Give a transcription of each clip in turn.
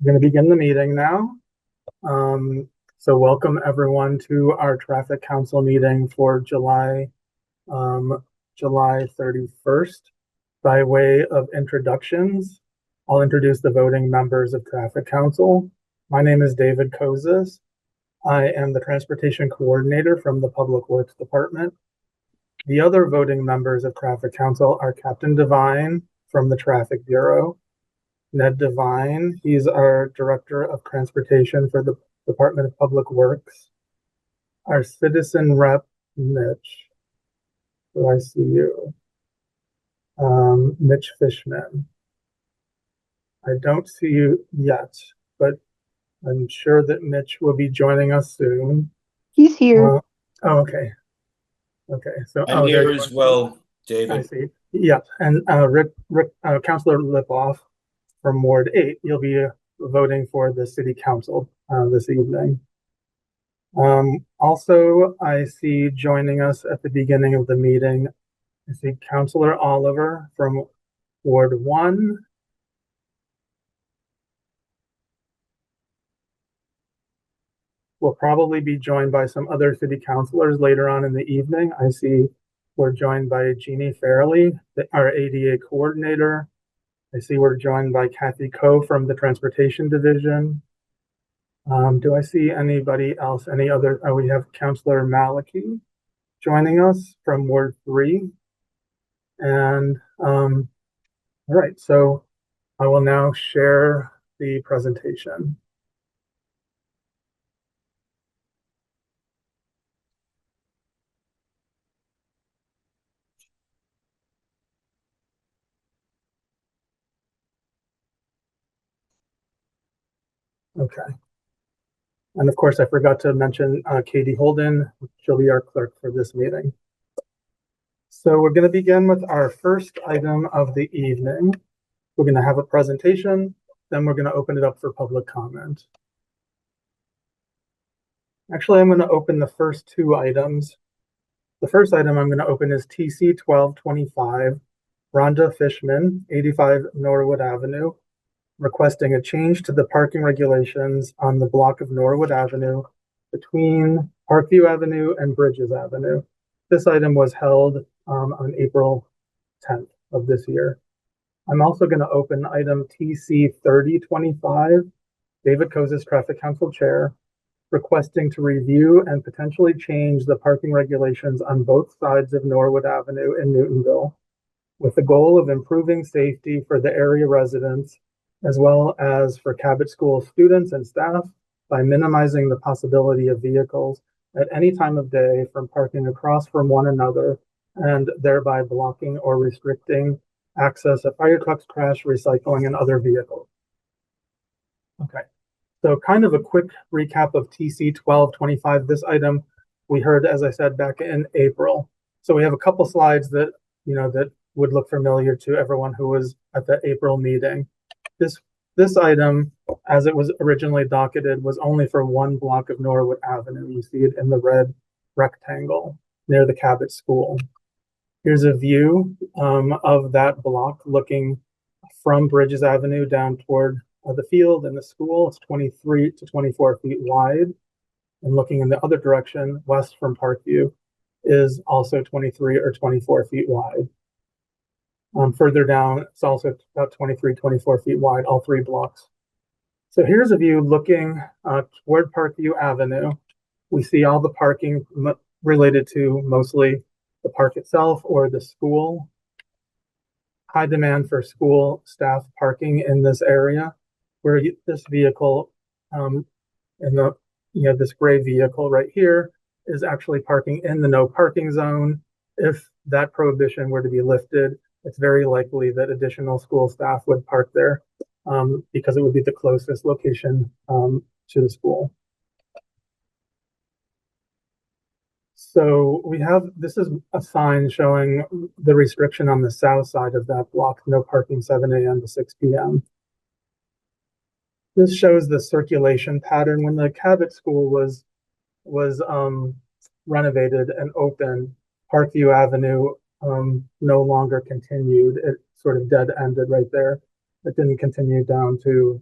We're going to begin the meeting now. So welcome everyone to our traffic council meeting for July 31st. By way of introductions, I'll introduce the voting members of traffic council. My name is David Kozis. I am the transportation coordinator from the Public Works Department. The other voting members of traffic council are Captain Devine from the Traffic Bureau, Ned Devine, he's our Director of Transportation for the Department of Public Works. Our citizen rep, Mitch. Do I see you? Mitch Fishman. I don't see you yet, but I'm sure that Mitch will be joining us soon. He's here. Oh, okay. Okay, so I'm here as well, David. I see. Yeah, and Councilor Lipoff from Ward 8, you'll be voting for the city council this evening. Also, I see joining us at the beginning of the meeting, I see Councilor Oliver from Ward 1. We'll probably be joined by some other city councilors later on in the evening. I see we're joined by Jeannie Fairley, our ADA coordinator. I see we're joined by Kathy Coe from the Transportation Division. Do I see anybody else? Any other? We have Councilor Maliki joining us from Ward 3. And all right, so I will now share the presentation. Okay. And of course, I forgot to mention Katie Holden. She'll be our clerk for this meeting. So we're going to begin with our first item of the evening. We're going to have a presentation, then we're going to open it up for public comment. Actually, I'm going to open the first two items. The first item I'm going to open is TC 1225, Rhonda Fishman, 85 Norwood Avenue, requesting a change to the parking regulations on the block of Norwood Avenue between Parkview Avenue and Bridges Avenue. This item was held on April 10th of this year. I'm also going to open item TC 3025, David Kozis, Traffic Council Chair, requesting to review and potentially change the parking regulations on both sides of Norwood Avenue in Newtonville, with the goal of improving safety for the area residents as well as for Cabot School students and staff by minimizing the possibility of vehicles at any time of day from parking across from one another and thereby blocking or restricting access of fire trucks, trash, recycling, and other vehicles. Okay, so kind of a quick recap of TC 1225. This item we heard, as I said, back in April. So we have a couple slides that, that would look familiar to everyone who was at the April meeting. This item, as it was originally docketed, was only for one block of Norwood Avenue. You see it in the red rectangle near the Cabot School. Here's a view of that block looking from Bridges Avenue down toward the field and the school. It's 23 to 24 feet wide. And looking in the other direction, west from Parkview, is also 23 or 24 feet wide. Further down, it's also about 23, 24 feet wide, all three blocks. So here's a view looking toward Parkview Avenue. We see all the parking related to mostly the park itself or the school. High demand for school staff parking in this area, where this vehicle, this gray vehicle right here is actually parking in the no parking zone. If that prohibition were to be lifted, it's very likely that additional school staff would park there because it would be the closest location to the school. So this is a sign showing the restriction on the south side of that block, no parking 7 a.m. to 6 p.m. This shows the circulation pattern. When the Cabot School was renovated and opened, Parkview Avenue no longer continued. It sort of dead ended right there. It didn't continue down to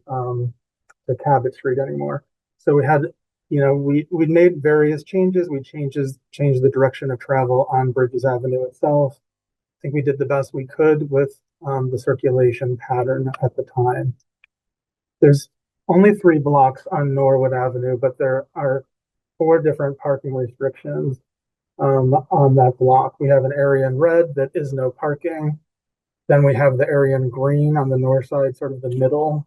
to Cabot Street anymore. So we had, we made various changes. We changed the direction of travel on Bridges Avenue itself. I think we did the best we could with the circulation pattern at the time. There's only 3 blocks on Norwood Avenue, but there are 4 different parking restrictions on that block. We have an area in red that is no parking. Then we have the area in green on the north side, sort of the middle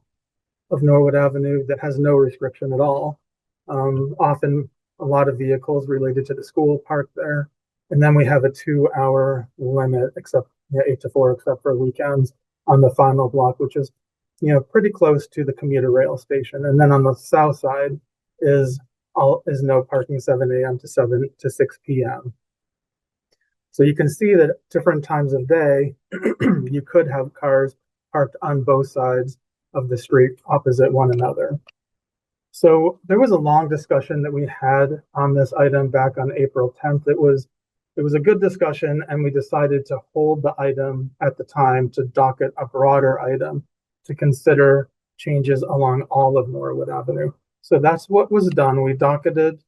of Norwood Avenue, that has no restriction at all. Often a lot of vehicles related to the school park there. And then we have a 2-hour limit, except 8 to 4, except for weekends, on the final block, which is pretty close to the commuter rail station. And then on the south side is no parking 7 a.m. to 6 p.m. So you can see that at different times of day, you could have cars parked on both sides of the street opposite one another. So there was a long discussion that we had on this item back on April 10th. It was a good discussion, and we decided to hold the item at the time to docket a broader item to consider changes along all of Norwood Avenue. So that's what was done. We docketed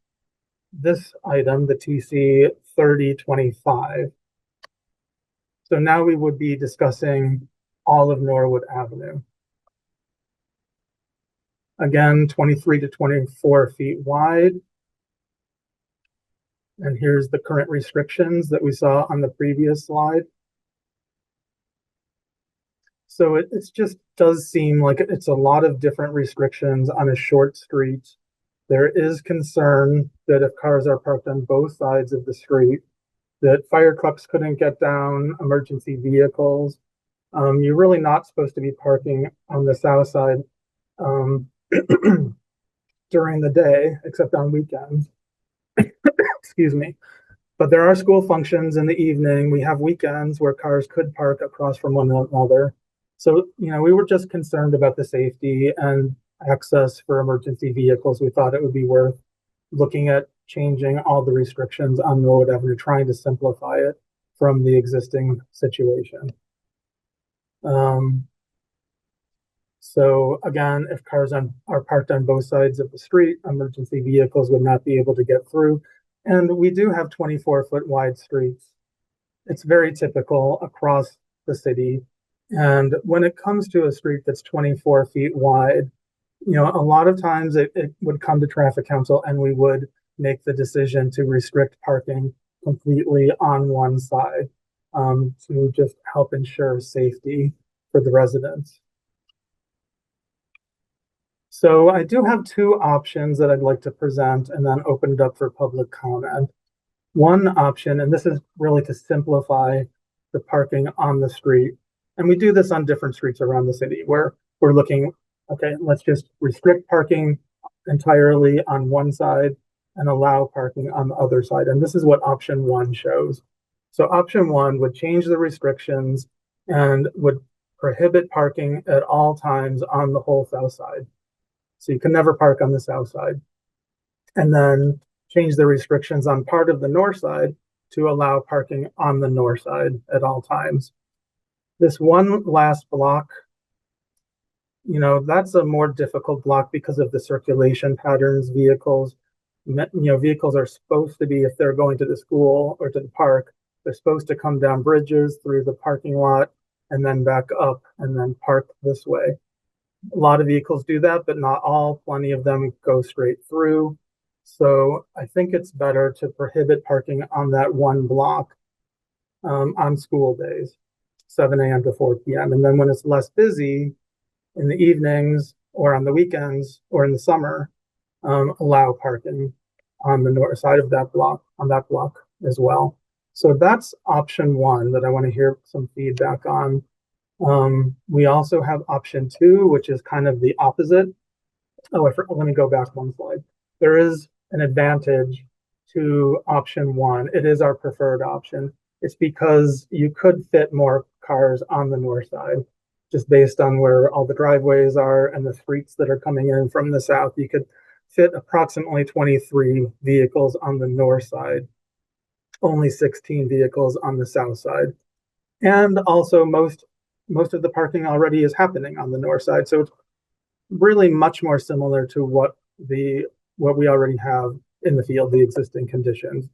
this item, the TC 3025. So now we would be discussing all of Norwood Avenue. Again, 23 to 24 feet wide. And here's the current restrictions that we saw on the previous slide. So it just does seem like it's a lot of different restrictions on a short street. There is concern that if cars are parked on both sides of the street, that fire trucks couldn't get down, emergency vehicles. You're really not supposed to be parking on the south side during the day, except on weekends. Excuse me. But there are school functions in the evening. We have weekends where cars could park across from one another. So, we were just concerned about the safety and access for emergency vehicles. We thought it would be worth looking at changing all the restrictions on Norwood Avenue, trying to simplify it from the existing situation. So again, if cars are parked on both sides of the street, emergency vehicles would not be able to get through. And we do have 24-foot wide streets. It's very typical across the city. And when it comes to a street that's 24 feet wide, a lot of times it would come to traffic council and we would make the decision to restrict parking completely on one side to just help ensure safety for the residents. So I do have 2 options that I'd like to present and then open it up for public comment. One option, and this is really to simplify the parking on the street, and we do this on different streets around the city where we're looking, okay, let's just restrict parking entirely on one side and allow parking on the other side. And this is what option 1 shows. So option 1 would change the restrictions and would prohibit parking at all times on the whole south side. So you can never park on the south side. And then change the restrictions on part of the north side to allow parking on the north side at all times. This one last block, that's a more difficult block because of the circulation patterns. Vehicles are supposed to be, if they're going to the school or to the park, they're supposed to come down Bridges through the parking lot and then back up and then park this way. A lot of vehicles do that, but not all. Plenty of them go straight through. So I think it's better to prohibit parking on that one block on school days, 7 a.m. to 4 p.m. And then when it's less busy in the evenings or on the weekends or in the summer, allow parking on the north side of that block, as well. So that's option 1 that I want to hear some feedback on. We also have option 2, which is kind of the opposite. Let me go back one slide. There is an advantage to option 1. It is our preferred option. It's because you could fit more cars on the north side, just based on where all the driveways are and the streets that are coming in from the south. You could fit approximately 23 vehicles on the north side, only 16 vehicles on the south side. And also most of the parking already is happening on the north side. So really much more similar to what we already have in the field, the existing conditions.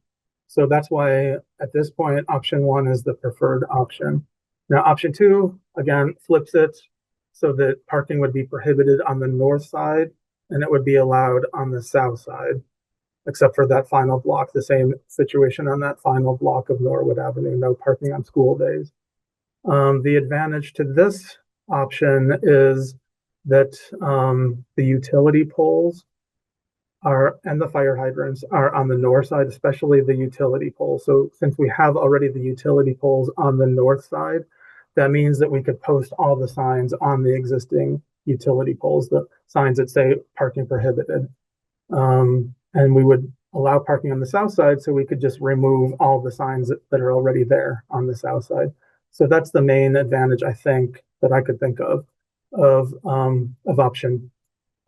So that's why at this point, option one is the preferred option. Now, option two, again, flips it so that parking would be prohibited on the north side and it would be allowed on the south side, except for that final block, the same situation on that final block of Norwood Avenue, no parking on school days. The advantage to this option is that the utility poles and the fire hydrants are on the north side, especially the utility poles. So since we have already the utility poles on the north side, that means that we could post all the signs on the existing utility poles, the signs that say parking prohibited. And we would allow parking on the south side, so we could just remove all the signs that are already there on the south side. So that's the main advantage, I think, that I could think of option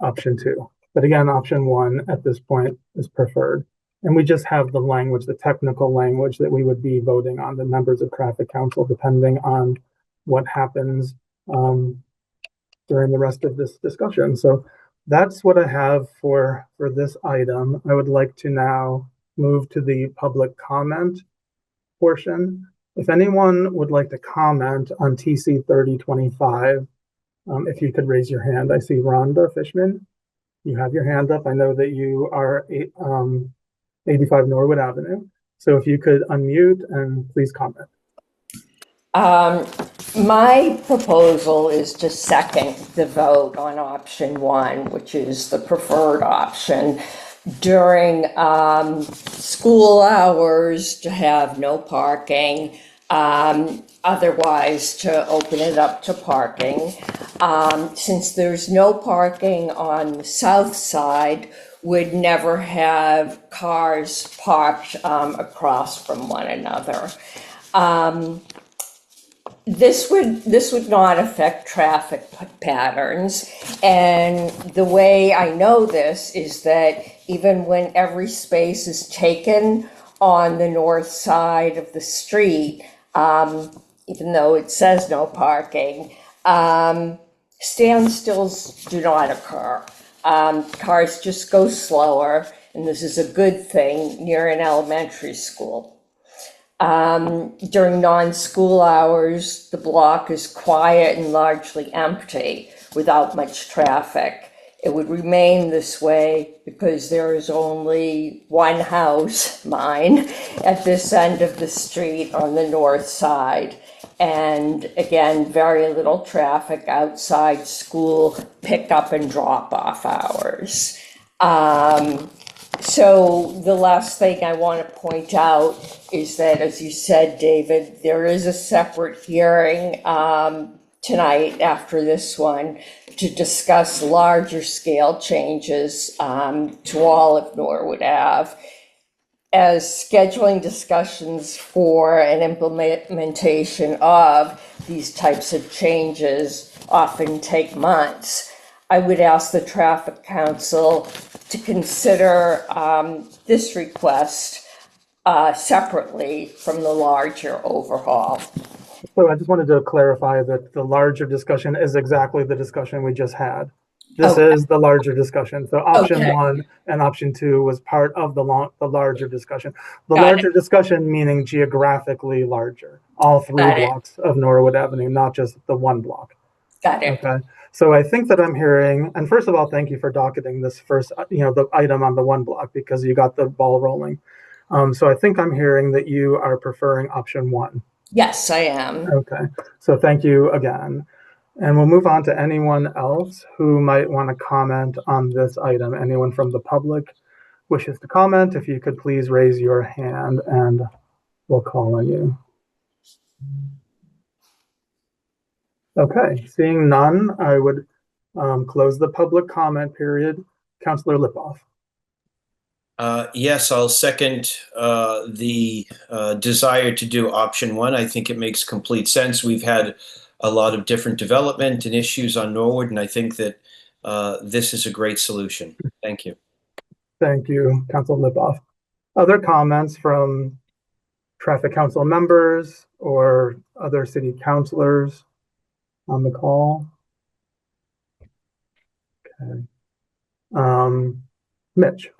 two. But again, option one at this point is preferred. And we just have the language, the technical language that we would be voting on, the members of traffic council, depending on what happens during the rest of this discussion. So that's what I have for this item. I would like to now move to the public comment portion. If anyone would like to comment on TC 3025, if you could raise your hand. I see Rhonda Fishman. You have your hand up. I know that you are 85 Norwood Avenue. So if you could unmute and please comment. My proposal is to second the vote on option one, which is the preferred option. During school hours, to have no parking, otherwise to open it up to parking. Since there's no parking on the south side, would never have cars parked across from one another. This would not affect traffic patterns, and the way I know this is that even when every space is taken on the north side of the street, even though it says no parking, standstills do not occur. Cars just go slower, and this is a good thing near an elementary school. During non-school hours, the block is quiet and largely empty without much traffic. It would remain this way because there is only one house, mine, at this end of the street on the north side. And again, very little traffic outside school pickup and drop off hours. So the last thing I want to point out is that, as you said, David, there is a separate hearing tonight after this one to discuss larger scale changes to all of Norwood Ave. As scheduling discussions for an implementation of these types of changes often take months, I would ask the Traffic Council to consider this request separately from the larger overhaul. So I just wanted to clarify that the larger discussion is exactly the discussion we just had. This is the larger discussion. So option one and option two was part of the larger discussion. The larger discussion meaning geographically larger, all three blocks of Norwood Avenue, not just the one block. Got it. Okay. So I think that I'm hearing, and first of all, thank you for docketing this first, the item on the one block because you got the ball rolling. So I think I'm hearing that you are preferring option one. Yes, I am. Okay. So thank you again. And we'll move on to anyone else who might want to comment on this item. Anyone from the public wishes to comment, if you could please raise your hand and we'll call on you. Okay, seeing none, I would close the public comment period. Councillor Lipoff. Yes, I'll second the desire to do option one. I think it makes complete sense. We've had a lot of different development and issues on Norwood, and I think that this is a great solution. Thank you. Thank you, Councillor Lipoff. Other comments from Traffic Council members or other city councilors on the call? Mitch.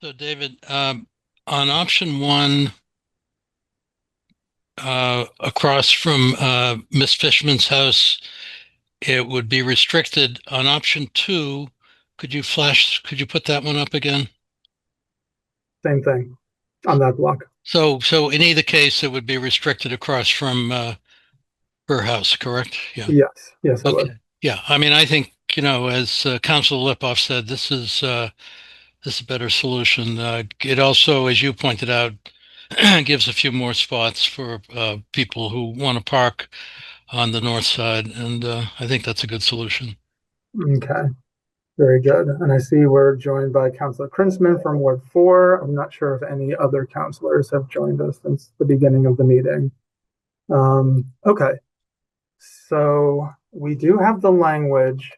So David, on option one, across from Miss Fishman's house, it would be restricted. On option two, could you put that one up again? Same thing on that block. So in either case, it would be restricted across from her house, correct? Yeah. Yes, it would. Okay. Yeah. I mean, I think, as Councilor Lipoff said, this is a better solution. It also, as you pointed out, gives a few more spots for people who want to park on the north side, and I think that's a good solution. Okay, very good. And I see we're joined by Councilor Krinsman from Ward 4. I'm not sure if any other councilors have joined us since the beginning of the meeting. Okay, so we do have the language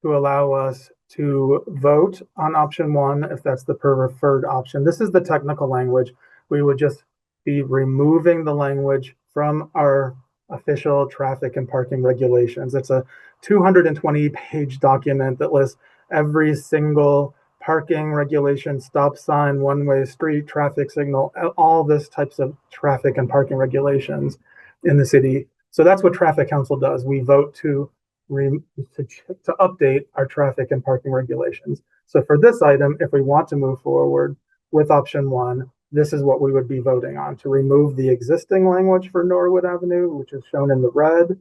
to allow us to vote on option one if that's the preferred option. This is the technical language. We would just be removing the language from our official traffic and parking regulations. It's a 220-page document that lists every single parking regulation, stop sign, one-way street, traffic signal, all this types of traffic and parking regulations in the city. So that's what Traffic Council does. We vote to update our traffic and parking regulations. So for this item, if we want to move forward with option one, this is what we would be voting on: to remove the existing language for Norwood Avenue, which is shown in the red,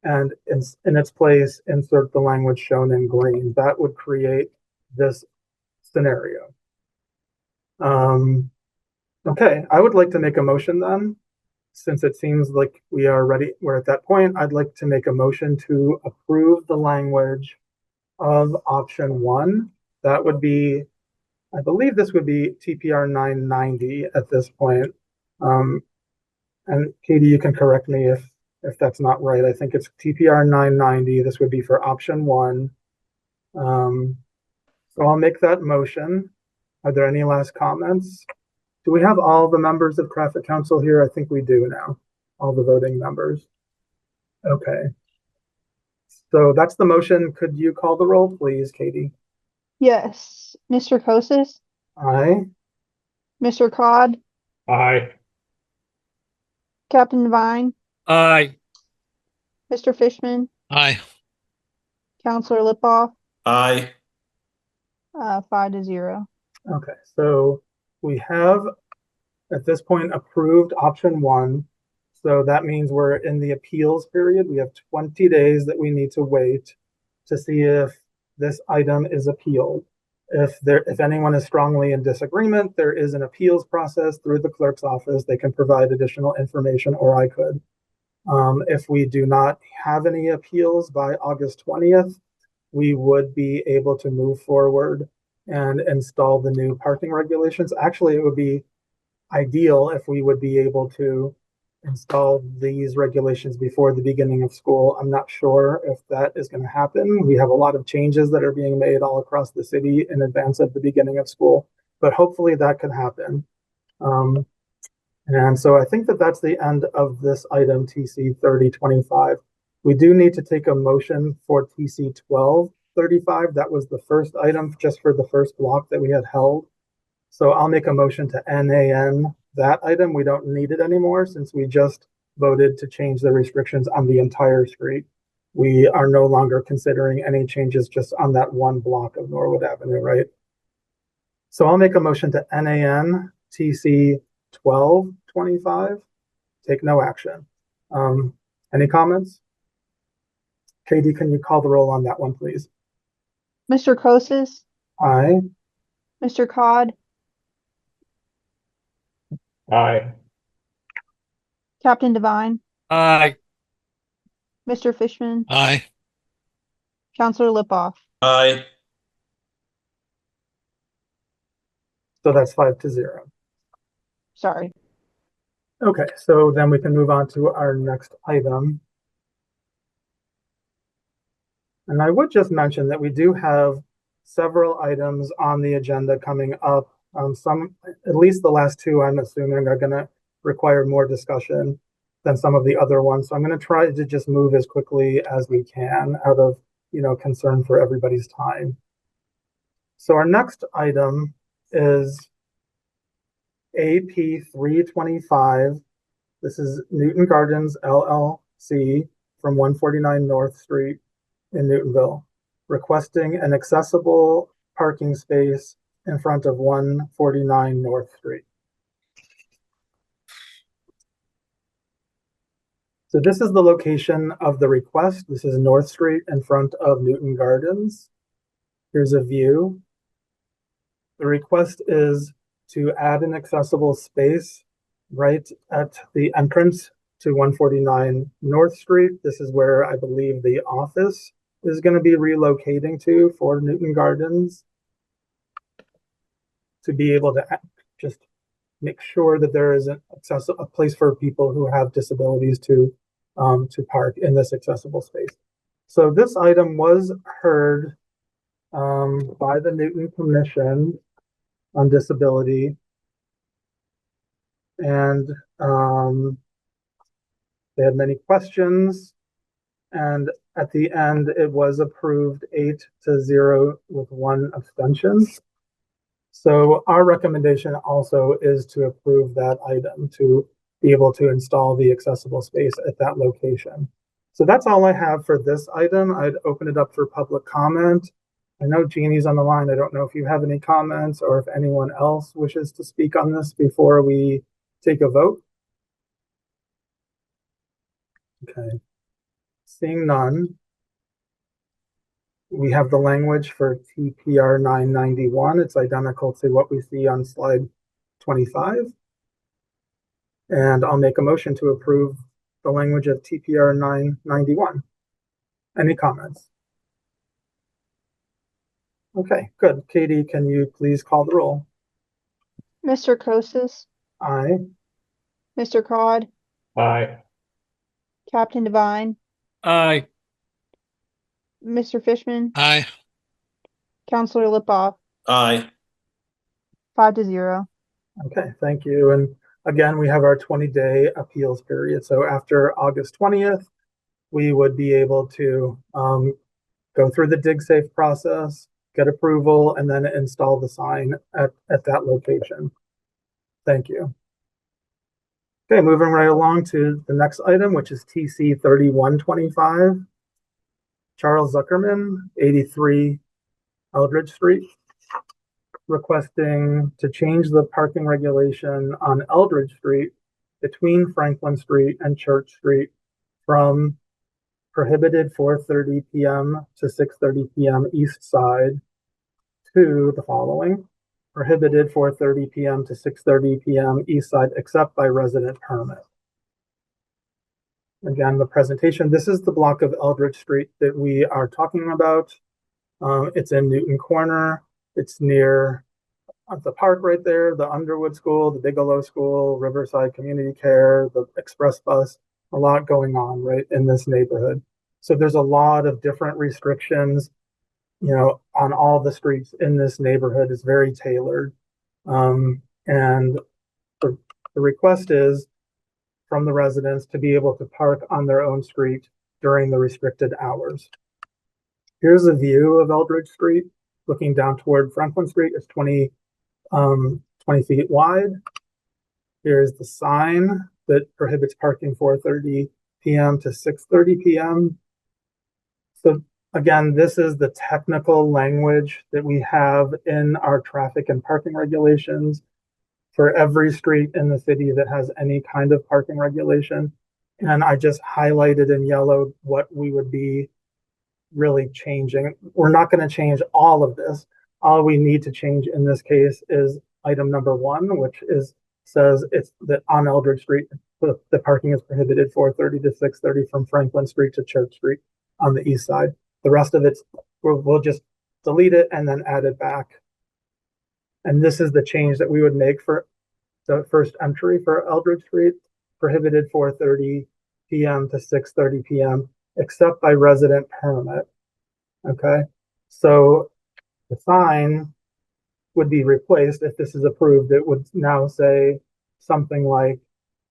and in its place, insert the language shown in green. That would create this scenario. Okay, I would like to make a motion then. Since it seems like we're at that point, I'd like to make a motion to approve the language of option one. That would be, I believe this would be TPR 990 at this point. And Katie, you can correct me if that's not right. I think it's TPR 990. This would be for option one. So I'll make that motion. Are there any last comments? Do we have all the members of Traffic Council here? I think we do now, all the voting members. Okay. So that's the motion. Could you call the roll, please, Katie? Yes. Mr. Kosis, Aye. Mr. Cod, Aye. Captain Devine, Aye. Mr. Fishman, Aye. Councilor Lipoff, Aye. 5-0. Okay, so we have at this point approved option one. So that means we're in the appeals period. We have 20 days that we need to wait to see if this item is appealed. If anyone is strongly in disagreement, there is an appeals process through the clerk's office. They can provide additional information, or I could. If we do not have any appeals by August 20th, we would be able to move forward and install the new parking regulations. Actually, it would be ideal if we would be able to install these regulations before the beginning of school. I'm not sure if that is going to happen. We have a lot of changes that are being made all across the city in advance of the beginning of school, but hopefully that could happen. And so I think that that's the end of this item, TC 3025. We do need to take a motion for TC 1235. That was the first item just for the first block that we had held. So I'll make a motion to NAN that item. We don't need it anymore since we just voted to change the restrictions on the entire street. We are no longer considering any changes just on that one block of Norwood Avenue, right? So I'll make a motion to NAN TC 1225. Take no action. Any comments? Katie, can you call the roll on that one, please? Mr. Kosis, Aye. Mr. Cod, Aye. Captain Devine, Aye. Mr. Fishman, Aye. Councilor Lipoff. Aye. So that's 5-0. Sorry. Okay, so then we can move on to our next item. And I would just mention that we do have several items on the agenda coming up. Some, at least the last two, I'm assuming are going to require more discussion than some of the other ones. So I'm going to try to just move as quickly as we can out of, concern for everybody's time. So our next item is AP 325. This is Newton Gardens LLC from 149 North Street in Newtonville, requesting an accessible parking space in front of 149 North Street. So this is the location of the request. This is North Street in front of Newton Gardens. Here's a view. The request is to add an accessible space right at the entrance to 149 North Street. This is where I believe the office is going to be relocating to for Newton Gardens, to be able to just make sure that there is a place for people who have disabilities to park in this accessible space. So this item was heard by the Newton Commission on Disability, and they had many questions, and at the end it was approved 8-0 with 1 abstention. So our recommendation also is to approve that item, to be able to install the accessible space at that location. So that's all I have for this item. I'd open it up for public comment. I know Jeannie's on the line. I don't know if you have any comments or if anyone else wishes to speak on this before we take a vote. Okay. Seeing none, we have the language for TPR 991. It's identical to what we see on slide 25. And I'll make a motion to approve the language of TPR 991. Any comments? Okay, good. Katie, can you please call the roll? Mr. Kosis, Aye. Mr. Cod, Aye. Captain Devine, Aye. Mr. Fishman, Aye. Counselor Lipoff, Aye. 5-0. Okay, thank you. And again, we have our 20-day appeals period. So after August 20th, we would be able to go through the DigSafe process, get approval, and then install the sign at that location. Thank you. Okay, moving right along to the next item, which is TC 3125. Charles Zuckerman, 83 Eldridge Street, requesting to change the parking regulation on Eldridge Street between Franklin Street and Church Street from prohibited 4:30 p.m. to 6:30 p.m. east side to the following: prohibited 4:30 p.m. to 6:30 p.m. east side except by resident permit. Again, the presentation, this is the block of Eldridge Street that we are talking about. It's in Newton Corner. It's near the park right there, the Underwood School, the Bigelow School, Riverside Community Care, the Express Bus, a lot going on right in this neighborhood. So there's a lot of different restrictions, you know, on all the streets in this neighborhood. Is very tailored. And the request is from the residents to be able to park on their own street during the restricted hours. Here's a view of Eldridge Street looking down toward Franklin Street. It's 20 feet wide. Here's the sign that prohibits parking 4:30 p.m. to 6:30 p.m. So again, this is the technical language that we have in our traffic and parking regulations for every street in the city that has any kind of parking regulation. And I just highlighted in yellow what we would be really changing. We're not going to change all of this. All we need to change in this case is item number 1, which says it's that on Eldridge Street, the parking is prohibited 4:30 to 6:30 from Franklin Street to Church Street on the east side. The rest of it, we'll just delete it and then add it back. And this is the change that we would make for the first entry for Eldridge Street, prohibited 4:30 p.m. to 6:30 p.m. except by resident permit. Okay, so the sign would be replaced if this is approved. It would now say something like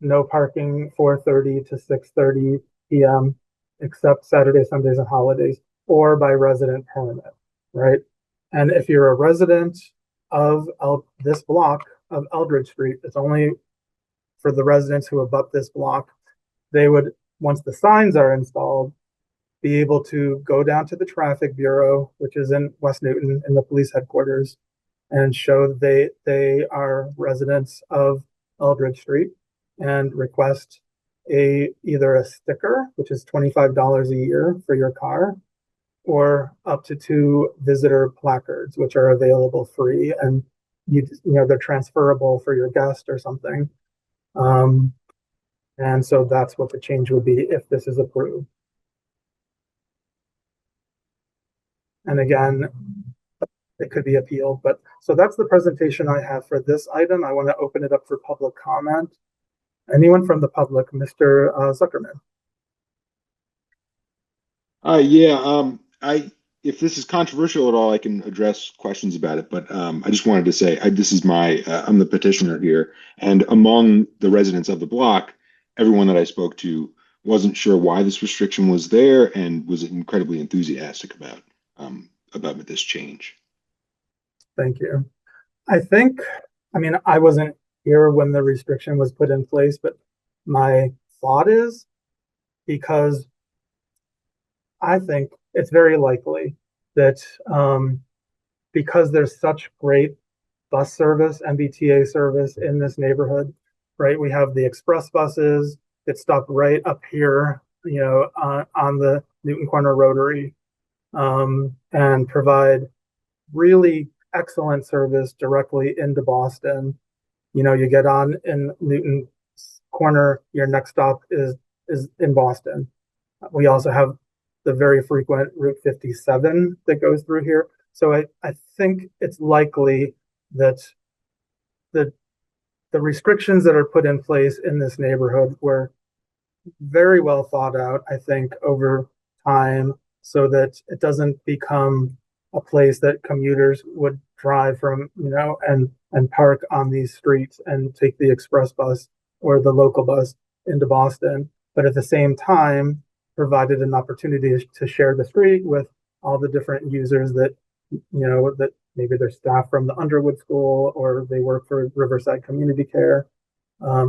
no parking 4:30 to 6:30 p.m. except Saturdays, Sundays, and holidays, or by resident permit, right? And if you're a resident of this block of Eldridge Street, it's only for the residents who abut this block. They would, once the signs are installed, be able to go down to the traffic bureau, which is in West Newton in the police headquarters, and show that they are residents of Eldridge Street and request either a sticker, which is $25 a year for your car, or up to 2 visitor placards, which are available free, and you know they're transferable for your guest or something. And so that's what the change would be if this is approved. And again, it could be appealed, but so that's the presentation I have for this item. I want to open it up for public comment. Anyone from the public? Mr. Zuckerman. If this is controversial at all, I can address questions about it. But I just wanted to say, I'm the petitioner here, and among the residents of the block, everyone that I spoke to wasn't sure why this restriction was there and was incredibly enthusiastic about this change. Thank you. I mean, I wasn't here when the restriction was put in place, but my thought is because I think it's very likely that because there's such great bus service, MBTA service in this neighborhood, right? We have the express buses that stop right up here, you know, on the Newton Corner Rotary, and provide really excellent service directly into Boston. You know, you get on in Newton Corner, your next stop is in Boston. We also have the very frequent Route 57 that goes through here. So I think it's likely that the restrictions that are put in place in this neighborhood were very well thought out, I think, over time, so that it doesn't become a place that commuters would drive from, you know, and park on these streets and take the express bus or the local bus into Boston. But at the same time, provided an opportunity to share the street with all the different users that, you know, that maybe they're staff from the Underwood School or they work for Riverside Community Care.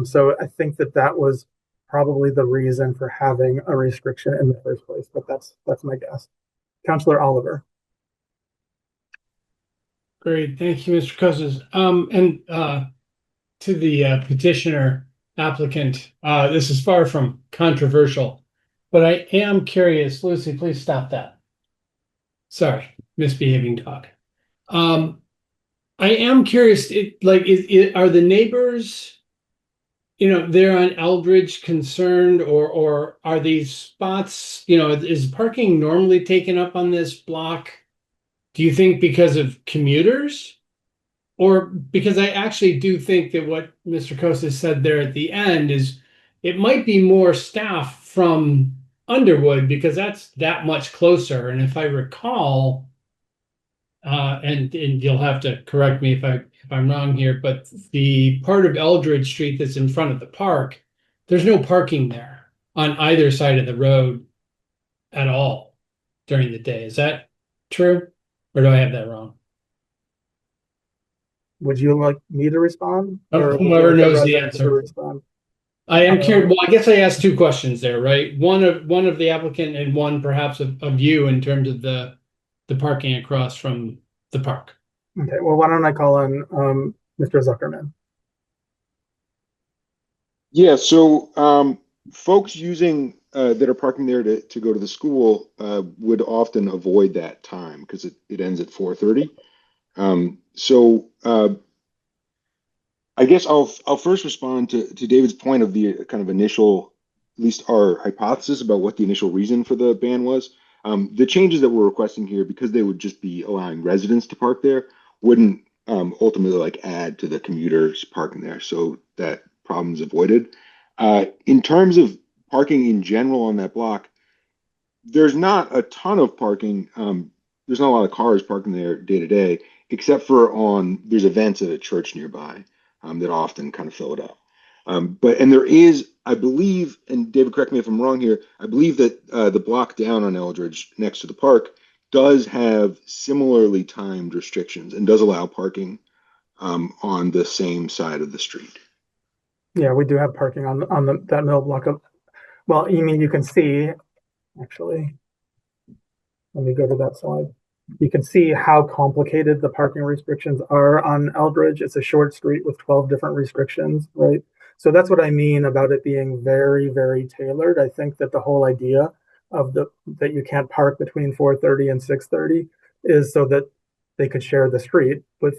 So I think that was probably the reason for having a restriction in the first place, but that's my guess. Councilor Oliver. Great, thank you, Mr. Costas. To the petitioner applicant, this is far from controversial, but I am curious. Lucy, please stop that. Sorry, misbehaving dog. I am curious, are the neighbors, you know, there on Eldridge concerned, or are these spots, you know, is parking normally taken up on this block? Do you think because of commuters? Or because I actually do think that what Mr. Costas said there at the end is it might be more staff from Underwood because that's that much closer. And if I recall, and you'll have to correct me if I'm wrong here, but the part of Eldridge Street that's in front of the park, there's no parking there on either side of the road at all during the day. Is that true? Or do I have that wrong? Would you like me to respond? Or Whoever knows the resident to answer. respond? I am curious. Well, I guess I asked two questions there, right? One of the applicant and one perhaps of you in terms of the parking across from the park. Okay, well, why don't I call on Mr. Zuckerman? Yeah, so folks using that are parking there to go to the school would often avoid that time because it ends at 4:30. So I guess I'll first respond to David's point of the kind of initial, at least our hypothesis about what the initial reason for the ban was. The changes that we're requesting here, because they would just be allowing residents to park there, wouldn't ultimately like add to the commuters parking there, so that problem's avoided. In terms of parking in general on that block, there's not a ton of parking. There's not a lot of cars parking there day to day, except for there's events at a church nearby that often kind of fill it up. And there is, I believe, and David, correct me if I'm wrong here, I believe that the block down on Eldridge next to the park does have similarly timed restrictions and does allow parking on the same side of the street. Yeah, we do have parking on that middle block of, well, you mean you can see, actually, let me go to that slide. You can see how complicated the parking restrictions are on Eldridge. It's a short street with 12 different restrictions, right? So that's what I mean about it being very, very tailored. I think that the whole idea of that you can't park between 4:30 and 6:30 is so that they could share the street with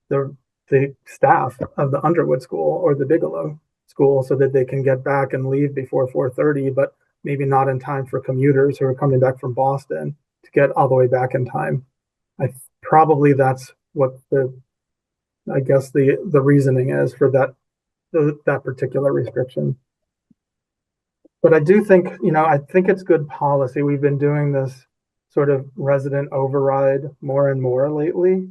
the staff of the Underwood School or the Bigelow School, so that they can get back and leave before 4:30, but maybe not in time for commuters who are coming back from Boston to get all the way back in time. Probably that's what I guess the reasoning is for that particular restriction. But I do think, I think it's good policy. We've been doing this sort of resident override more and more lately.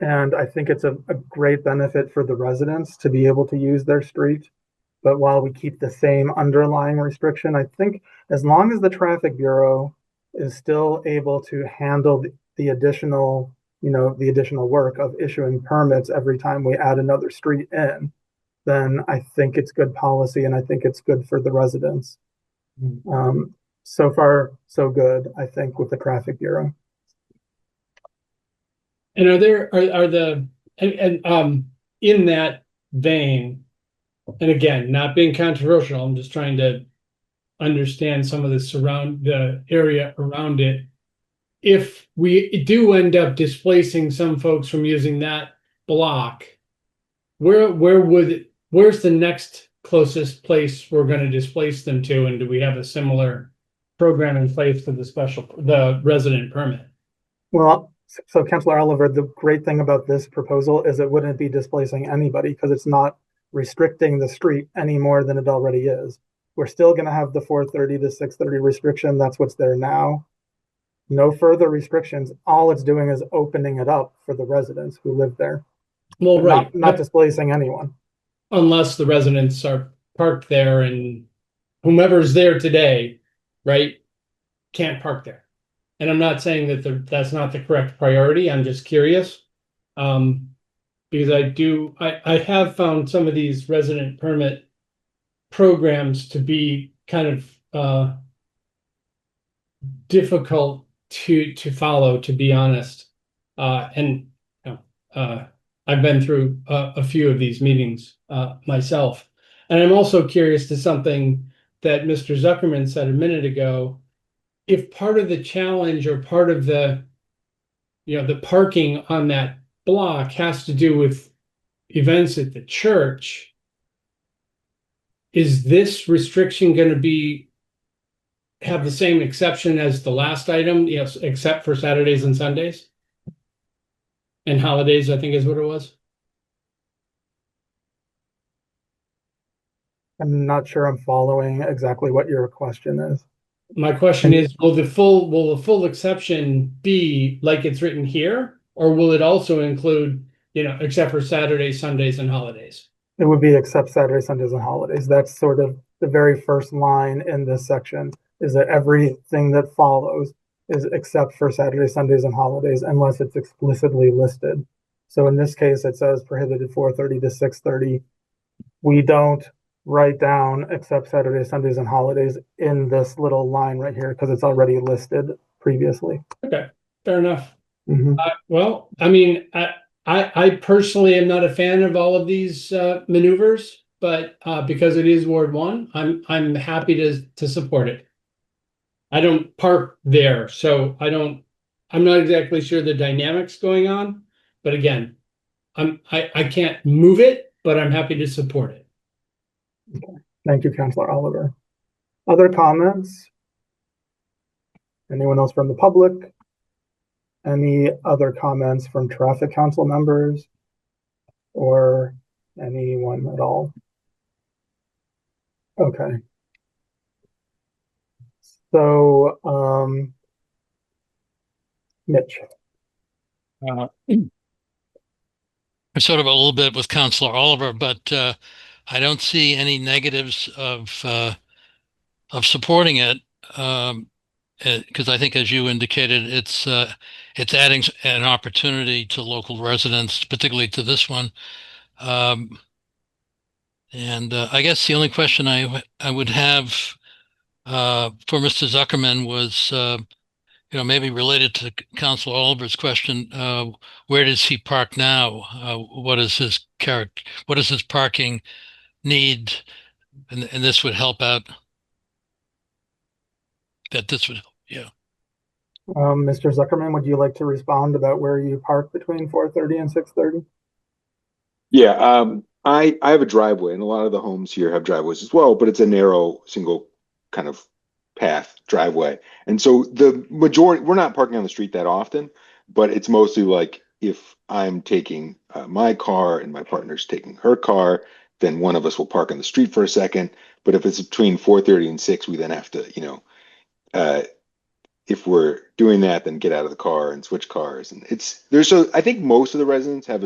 And I think it's a great benefit for the residents to be able to use their street. But while we keep the same underlying restriction, I think as long as the traffic bureau is still able to handle the additional work of issuing permits every time we add another street in, then I think it's good policy and I think it's good for the residents. So far, so good, I think, with the traffic bureau. And in that vein, and again, not being controversial, I'm just trying to understand some of the area around it. If we do end up displacing some folks from using that block, where's the next closest place we're going to displace them to? And do we have a similar program in place for the resident permit? Well, so Councilor Oliver, the great thing about this proposal is it wouldn't be displacing anybody because it's not restricting the street any more than it already is. We're still going to have the 4:30 to 6:30 restriction. That's what's there now. No further restrictions. All it's doing is opening it up for the residents who live there. Well, right. Not displacing anyone. Unless the residents are parked there and whomever's there today, right, can't park there. And I'm not saying that that's not the correct priority. I'm just curious. Because I have found some of these resident permit programs to be kind of difficult to follow, to be honest. And I've been through a few of these meetings myself. And I'm also curious to something that Mr. Zuckerman said a minute ago. If part of the challenge or part of the parking on that block has to do with events at the church, is this restriction going to have the same exception as the last item, except for Saturdays and Sundays? And holidays, I think is what it was. I'm not sure I'm following exactly what your question is. My question is, will the full exception be like it's written here, or will it also include, except for Saturdays, Sundays, and holidays? It would be except Saturdays, Sundays, and holidays. That's sort of the very first line in this section, is that everything that follows is except for Saturdays, Sundays, and holidays, unless it's explicitly listed. So in this case, it says prohibited 4:30 to 6:30. We don't write down except Saturdays, Sundays, and holidays in this little line right here because it's already listed previously. Okay, fair enough. Mm-hmm. Well, I mean, I personally am not a fan of all of these maneuvers, but because it is Ward 1, I'm happy to support it. I don't park there, so I'm not exactly sure the dynamics going on, but again, I can't move it, but I'm happy to support it. Okay. Thank you, Councilor Oliver. Other comments? Anyone else from the public? Any other comments from traffic council members or anyone at all? Okay. So, Mitch. I'm sort of a little bit with Councilor Oliver, but I don't see any negatives of supporting it. because I think, as you indicated, it's adding an opportunity to local residents, particularly to this one. And I guess the only question I would have for Mr. Zuckerman was, maybe related to Councilor Oliver's question, where does he park now? What is his character? What is his parking need? And this would help out. This would, yeah. Mr. Zuckerman, would you like to respond about where you park between 4:30 and 6:30? Yeah, I have a driveway, and a lot of the homes here have driveways as well, but it's a narrow, single kind of path driveway. And so the majority, we're not parking on the street that often, but it's mostly like if I'm taking my car and my partner's taking her car, then one of us will park on the street for a second. But if it's between 4:30 and 6, we then have to, if we're doing that, then get out of the car and switch cars. And I think most of the residents have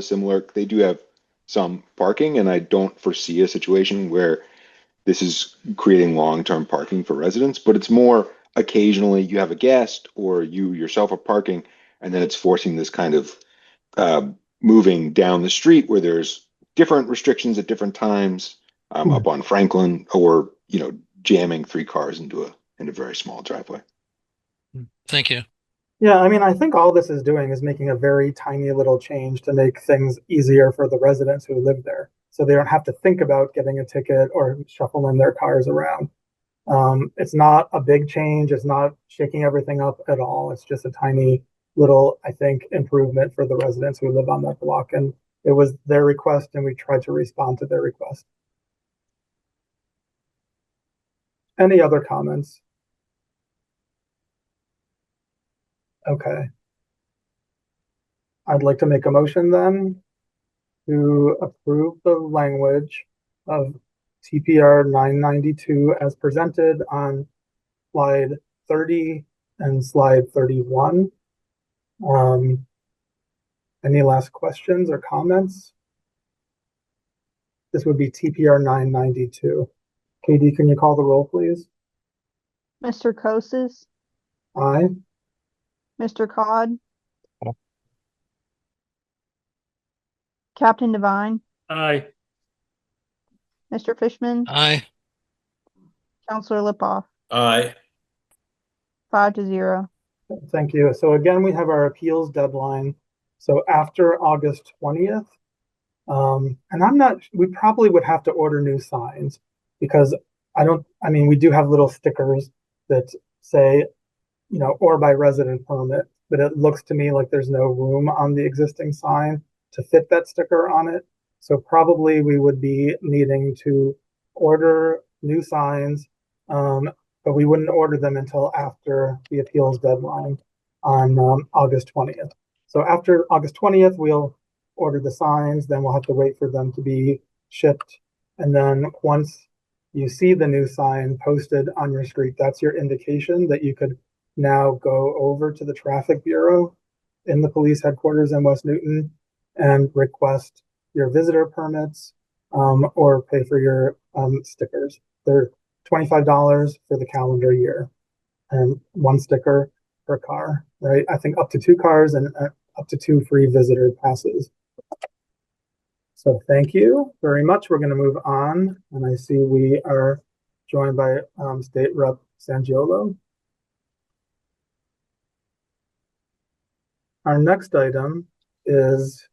they do have some parking, and I don't foresee a situation where this is creating long-term parking for residents, but it's more occasionally you have a guest or you yourself are parking, and then it's forcing this kind of moving down the street where there's different restrictions at different times, up on Franklin, or jamming 3 cars into a very small driveway. Thank you. Yeah, I mean, I think all this is doing is making a very tiny little change to make things easier for the residents who live there. So they don't have to think about getting a ticket or shuffling their cars around. It's not a big change. It's not shaking everything up at all. It's just a tiny little, I think, improvement for the residents who live on that block. And it was their request, and we tried to respond to their request. Any other comments? Okay. I'd like to make a motion then to approve the language of TPR 992 as presented on slide 30 and slide 31. Any last questions or comments? This would be TPR 992. KD, can you call the roll, please? Mr. Kosis, Aye. Mr. Cod, Captain Devine, Aye. Mr. Fishman, Aye. Counselor Lipoff, Aye. 5-0. Thank you. So again, we have our appeals deadline. So after August 20th, and we probably would have to order new signs because we do have little stickers that say, or by resident permit, but it looks to me like there's no room on the existing sign to fit that sticker on it. So probably we would be needing to order new signs, but we wouldn't order them until after the appeals deadline on August 20th. So after August 20th, we'll order the signs, then we'll have to wait for them to be shipped. And then once you see the new sign posted on your street, that's your indication that you could now go over to the traffic bureau in the police headquarters in West Newton and request your visitor permits or pay for your stickers. They're $25 for the calendar year and 1 sticker per car, right? I think up to 2 cars and up to 2 free visitor passes. So thank you very much. We're going to move on, and I see we are joined by State Rep Sangiolo. Our next item is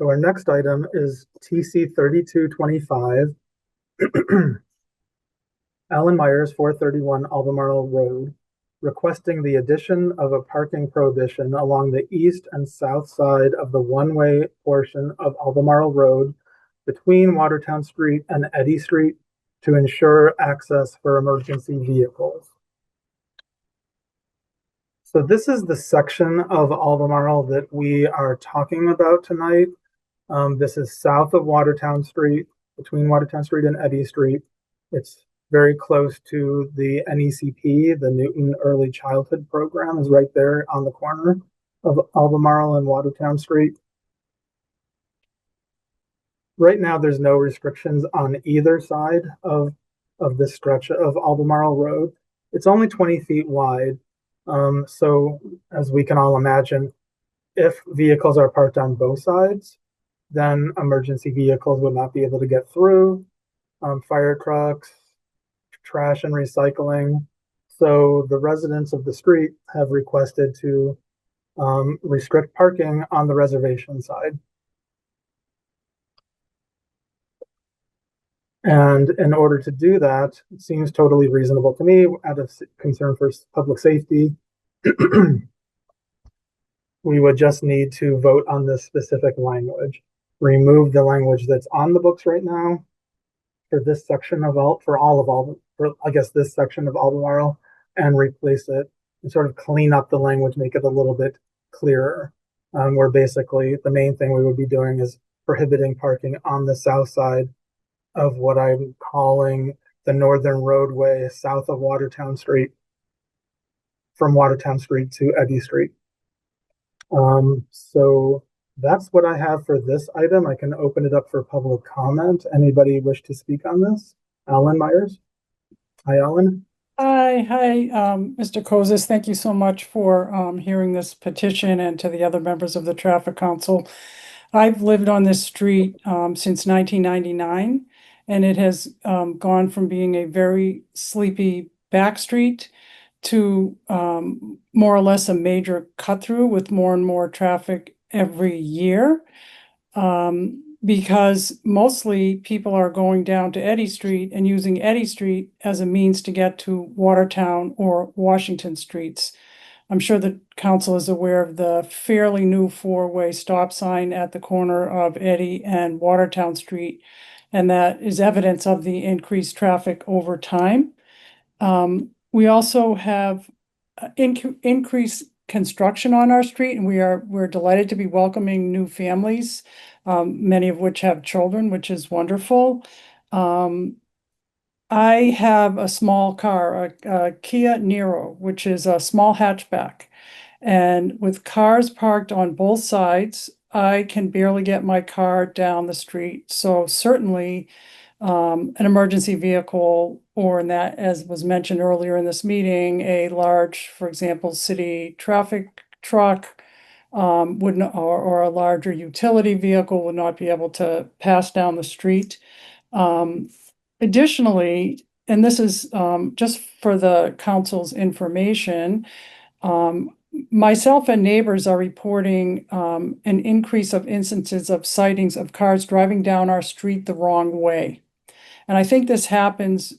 TC 3225, Alan Myers, 431 Albemarle Road, requesting the addition of a parking prohibition along the east and south side of the one-way portion of Albemarle Road between Watertown Street and Eddy Street to ensure access for emergency vehicles. So this is the section of Albemarle that we are talking about tonight. This is south of Watertown Street, between Watertown Street and Eddy Street. It's very close to the NECP, the Newton Early Childhood Program is right there on the corner of Albemarle and Watertown Street. right now, there's no restrictions on either side of this stretch of Albemarle Road. It's only 20 feet wide. So as we can all imagine, if vehicles are parked on both sides, then emergency vehicles would not be able to get through, fire trucks, trash and recycling. So the residents of the street have requested to restrict parking on the reservation side. And in order to do that, it seems totally reasonable to me out of concern for public safety. We would just need to vote on this specific language. Remove the language that's on the books right now for this section of I guess this section of Albemarle, and replace it and sort of clean up the language, make it a little bit clearer. Where basically the main thing we would be doing is prohibiting parking on the south side of what I'm calling the northern roadway south of Watertown Street, from Watertown Street to Eddy Street. So that's what I have for this item. I can open it up for public comment. Anybody wish to speak on this? Alan Myers? Hi, Alan. Hi, Mr. Kozis. Thank you so much for hearing this petition, and to the other members of the Traffic Council. I've lived on this street since 1999, and it has gone from being a very sleepy back street to more or less a major cut through with more and more traffic every year. Because mostly people are going down to Eddy Street and using Eddy Street as a means to get to Watertown or Washington Streets. I'm sure the council is aware of the fairly new four-way stop sign at the corner of Eddy and Watertown Street, and that is evidence of the increased traffic over time. We also have increased construction on our street, and we're delighted to be welcoming new families, many of which have children, which is wonderful. I have a small car, a Kia Niro, which is a small hatchback. And with cars parked on both sides, I can barely get my car down the street. So certainly an emergency vehicle, or in that, as was mentioned earlier in this meeting, a large, for example, city traffic truck, would not, or a larger utility vehicle would not be able to pass down the street. Additionally, and this is just for the council's information, myself and neighbors are reporting an increase of instances of sightings of cars driving down our street the wrong way. And I think this happens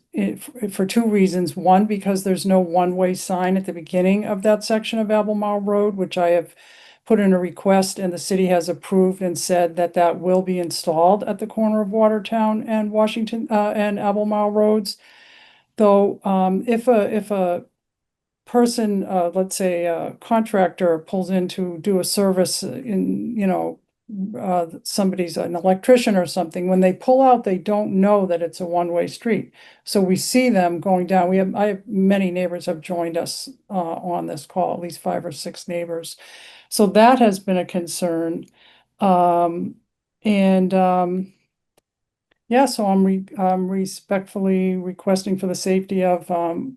for two reasons. One, because there's no one-way sign at the beginning of that section of Albemarle Road, which I have put in a request, and the city has approved and said that that will be installed at the corner of Watertown and Washington and Albemarle Roads. Though if a person, let's say a contractor, pulls in to do a service in, somebody's an electrician or something, when they pull out, they don't know that it's a one-way street. So we see them going down. I have many neighbors have joined us on this call, at least 5 or 6 neighbors. So that has been a concern. Yeah, so I'm respectfully requesting for the safety of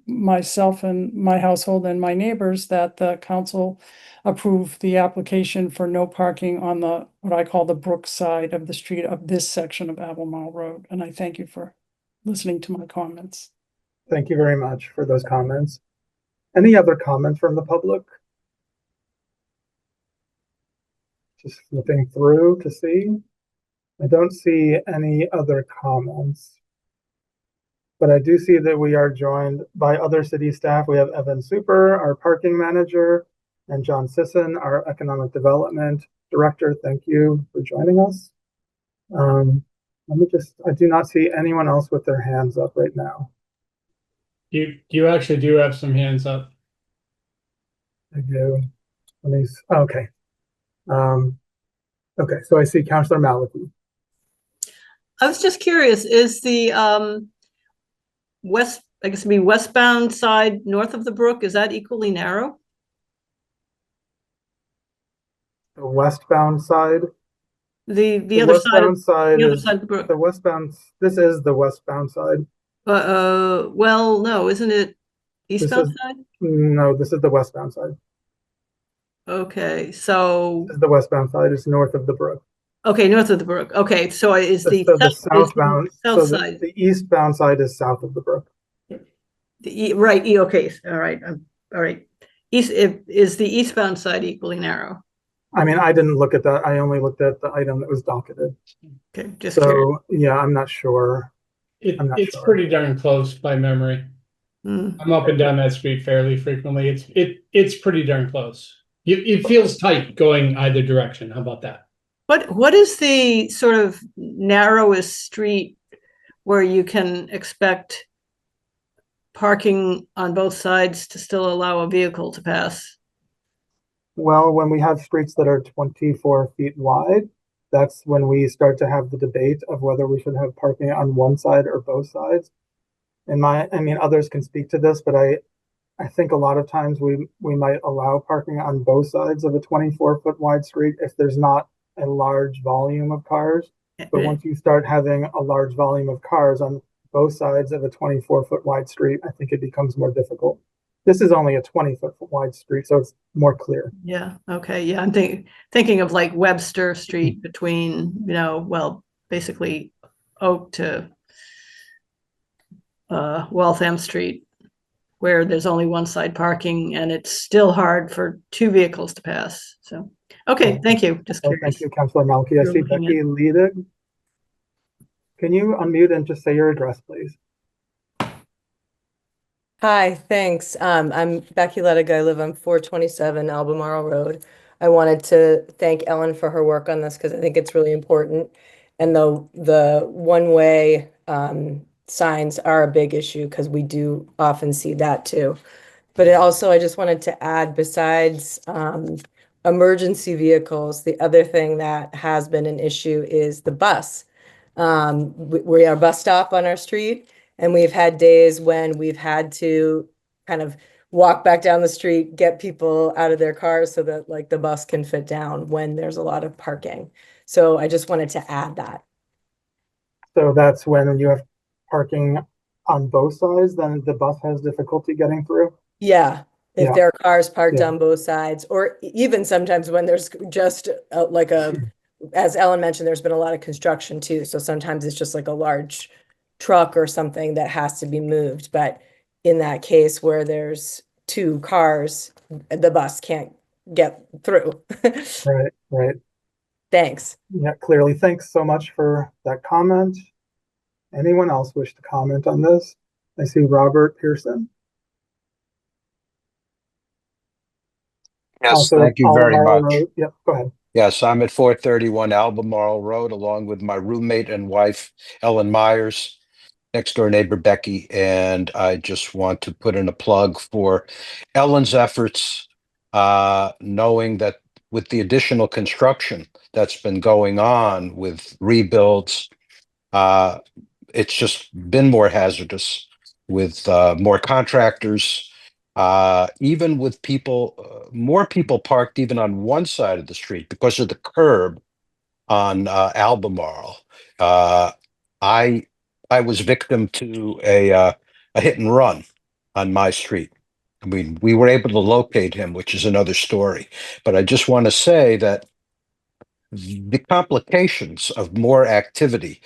myself and my household and my neighbors that the council approve the application for no parking on what I call the Brook side of the street of this section of Albemarle Road. And I thank you for listening to my comments. Thank you very much for those comments. Any other comments from the public? Just flipping through to see. I don't see any other comments. But I do see that we are joined by other city staff. We have Evan Super, our parking manager, and John Sisson, our economic development director. Thank you for joining us. I do not see anyone else with their hands up right now. You actually do have some hands up. I do. Okay. Okay, so I see Councilor Maliki. I was just curious, is the westbound side north of the brook, is that equally narrow? The westbound side The other side of, westbound side the other is side of the brook. the westbound. This is the westbound side. Well, no, isn't it This eastbound is side? no. This is the westbound side. Okay, so, This is the westbound side. It's north of the brook. okay, north of the brook. Okay, so is So the the south, is the southbound. south So side, the eastbound side is south of the brook. right, okay, all right, all right. Is the eastbound side equally narrow? I mean, I didn't look at that. I only looked at the item that was docketed. Okay, just curious. So yeah, I'm not sure. I'm not It's sure. pretty darn close by memory. Hmm. I'm up and down that street fairly frequently. It's pretty darn close. It feels tight going either direction. How about that? What is the sort of narrowest street where you can expect parking on both sides to still allow a vehicle to pass? Well, when we have streets that are 24 feet wide, that's when we start to have the debate of whether we should have parking on one side or both sides. I mean, others can speak to this, but I think a lot of times we might allow parking on both sides of a 24-foot wide street if there's not a large volume of cars. But once you start having a large volume of cars on both sides of a 24-foot wide street, I think it becomes more difficult. This is only a 20-foot wide street, so it's more clear. Yeah, okay, yeah, I'm thinking of like Webster Street between, well, basically Oak to Waltham Street, where there's only one side parking and it's still hard for two vehicles to pass. So, okay, thank you. Just So curious. thank you, Councilor Malky. I You're see looking Becky Ledig. Can you unmute and just say your address, please? Hi, thanks. I'm Becky Ledig. I live on 427 Albemarle Road. I wanted to thank Ellen for her work on this because I think it's really important. And the one-way signs are a big issue because we do often see that too. But I just wanted to add, besides emergency vehicles, the other thing that has been an issue is the bus. We are a bus stop on our street. And we've had days when we've had to kind of walk back down the street, get people out of their cars so that like the bus can fit down when there's a lot of parking. So I just wanted to add that. So that's when you have parking on both sides, then the bus has difficulty getting through. Yeah, if Yeah. there are cars parked Yeah. on both sides, or even sometimes when there's just like as Ellen mentioned, there's been a lot of construction too. So sometimes it's just like a large truck or something that has to be moved. But in that case where there's two cars, the bus can't get through. Right, right. Thanks. Yeah, clearly. Thanks so much for that comment. Anyone else wish to comment on this? I see Robert Pearson. Yes, Also, thank you very Albemarle much. Road. Yep, go ahead. Yes, I'm at 431 Albemarle Road, along with my roommate and wife, Ellen Myers, next door neighbor Becky, and I just want to put in a plug for Ellen's efforts, knowing that with the additional construction that's been going on with rebuilds, it's just been more hazardous with more contractors, even with more people parked even on one side of the street because of the curb on Albemarle. I was victim to a hit and run on my street. I mean, we were able to locate him, which is another story. But I just want to say that the complications of more activity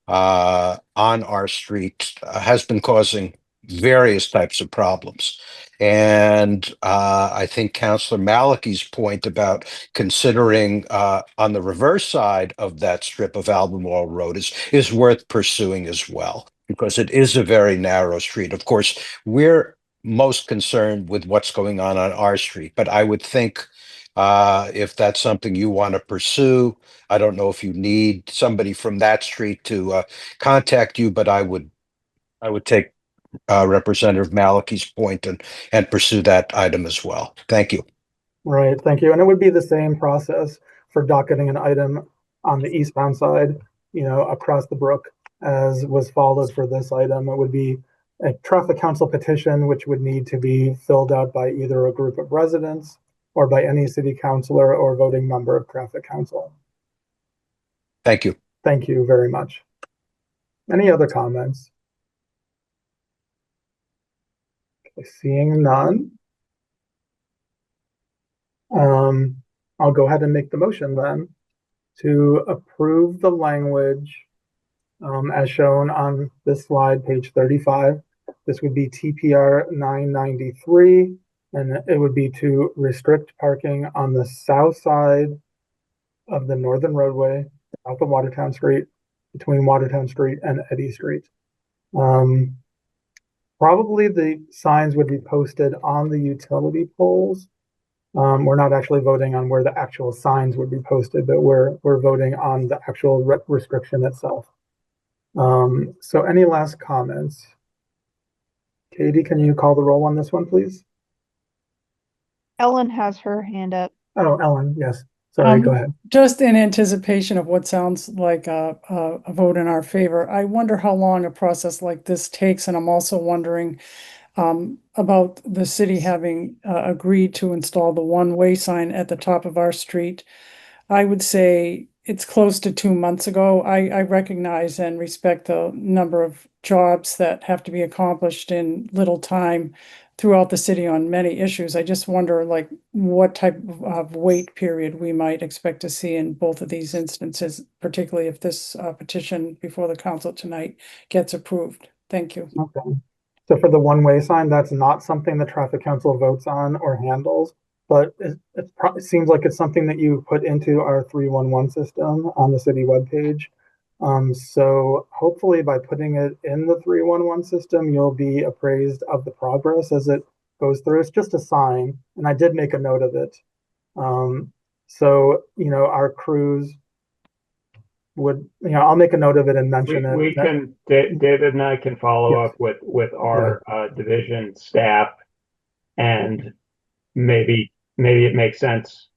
on our street has been causing various types of problems. And I think Councillor Malachi's point about considering on the reverse side of that strip of Albemarle Road is worth pursuing as well, because it is a very narrow street. Of course, we're most concerned with what's going on our street, but I would think if that's something you want to pursue, I don't know if you need somebody from that street to contact you, but I would take Representative Malachi's point and pursue that item as well. Thank you. Right, thank you. And it would be the same process for docketing an item on the eastbound side, across the brook, as was followed for this item. It would be a traffic council petition, which would need to be filled out by either a group of residents or by any city councilor or voting member of traffic council. Thank you. Thank you very much. Any other comments? Okay, seeing none. I'll go ahead and make the motion then to approve the language as shown on this slide, page 35. This would be TPR 993, and it would be to restrict parking on the south side of the northern roadway, south of Watertown Street, between Watertown Street and Eddy Street. Probably the signs would be posted on the utility poles. We're not actually voting on where the actual signs would be posted, but we're voting on the actual restriction itself. So any last comments? Katie, can you call the roll on this one, please? Ellen has her hand up. Oh, Ellen, yes. Sorry, go ahead. Just in anticipation of what sounds like a vote in our favor, I wonder how long a process like this takes, and I'm also wondering about the city having agreed to install the one-way sign at the top of our street. I would say it's close to 2 months ago. I recognize and respect the number of jobs that have to be accomplished in little time throughout the city on many issues. I just wonder like what type of wait period we might expect to see in both of these instances, particularly if this petition before the council tonight gets approved. Thank you. Okay. So for the one-way sign, that's not something the traffic council votes on or handles, but it seems like it's something that you put into our 311 system on the city webpage. So hopefully by putting it in the 311 system, you'll be appraised of the progress as it goes through. It's just a sign, and I did make a note of it. So, you know, our crews would, you know, I'll make a note of it and mention it. We can, David and I can follow up with our division staff, and maybe it makes sense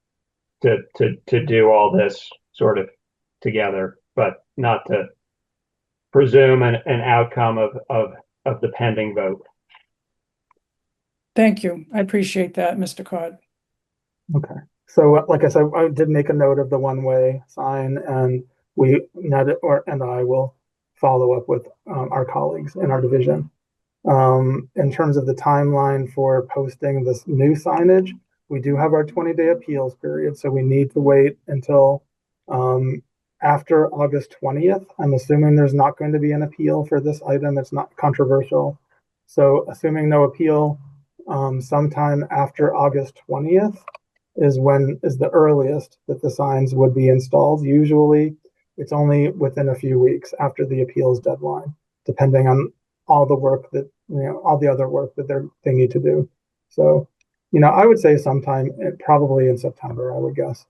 to do all this sort of together, but not to presume an outcome of the pending vote. Thank you. I appreciate that, Mr. Cod. Okay. So like I said, I did make a note of the one-way sign, and Ned and I will follow up with our colleagues in our division. In terms of the timeline for posting this new signage, we do have our 20-day appeals period, so we need to wait until after August 20th. I'm assuming there's not going to be an appeal for this item. It's not controversial. So assuming no appeal, sometime after August 20th is the earliest that the signs would be installed. Usually it's only within a few weeks after the appeals deadline, depending on all the work that, you know, all the other work that they need to do. So, you know, I would say sometime probably in September, I would guess.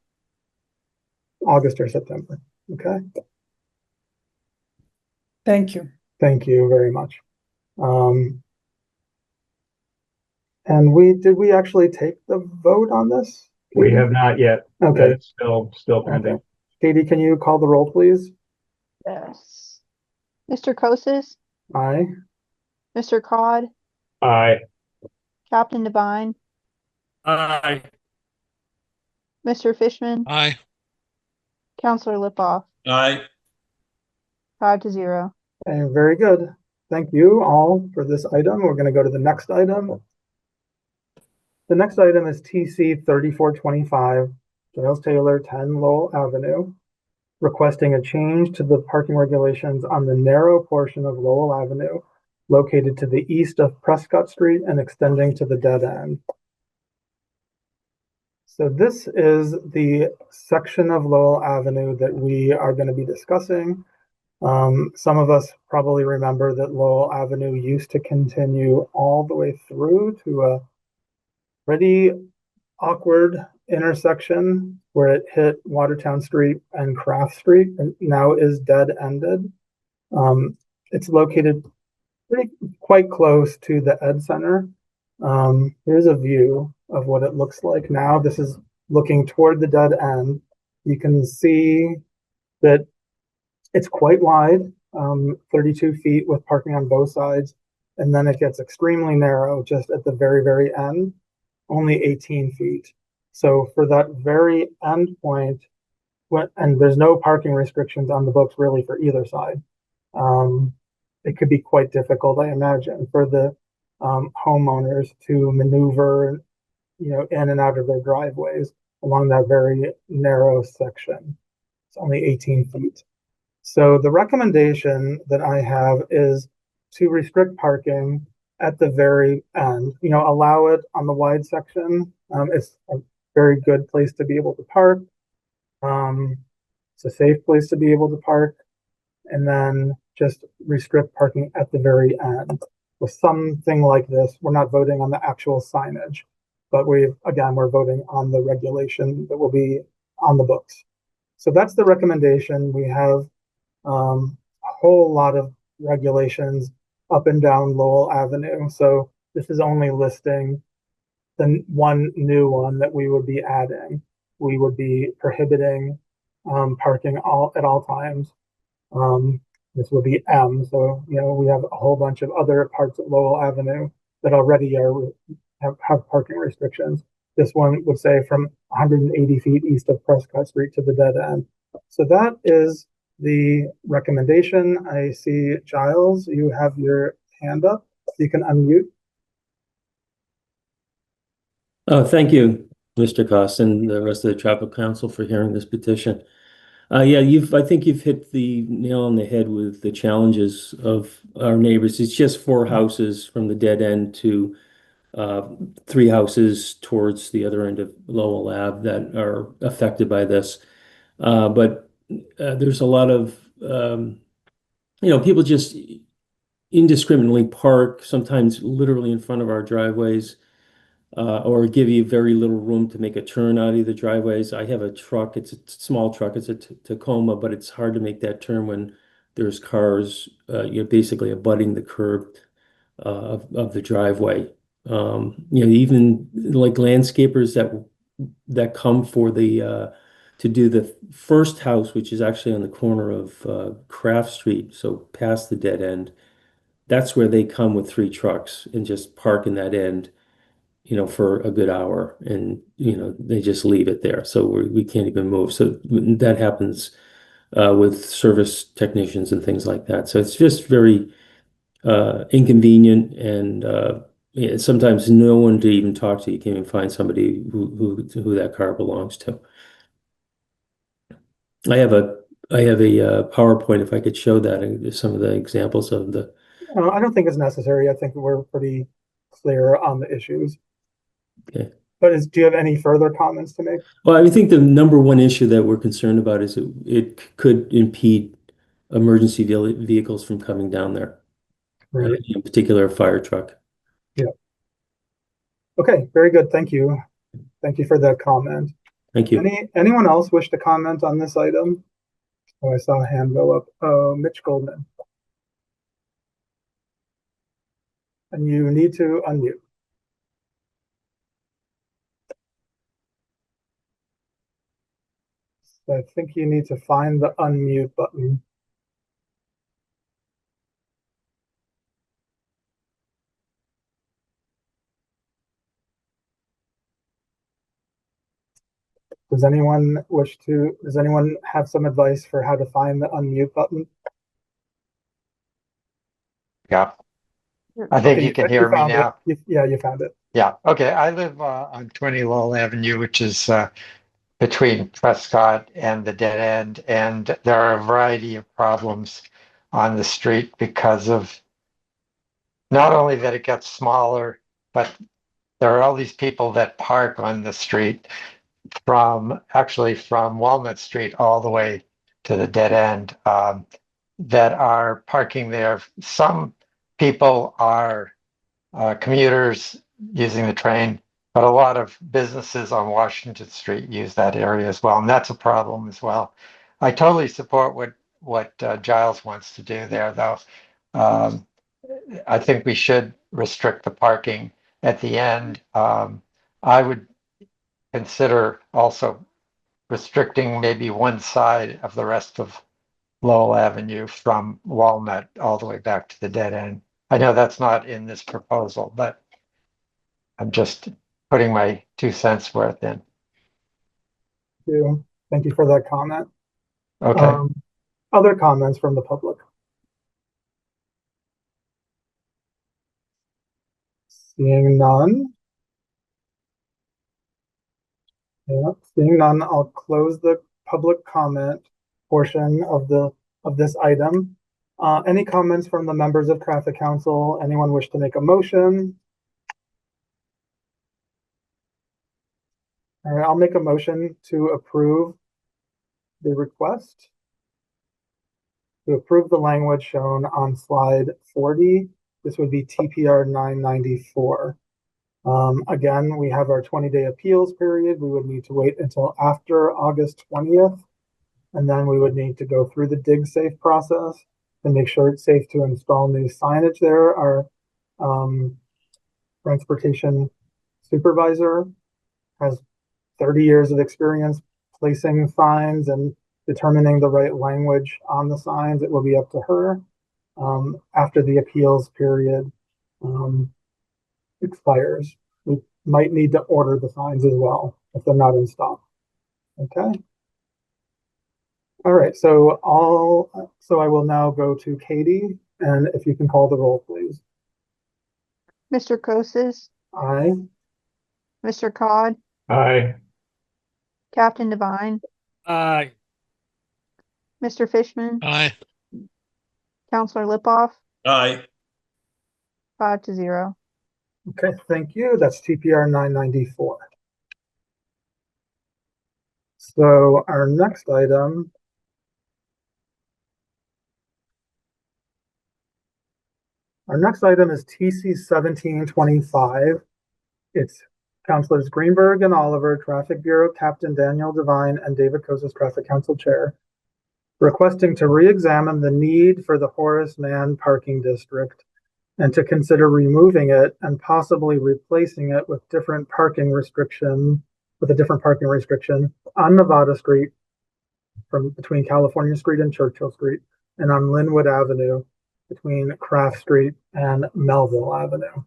August or September. Okay. Thank you. Thank you very much. And did we actually take the vote on this? We have not yet. Okay. It's still pending. Okay. Katie, can you call the roll, please? Yes. Mr. Kosis, Aye. Mr. Cod, Aye. Captain Devine, Aye. Mr. Fishman, Aye. Counselor Lipoff, Aye. 5-0. Okay, very good. Thank you all for this item. We're going to go to the next item. The next item is TC 3425, Giles Taylor, 10 Lowell Avenue, requesting a change to the parking regulations on the narrow portion of Lowell Avenue located to the east of Prescott Street and extending to the dead end. So this is the section of Lowell Avenue that we are going to be discussing. Some of us probably remember that Lowell Avenue used to continue all the way through to a pretty awkward intersection where it hit Watertown Street and Craft Street and now is dead-ended. It's located quite close to the Ed Center. Here's a view of what it looks like now. This is looking toward the dead end. You can see that it's quite wide, 32 feet with parking on both sides, and then it gets extremely narrow just at the very, very end, only 18 feet. So for that very end point, and there's no parking restrictions on the books really for either side. It could be quite difficult, I imagine, for the homeowners to maneuver, in and out of their driveways along that very narrow section. It's only 18 feet. So the recommendation that I have is to restrict parking at the very end. Allow it on the wide section. It's a very good place to be able to park. It's a safe place to be able to park, and then just restrict parking at the very end. With something like this, we're not voting on the actual signage, but we're voting on the regulation that will be on the books. So that's the recommendation. We have a whole lot of regulations up and down Lowell Avenue. So this is only listing the one new one that we would be adding. We would be prohibiting parking at all times. This would be M. So, we have a whole bunch of other parts of Lowell Avenue that already have parking restrictions. This one would say from 180 feet east of Prescott Street to the dead end. So that is the recommendation. I see Giles, you have your hand up. You can unmute. Oh, thank you, Mr. Cost, and the rest of the Traffic Council for hearing this petition. Yeah, I think you've hit the nail on the head with the challenges of our neighbors. It's just 4 houses from the dead end to 3 houses towards the other end of Lowell Ave that are affected by this. But there's a lot of, people just indiscriminately park, sometimes literally in front of our driveways. Or give you very little room to make a turn out of the driveways. I have a truck, it's a small truck, it's a Tacoma, but it's hard to make that turn when there's cars, you're basically abutting the curb of the driveway. Even like landscapers that come for to do the first house, which is actually on the corner of Craft Street, so past the dead end, that's where they come with 3 trucks and just park in that end, for a good hour, and they just leave it there, so we can't even move. So that happens with service technicians and things like that. So it's just very inconvenient, and sometimes no one to even talk to. You can't even find somebody who that car belongs to. I have a PowerPoint if I could show that, and some of the examples of the. I don't think it's necessary. I think we're pretty clear on the issues. Okay. But do you have any further comments to make? Well, I think the number one issue that we're concerned about is it could impede emergency vehicles from coming down there, Right. in particular a fire truck. Yeah. Okay, very good. Thank you. Thank you for that comment. Thank you. Anyone else wish to comment on this item? Oh, I saw a hand go up. Oh, Mitch Goldman. And you need to unmute. So I think you need to find the unmute button. Does anyone have some advice for how to find the unmute button? Yeah. I think you can hear me now. Yeah, you found it. Yeah. Okay. I live on 20 Lowell Avenue, which is between Prescott and the dead end. And there are a variety of problems on the street because of not only that it gets smaller, but there are all these people that park on the street from Walnut Street all the way to the dead end that are parking there. Some people are commuters using the train, but a lot of businesses on Washington Street use that area as well, and that's a problem as well. I totally support what Giles wants to do there, though. I think we should restrict the parking at the end. I would consider also restricting maybe one side of the rest of Lowell Avenue from Walnut all the way back to the dead end. I know that's not in this proposal, but I'm just putting my 2 cents worth in. Thank you. Thank you for that comment. Okay. Other comments from the public? Seeing none. Yeah, seeing none, I'll close the public comment portion of this item. Any comments from the members of Traffic Council? Anyone wish to make a motion? All right, I'll make a motion to approve the request. To approve the language shown on slide 40. This would be TPR 994. Again, we have our 20-day appeals period. We would need to wait until after August 20th. And then we would need to go through the DigSafe process to make sure it's safe to install new signage there. Our transportation supervisor has 30 years of experience placing signs and determining the right language on the signs. It will be up to her after the appeals period expires. We might need to order the signs as well if they're not in stock. Okay. All right, so I will now go to Katie, and if you can call the roll, please. Mr. Kosis, Aye. Mr. Cod, Aye. Captain Devine, Aye. Mr. Fishman, Aye. Counselor Lipoff, Aye. 5-0. Okay, thank you. That's TPR 994. So our next item is TC 1725. It's Councilors Greenberg and Oliver, Traffic Bureau Captain Daniel Devine, and David Kosis, Traffic Council Chair, requesting to re-examine the need for the Horace Mann parking district and to consider removing it and possibly replacing it with a different parking restriction on Nevada Street from between California Street and Churchill Street, and on Linwood Avenue between Craft Street and Melville Avenue.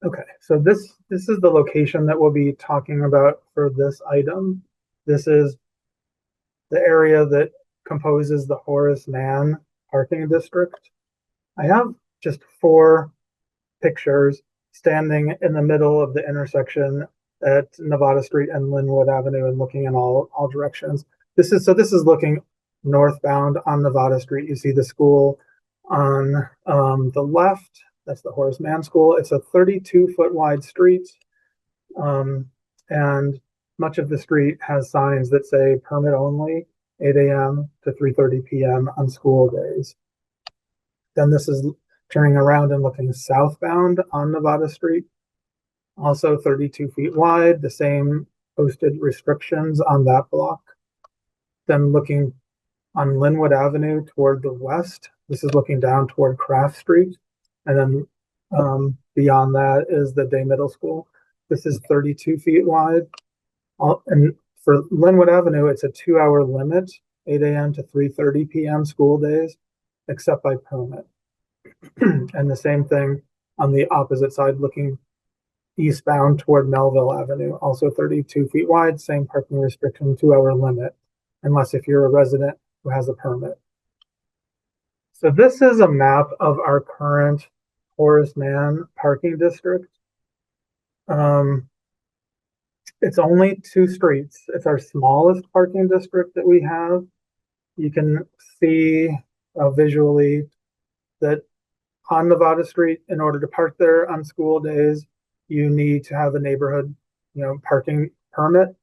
Okay, so this is the location that we'll be talking about for this item. This is the area that composes the Horace Mann parking district. I have just 4 pictures standing in the middle of the intersection at Nevada Street and Linwood Avenue and looking in all directions. This is looking northbound on Nevada Street. You see the school on the left. That's the Horace Mann School. It's a 32-foot wide street. And much of the street has signs that say permit only, 8 a.m. to 3:30 p.m. on school days. Then this is turning around and looking southbound on Nevada Street. Also 32 feet wide, the same posted restrictions on that block. Then looking on Linwood Avenue toward the west, this is looking down toward Craft Street. And then beyond that is the Day Middle School. This is 32 feet wide. And for Linwood Avenue, it's a 2-hour limit, 8 a.m. to 3:30 p.m. school days, except by permit. And the same thing on the opposite side, looking eastbound toward Melville Avenue, also 32 feet wide, same parking restriction, 2-hour limit, unless if you're a resident who has a permit. So this is a map of our current Horace Mann parking district. It's only 2 streets. It's our smallest parking district that we have. You can see visually that on Nevada Street, in order to park there on school days, you need to have a neighborhood, parking permit.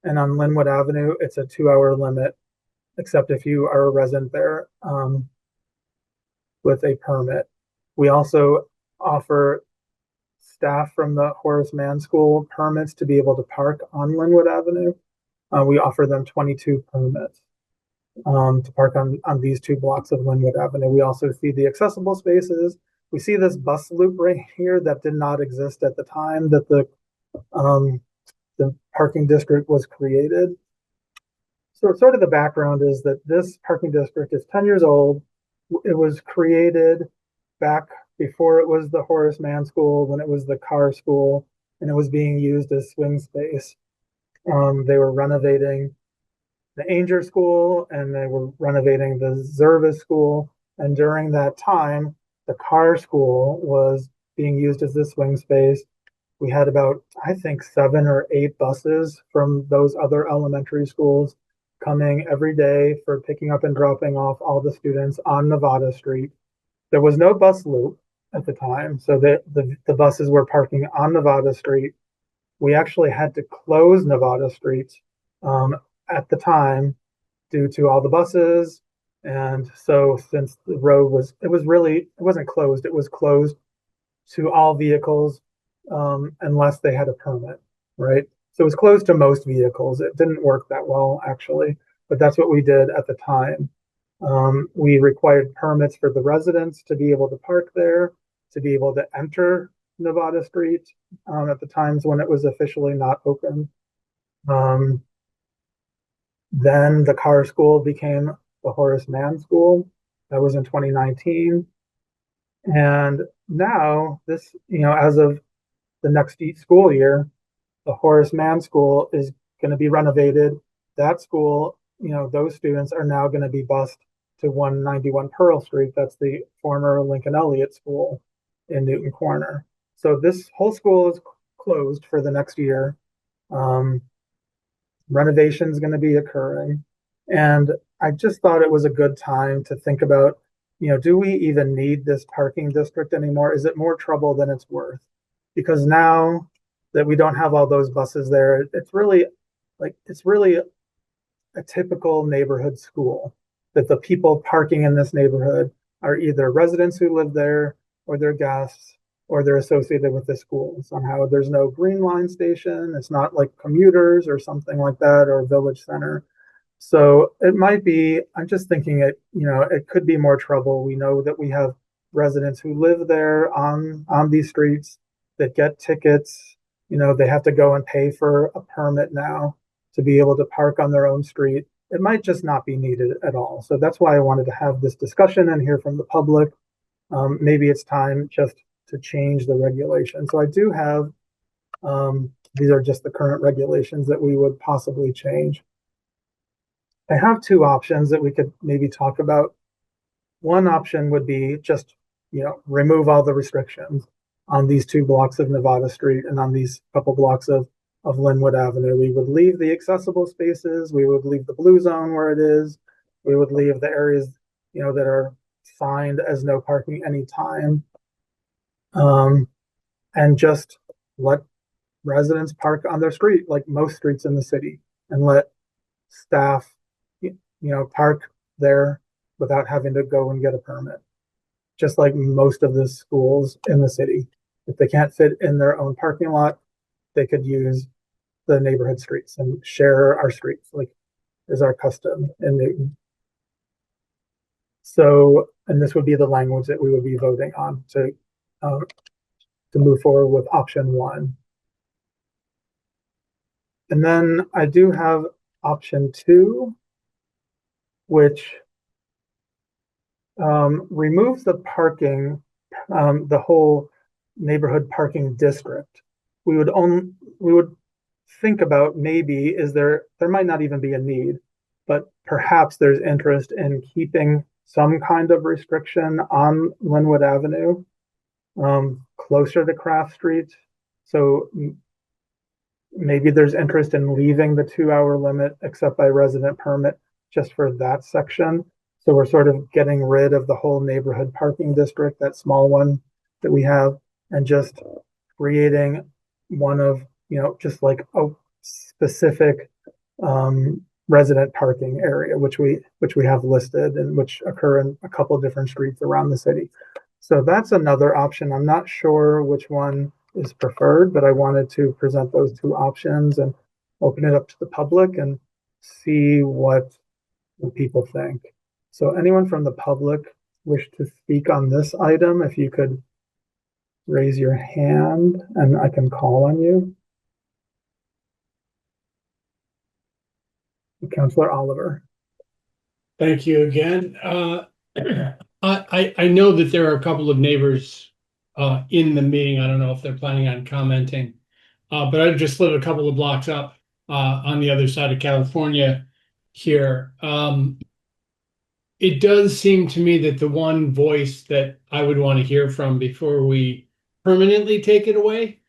And on Linwood Avenue, it's a 2-hour limit, except if you are a resident there with a permit. We also offer staff from the Horace Mann School permits to be able to park on Linwood Avenue. We offer them 22 permits to park on these 2 blocks of Linwood Avenue. We also see the accessible spaces. We see this bus loop right here that did not exist at the time that the parking district was created. So sort of the background is that this parking district is 10 years old. It was created back before it was the Horace Mann School, when it was the Carr School, and it was being used as swing space. They were renovating the Ainger School and they were renovating the Zervis School. And during that time, the Carr School was being used as the swing space. We had about, I think, 7 or 8 buses from those other elementary schools coming every day for picking up and dropping off all the students on Nevada Street. There was no bus loop at the time, so the buses were parking on Nevada Street. We actually had to close Nevada Street at the time due to all the buses. And so since the road it wasn't closed, it was closed to all vehicles unless they had a permit, right? So it was closed to most vehicles. It didn't work that well, actually, but that's what we did at the time. We required permits for the residents to be able to park there, to be able to enter Nevada Street at the times when it was officially not open. Then the Carr School became the Horace Mann School. That was in 2019. And now this, as of the next school year, the Horace Mann School is going to be renovated. That school, those students are now going to be bused to 191 Pearl Street. That's the former Lincoln Elliott School in Newton Corner. So this whole school is closed for the next year. Renovation is going to be occurring. And I just thought it was a good time to think about, do we even need this parking district anymore? Is it more trouble than it's worth? Because now that we don't have all those buses there, it's really a typical neighborhood school, that the people parking in this neighborhood are either residents who live there or they're guests or they're associated with the school somehow. There's no Green Line station. It's not like commuters or something like that, or Village Center. So it might be, I'm just thinking it could be more trouble. We know that we have residents who live there on these streets that get tickets. They have to go and pay for a permit now to be able to park on their own street. It might just not be needed at all. So that's why I wanted to have this discussion and hear from the public. Maybe it's time just to change the regulation. So I do have, these are just the current regulations that we would possibly change. I have 2 options that we could maybe talk about. One option would be just, remove all the restrictions on these 2 blocks of Nevada Street and on these couple blocks of Linwood Avenue. We would leave the accessible spaces. We would leave the blue zone where it is. We would leave the areas, that are signed as no parking anytime. And just let residents park on their street, like most streets in the city, and let staff, park there without having to go and get a permit. Just like most of the schools in the city. If they can't fit in their own parking lot, they could use the neighborhood streets and share our streets, like is our custom in Newton. So, and this would be the language that we would be voting on to move forward with option 1. And then I do have option 2, which removes the parking, the whole neighborhood parking district. We would think about maybe there might not even be a need, but perhaps there's interest in keeping some kind of restriction on Linwood Avenue, closer to Craft Street. So maybe there's interest in leaving the 2-hour limit except by resident permit just for that section. So we're sort of getting rid of the whole neighborhood parking district, that small one that we have, and just creating one of, just like a specific resident parking area, which we have listed and which occur in a couple of different streets around the city. So that's another option. I'm not sure which one is preferred, but I wanted to present those 2 options and open it up to the public and see what people think. So anyone from the public wish to speak on this item, if you could raise your hand and I can call on you. Councilor Oliver. Thank you again. I know that there are a couple of neighbors in the meeting. I don't know if they're planning on commenting, but I just live a couple of blocks up on the other side of California here. It does seem to me that the one voice that I would want to hear from before we permanently take it away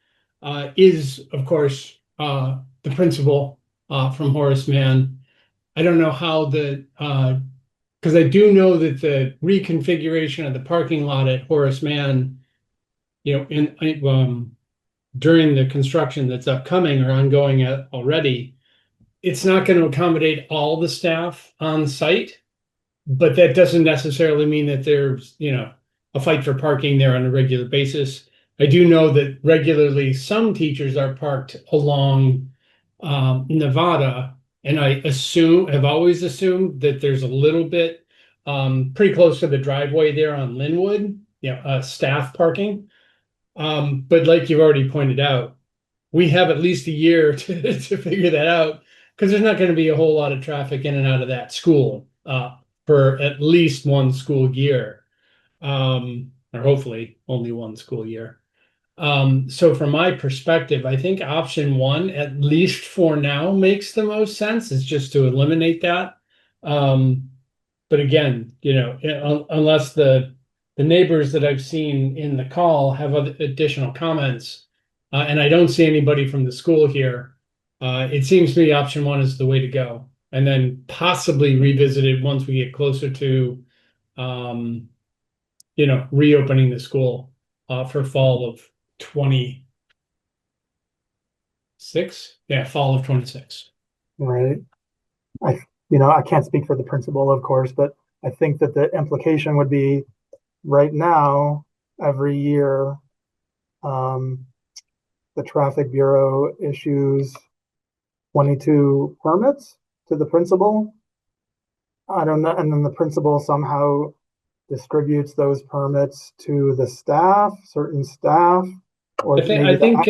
is, of course, the principal from Horace Mann. I don't know how because I do know that the reconfiguration of the parking lot at Horace Mann, during the construction that's upcoming or ongoing already, it's not going to accommodate all the staff on site, but that doesn't necessarily mean that there's, a fight for parking there on a regular basis. I do know that regularly some teachers are parked along Nevada, and I have always assumed that there's a little bit pretty close to the driveway there on Linwood, staff parking. But like you've already pointed out, we have at least a year to figure that out, because there's not going to be a whole lot of traffic in and out of that school for at least one school year, or hopefully only one school year. So from my perspective, I think option one, at least for now, makes the most sense, is just to eliminate that. But again, unless the neighbors that I've seen in the call have other additional comments, and I don't see anybody from the school here, it seems to me option one is the way to go, and then possibly revisit it once we get closer to, reopening the school for fall of 26. Yeah, fall of 26. Right. I can't speak for the principal, of course, but I think that the implication would be right now, every year, the traffic bureau issues 22 permits to the principal. I don't know. And then the principal somehow distributes those permits to the staff, certain staff. Or I think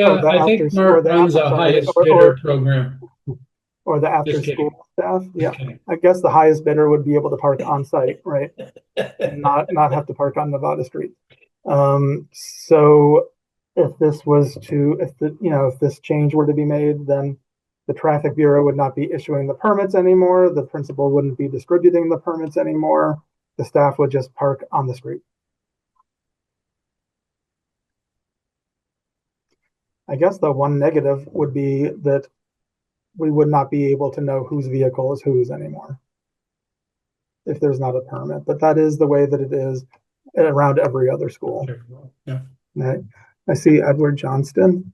Mark runs a highest bidder program. Or the after school staff. Yeah. I guess the highest bidder would be able to park on site, right? And not have to park on Nevada Street. So if this change were to be made, then the traffic bureau would not be issuing the permits anymore. The principal wouldn't be distributing the permits anymore. The staff would just park on the street. I guess the one negative would be that we would not be able to know whose vehicle is whose anymore if there's not a permit. But that is the way that it is around every other school. Yeah. Right. I see Edward Johnston.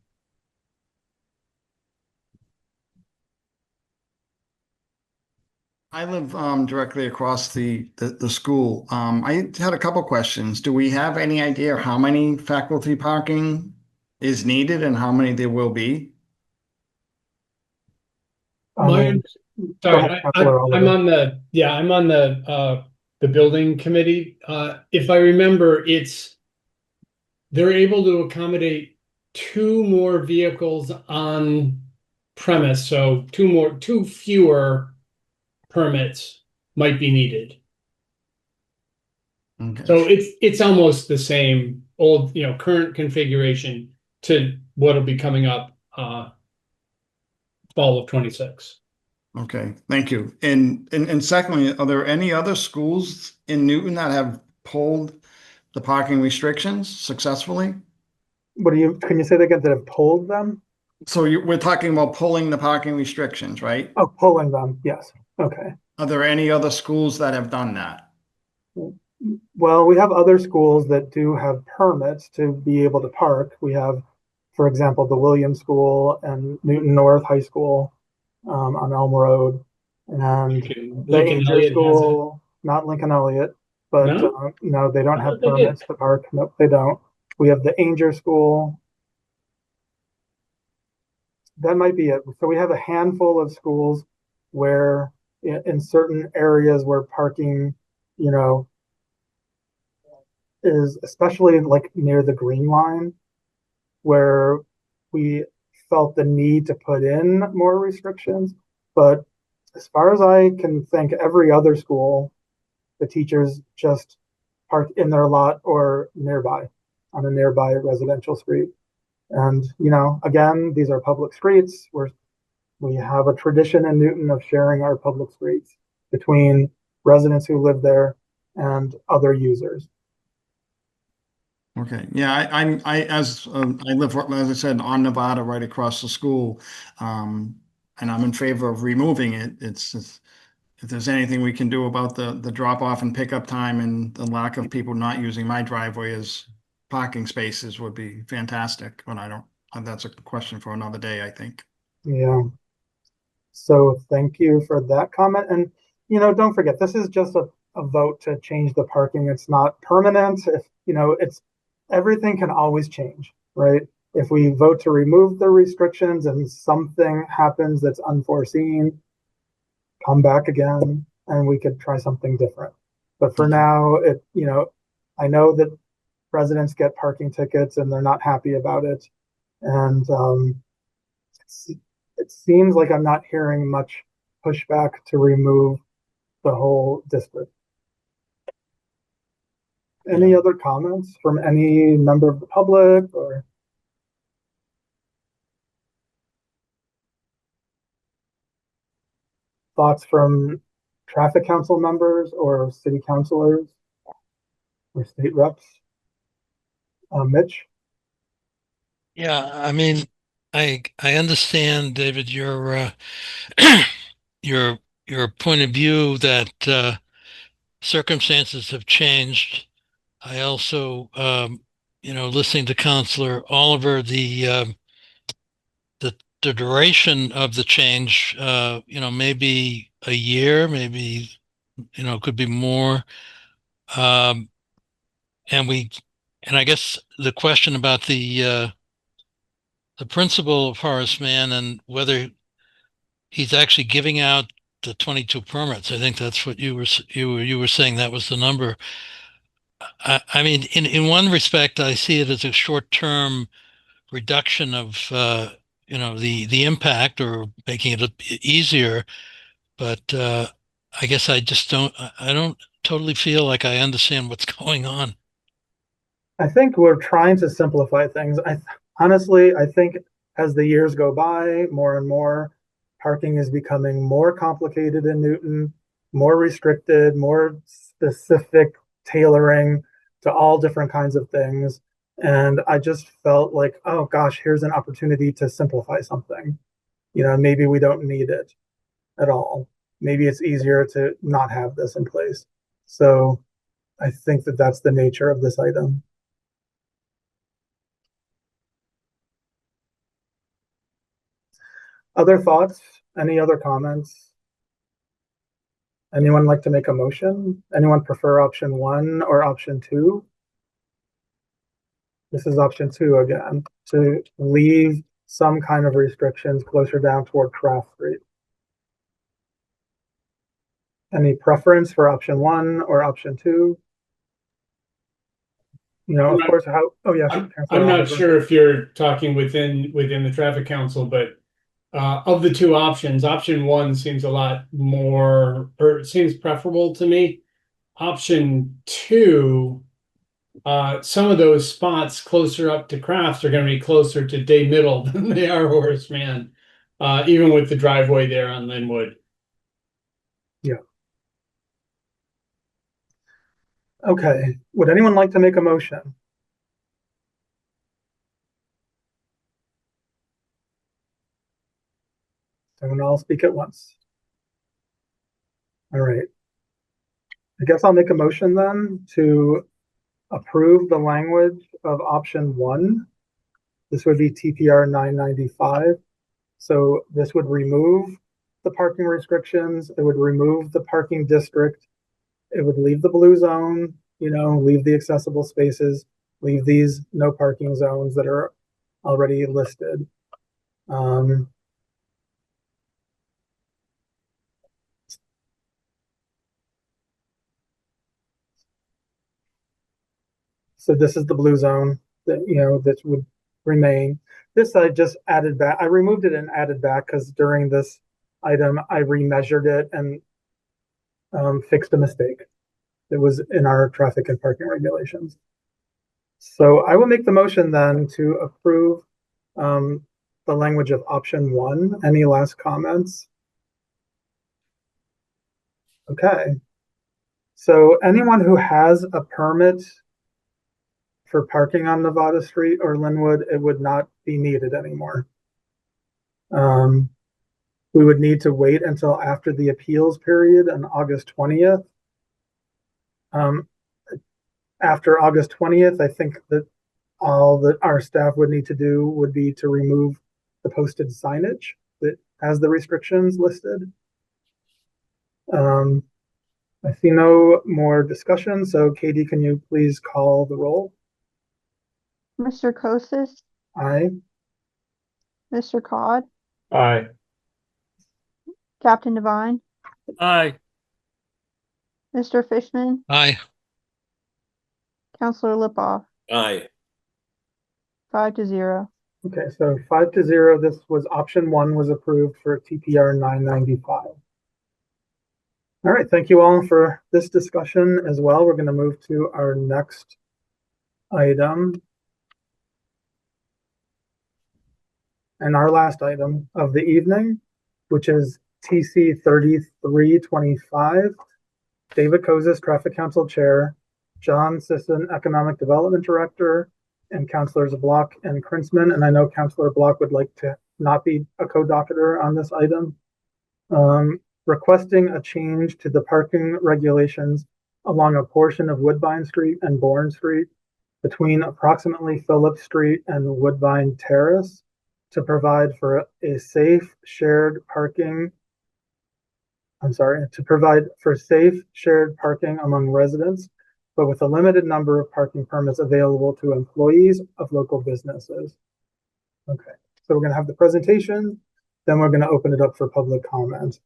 I live directly across the school. I had a couple questions. Do we have any idea how many faculty parking is needed and how many there will be? I'm on the building committee. If I remember, they're able to accommodate 2 more vehicles on premise, so 2 fewer permits might be needed. Okay. So it's almost the same old, current configuration to what'll be coming up fall of 26. Okay, thank you. And secondly, are there any other schools in Newton that have pulled the parking restrictions successfully? Can you say that again, that have pulled them? So we're talking about pulling the parking restrictions, right? Oh, pulling them, yes. Okay. Are there any other schools that have done that? Well, we have other schools that do have permits to be able to park. We have, for example, the Williams School and Newton North High School on Elm Road, and the Ainger School, not Lincoln Elliott, but no, they don't have permits to park. Nope, they don't. We have the Ainger School. That might be it. So we have a handful of schools where in certain areas where parking, is especially like near the green line, where we felt the need to put in more restrictions. But as far as I can think, every other school, the teachers just park in their lot or nearby on a nearby residential street. And, again, these are public streets. We're We have a tradition in Newton of sharing our public streets between residents who live there and other users. Okay, yeah, I live, as I said, on Nevada, right across the school. And I'm in favor of removing it. If there's anything we can do about the drop off and pickup time and the lack of people not using my driveway as parking spaces would be fantastic, but that's a question for another day, I think. Yeah. So thank you for that comment. And, don't forget, this is just a vote to change the parking. It's not permanent. Everything can always change, right? If we vote to remove the restrictions and something happens that's unforeseen, come back again and we could try something different. But for now, I know that residents get parking tickets and they're not happy about it. And it seems like I'm not hearing much pushback to remove the whole district. Any other comments from any member of the public or? Thoughts from traffic council members or city councilors or state reps? Mitch? Yeah, I mean, I understand, David, your your point of view that circumstances have changed. I also, listening to Councilor Oliver, the duration of the change, maybe a year, maybe, could be more. And I guess the question about the principle of Horace Mann and whether he's actually giving out the 22 permits. I think that's what you were saying. That was the number. I mean, in one respect, I see it as a short-term reduction of the impact or making it easier, but I guess I don't totally feel like I understand what's going on. I think we're trying to simplify things. Honestly, I think as the years go by, more and more parking is becoming more complicated in Newton, more restricted, more specific tailoring to all different kinds of things. And I just felt like, oh gosh, here's an opportunity to simplify something. Maybe we don't need it at all. Maybe it's easier to not have this in place. So I think that that's the nature of this item. Other thoughts? Any other comments? Anyone like to make a motion? Anyone prefer option 1 or option 2? This is option 2 again, to leave some kind of restrictions closer down toward Craft Street. Any preference for option 1 or option 2? Of course, I'm not sure if you're talking within the traffic council, but of the two options, option 1 seems a lot more, or it seems preferable to me. Option 2, some of those spots closer up to Crafts are going to be closer to Day Middle than they are Horace Mann, even with the driveway there on Linwood. Yeah. Okay. Would anyone like to make a motion? Someone all speak at once. All right. I guess I'll make a motion then to approve the language of option 1. This would be TPR 995. So this would remove the parking restrictions. It would remove the parking district. It would leave the blue zone, leave the accessible spaces, leave these no parking zones that are already listed. So this is the blue zone that, that would remain. This I just added back. I removed it and added back because during this item, I remeasured it and fixed a mistake that was in our traffic and parking regulations. So I will make the motion then to approve the language of option 1. Any last comments? Okay. So anyone who has a permit for parking on Nevada Street or Linwood, it would not be needed anymore. We would need to wait until after the appeals period on August 20th. After August 20th, I think that all that our staff would need to do would be to remove the posted signage that has the restrictions listed. I see no more discussion, so Katie, can you please call the roll? Mr. Kosis, Aye. Mr. Cod, Aye. Captain Devine, Aye. Mr. Fishman, Aye. Counselor Lipoff, Aye. 5-0. Okay, so 5-0, this was option 1 was approved for TPR 995. All right, thank you all for this discussion as well. We're going to move to our next item. And our last item of the evening, which is TC 3325, David Kosis, Traffic Council Chair, John Sisson, Economic Development Director, and Councilors Block and Krinsman. And I know Councilor Block would like to not be a co-docketer on this item. Requesting a change to the parking regulations along a portion of Woodbine Street and Bourne Street between approximately Phillips Street and Woodbine Terrace to provide for a safe shared parking. To provide for safe shared parking among residents, but with a limited number of parking permits available to employees of local businesses. Okay, so we're going to have the presentation, then we're going to open it up for public comment.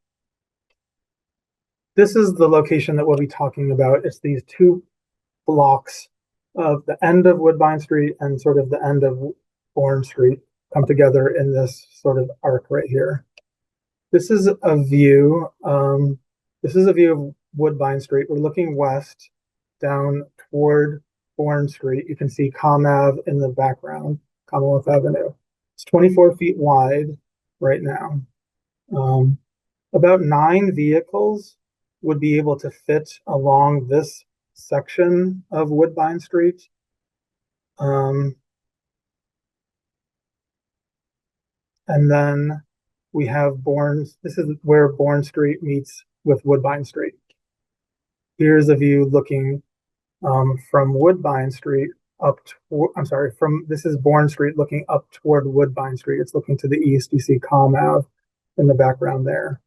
This is the location that we'll be talking about. It's these two blocks of the end of Woodbine Street and sort of the end of Bourne Street come together in this sort of arc right here. This is a view. This is a view of Woodbine Street. We're looking west down toward Bourne Street. You can see Ave in the background, Commonwealth Avenue. It's 24 feet wide right now. About 9 vehicles would be able to fit along this section of Woodbine Street. And then we have this is where Bourne Street meets with Woodbine Street. Here's a view looking from Woodbine Street up to, this is Bourne Street looking up toward Woodbine Street. It's looking to the east. You see Ave in the background there.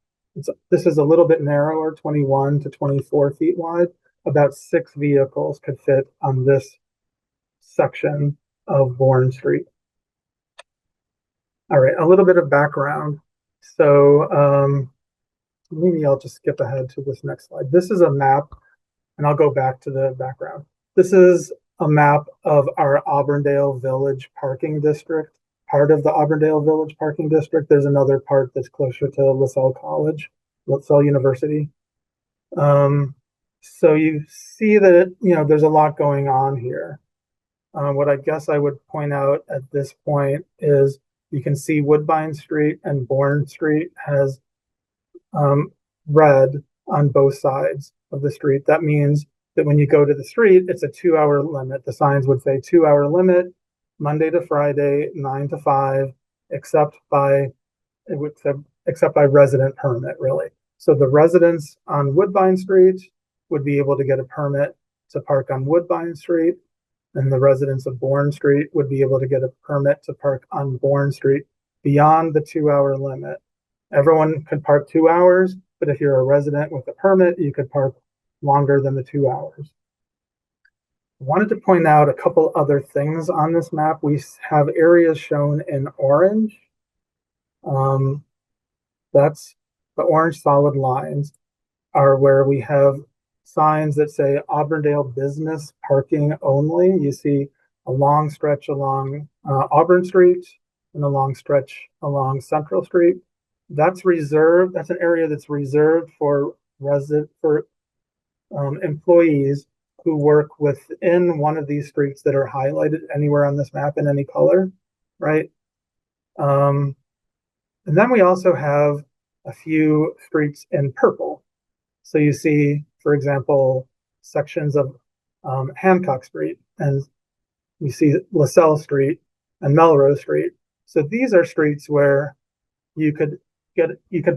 This is a little bit narrower, 21 to 24 feet wide. About 6 vehicles could fit on this section of Bourne Street. All right, a little bit of background. So maybe I'll just skip ahead to this next slide. This is a map, and I'll go back to the background. This is a map of our Auburndale Village Parking District, part of the Auburndale Village Parking District. There's another part that's closer to LaSalle College, LaSalle University. So you see that, there's a lot going on here. What I guess I would point out at this point is you can see Woodbine Street and Bourne Street has red on both sides of the street. That means that when you go to the street, it's a 2-hour limit. The signs would say 2-hour limit, Monday to Friday, 9 to 5, except by resident permit, really. So the residents on Woodbine Street would be able to get a permit to park on Woodbine Street, and the residents of Bourne Street would be able to get a permit to park on Bourne Street beyond the 2-hour limit. Everyone could park 2 hours, but if you're a resident with a permit, you could park longer than the 2 hours. I wanted to point out a couple other things on this map. We have areas shown in orange. That's the orange solid lines are where we have signs that say Auburndale business parking only. You see a long stretch along Auburn Street and a long stretch along Central Street. That's reserved. That's an area that's reserved for employees who work within one of these streets that are highlighted anywhere on this map in any color, right? And then we also have a few streets in purple. So you see, for example, sections of Hancock Street, and you see LaSalle Street and Melrose Street. So these are streets where you could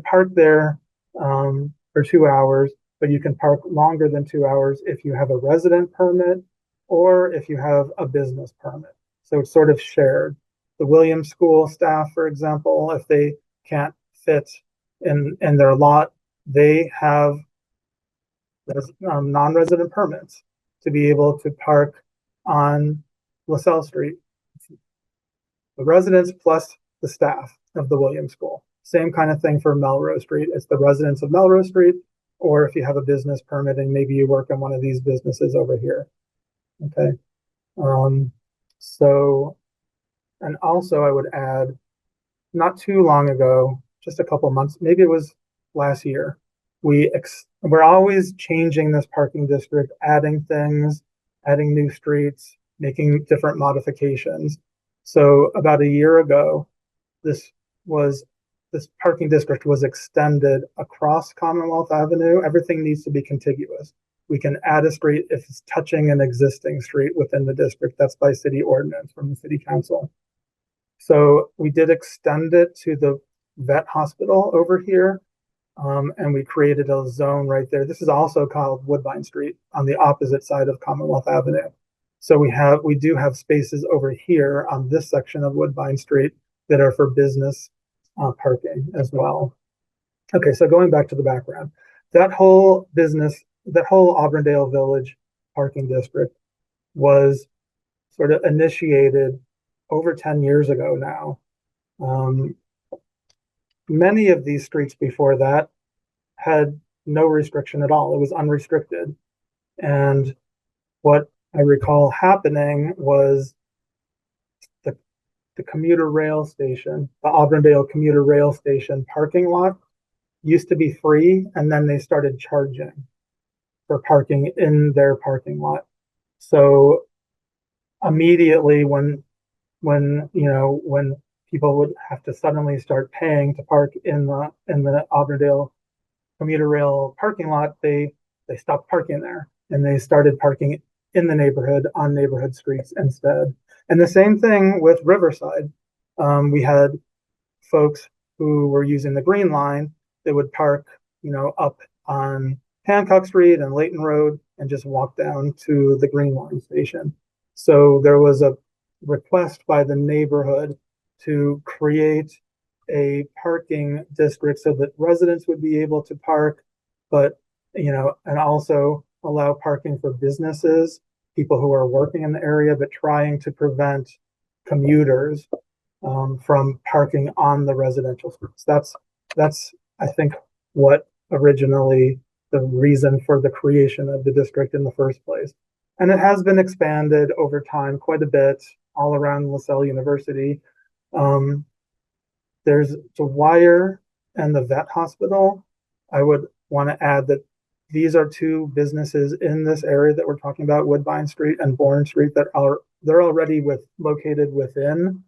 park there for 2 hours, but you can park longer than 2 hours if you have a resident permit or if you have a business permit. So it's sort of shared. The Williams School staff, for example, if they can't fit in their lot, they have non-resident permits to be able to park on LaSalle Street. The residents plus the staff of the Williams School. Same kind of thing for Melrose Street. It's the residents of Melrose Street, or if you have a business permit and maybe you work in one of these businesses over here. Okay. And also I would add, not too long ago, just a couple months, maybe it was last year, we're always changing this parking district, adding things, adding new streets, making different modifications. So about a year ago, this parking district was extended across Commonwealth Avenue. Everything needs to be contiguous. We can add a street if it's touching an existing street within the district. That's by city ordinance from the city council. So we did extend it to the vet hospital over here. And we created a zone right there. This is also called Woodbine Street on the opposite side of Commonwealth Avenue. So we do have spaces over here on this section of Woodbine Street that are for business parking as well. Okay, so going back to the background, that whole Auburndale Village parking district was sort of initiated over 10 years ago now. Many of these streets before that had no restriction at all. It was unrestricted. And what I recall happening was the commuter rail station, the Auburndale commuter rail station parking lot used to be free, and then they started charging for parking in their parking lot. So immediately when people would have to suddenly start paying to park in the Auburndale commuter rail parking lot, they stopped parking there and they started parking in the neighborhood on neighborhood streets instead. And the same thing with Riverside. We had folks who were using the Green Line that would park, up on Hancock Street and Layton Road and just walk down to the Green Line station. So there was a request by the neighborhood to create a parking district so that residents would be able to park, but, and also allow parking for businesses, people who are working in the area, but trying to prevent commuters from parking on the residential streets. That's, I think, what originally the reason for the creation of the district in the first place. And it has been expanded over time quite a bit all around LaSalle University. There's Dwyer and the vet hospital. I would want to add that these are two businesses in this area that we're talking about, Woodbine Street and Bourne Street, they're already located within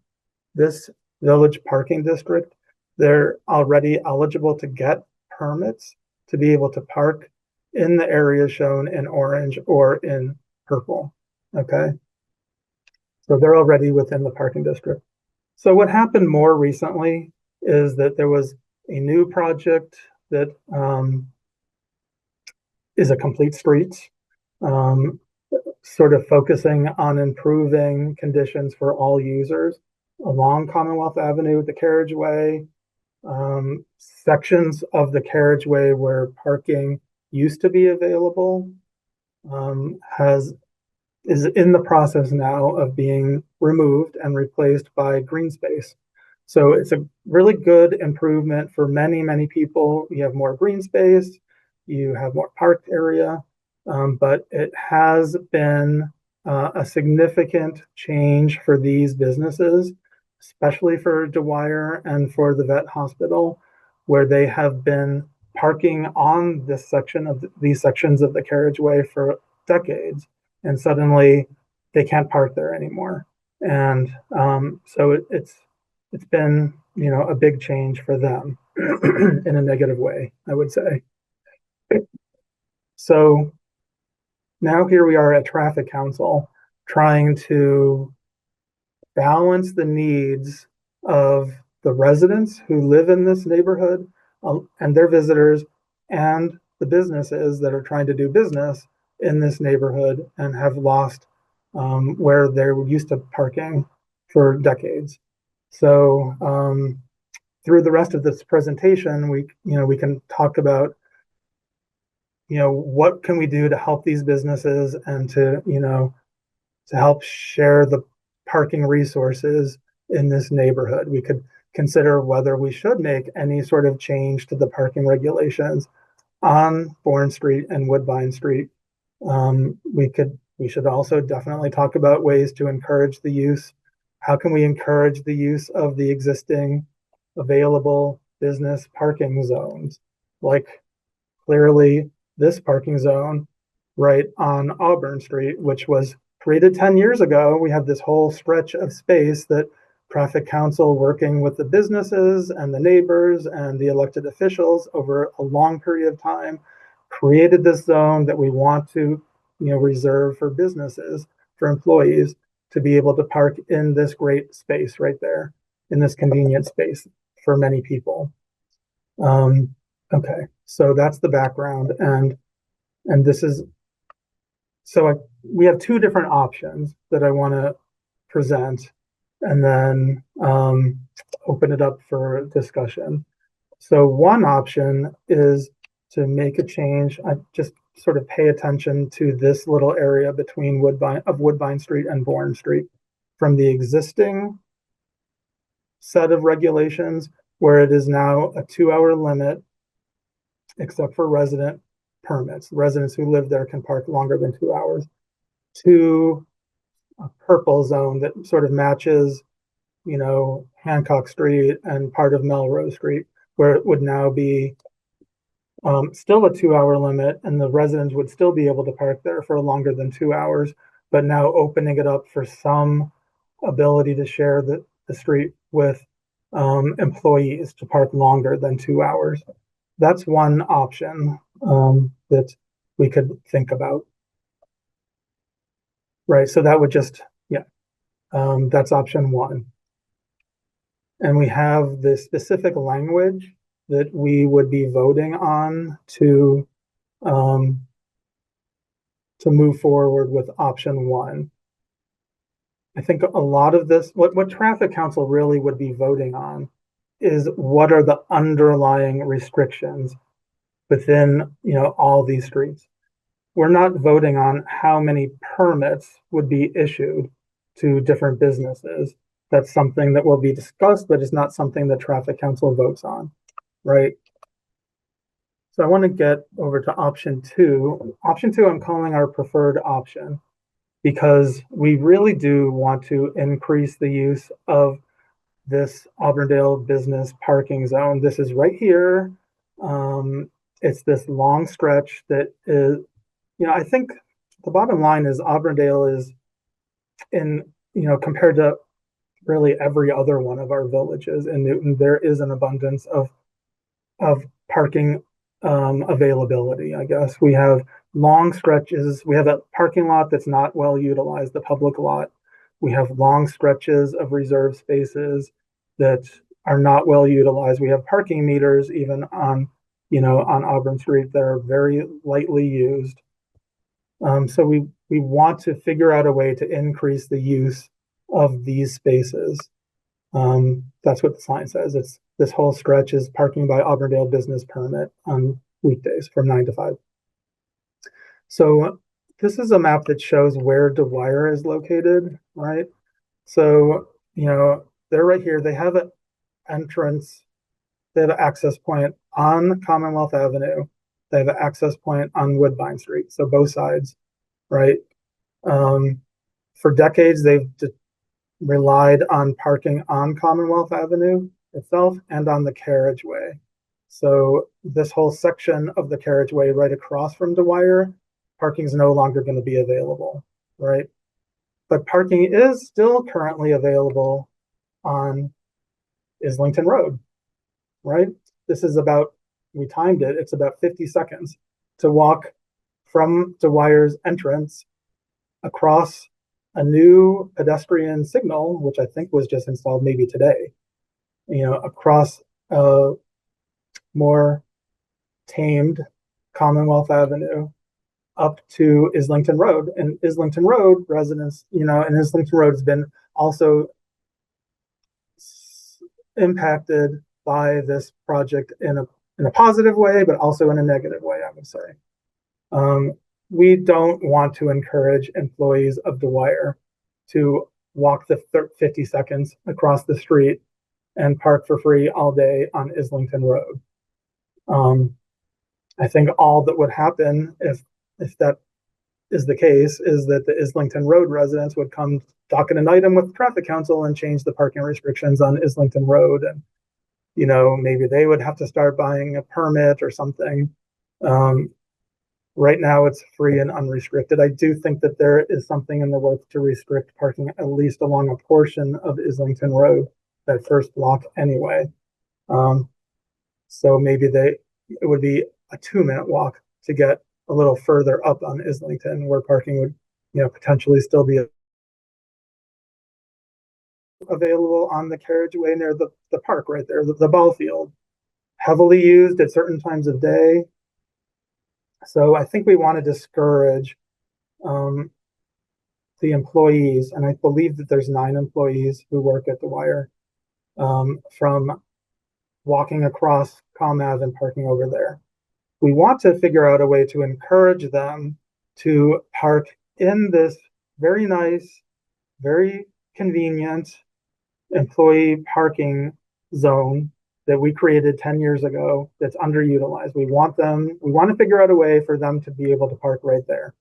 this village parking district. They're already eligible to get permits to be able to park in the area shown in orange or in purple. Okay. So they're already within the parking district. So what happened more recently is that there was a new project that is a complete streets, sort of focusing on improving conditions for all users along Commonwealth Avenue, the carriageway, sections of the carriageway where parking used to be available is in the process now of being removed and replaced by green space. So it's a really good improvement for many, many people. You have more green space, you have more parked area, but it has been a significant change for these businesses, especially for Dwyer and for the vet hospital, where they have been parking on this section of these sections of the carriageway for decades, and suddenly they can't park there anymore. And so it's it's been, you know, a big change for them in a negative way, I would say. So now here we are at Traffic Council trying to balance the needs of the residents who live in this neighborhood and their visitors and the businesses that are trying to do business in this neighborhood and have lost where they're used to parking for decades. So through the rest of this presentation, we can talk about, you know, what can we do to help these businesses and to, you know, to help share the parking resources in this neighborhood. We could consider whether we should make any sort of change to the parking regulations on Bourne Street and Woodbine Street. We should also definitely talk about ways to encourage the use. How can we encourage the use of the existing available business parking zones? Like clearly this parking zone right on Auburn Street, which was created 10 years ago. We have this whole stretch of space that Traffic Council, working with the businesses and the neighbors and the elected officials over a long period of time, created this zone that we want to, you know, reserve for businesses, for employees to be able to park in this great space right there, in this convenient space for many people. Okay, so that's the background, and this is, so we have two different options that I want to present, and then open it up for discussion. So one option is to make a change. I just sort of pay attention to this little area between Woodbine Street and Bourne Street, from the existing set of regulations where it is now a 2-hour limit, except for resident permits. Residents who live there can park longer than 2 hours, to a purple zone that sort of matches, you know, Hancock Street and part of Melrose Street, where it would now be still a 2-hour limit, and the residents would still be able to park there for longer than 2 hours, but now opening it up for some ability to share the street with employees to park longer than 2 hours. That's one option that we could think about. Right, so that would just, yeah, that's option one. And we have the specific language that we would be voting on to move forward with option one. I think a lot of this, what Traffic Council really would be voting on is what are the underlying restrictions within, you know, all these streets. We're not voting on how many permits would be issued to different businesses. That's something that will be discussed, but it's not something that Traffic Council votes on, right? So I want to get over to option two. Option two, I'm calling our preferred option, because we really do want to increase the use of this Auburndale business parking zone. This is right here. It's this long stretch that is, you know, I think the bottom line is Auburndale is in, you know, compared to really every other one of our villages in Newton, there is an abundance of parking availability, I guess. We have long stretches. We have a parking lot that's not well utilized, the public lot. We have long stretches of reserved spaces that are not well utilized. We have parking meters even on, you know, on Auburn Street that are very lightly used. So we want to figure out a way to increase the use of these spaces. That's what the sign says. It's this whole stretch is parking by Auburndale business permit on weekdays from 9 to 5. So this is a map that shows where Dwyer is located, right? So, you know, they're right here. They have an entrance. They have an access point on Commonwealth Avenue. They have an access point on Woodbine Street. So both sides, right? For decades, they've relied on parking on Commonwealth Avenue itself and on the carriageway. So this whole section of the carriageway right across from Dwyer, parking is no longer going to be available, right? But parking is still currently available on Islington Road, right? This is about, we timed it, it's about 50 seconds to walk from Dwyer's entrance across a new pedestrian signal, which I think was just installed maybe today, across a more tamed Commonwealth Avenue up to Islington Road. And Islington Road residents, and Islington Road has been also impacted by this project in a positive way, but also in a negative way, I would say. We don't want to encourage employees of Dwyer to walk the 50 seconds across the street and park for free all day on Islington Road. I think all that would happen if that is the case is that the Islington Road residents would come docket an item with the traffic council and change the parking restrictions on Islington Road. And, maybe they would have to start buying a permit or something. Right now it's free and unrestricted. I do think that there is something in the works to restrict parking at least along a portion of Islington Road, that first block anyway. So maybe it would be a 2-minute walk to get a little further up on Islington, where parking would, potentially still be available on the carriageway near the park right there, the ball field, heavily used at certain times of day. So I think we want to discourage the employees, and I believe that there's 9 employees who work at Dwyer, from walking across Com Ave and parking over there. We want to figure out a way to encourage them to park in this very nice, very convenient employee parking zone that we created 10 years ago that's underutilized. We want to figure out a way for them to be able to park right there.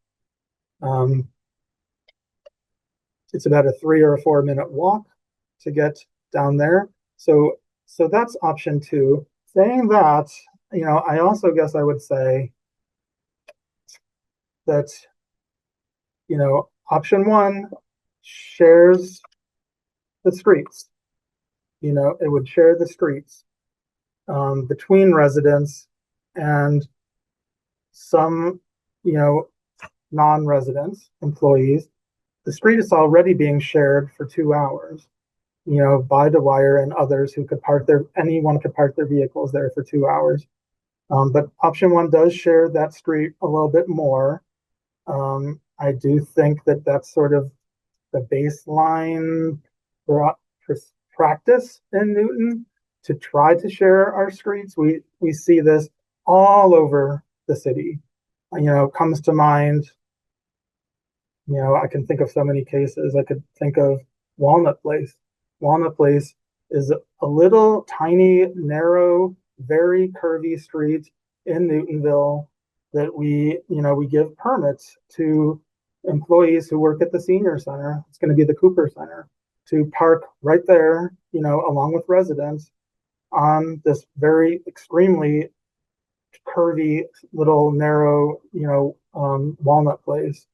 It's about a 3 or a 4-minute walk to get down there. So that's option 2. Saying that, I also guess I would say that, option 1 shares the streets. It would share the streets between residents and some, non-residents, employees. The street is already being shared for 2 hours, by Dwyer and others who could anyone could park their vehicles there for 2 hours. But option 1 does share that street a little bit more. I do think that that's sort of the baseline practice in Newton to try to share our streets. We see this all over the city. Comes to mind, I can think of so many cases. I could think of Walnut Place. Walnut Place is a little tiny, narrow, very curvy street in Newtonville that we give permits to employees who work at the senior center. It's going to be the Cooper Center, to park right there, along with residents on this very extremely curvy little narrow, Walnut Place.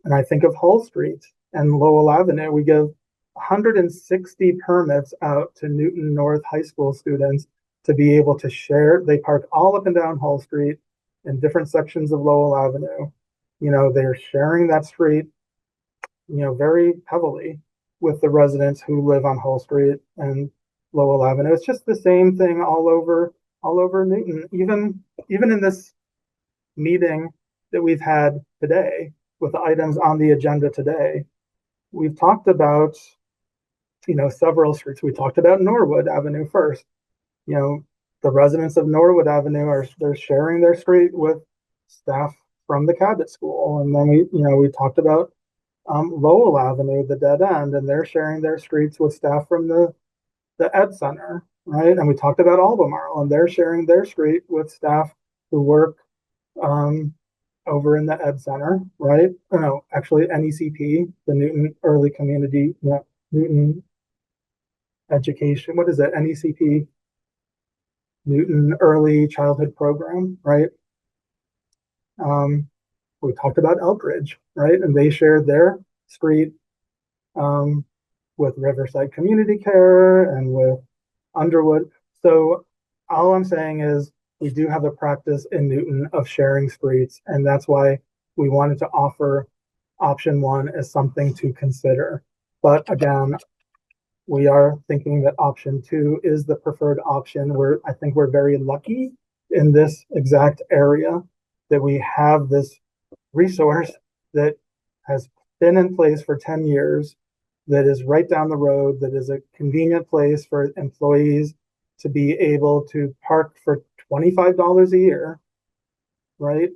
And I think of Hull Street and Lowell Avenue. We give 160 permits out to Newton North High School students to be able to share. They park all up and down Hull Street in different sections of Lowell Avenue. They're sharing that street, very heavily with the residents who live on Hull Street and Lowell Avenue. It's just the same thing all over Newton. Even in this meeting that we've had today with the items on the agenda today, we've talked about, several streets. We talked about Norwood Avenue first. The residents of Norwood Avenue they're sharing their street with staff from the Cabot School. And then we talked about Lowell Avenue, the dead end, and they're sharing their streets with staff from the Ed Center, right? And we talked about Albemarle, and they're sharing their street with staff who work over in the Ed Center, right? No, actually NECP, the Newton Early Community, Newton Education, what is it? NECP, Newton Early Childhood Program, right? We talked about Elkridge, right? And they shared their street with Riverside Community Care and with Underwood. So all I'm saying is we do have a practice in Newton of sharing streets, and that's why we wanted to offer option one as something to consider. But again, we are thinking that option two is the preferred option. I think we're very lucky in this exact area that we have this resource that has been in place for 10 years, that is right down the road, that is a convenient place for employees to be able to park for $25 a year, right?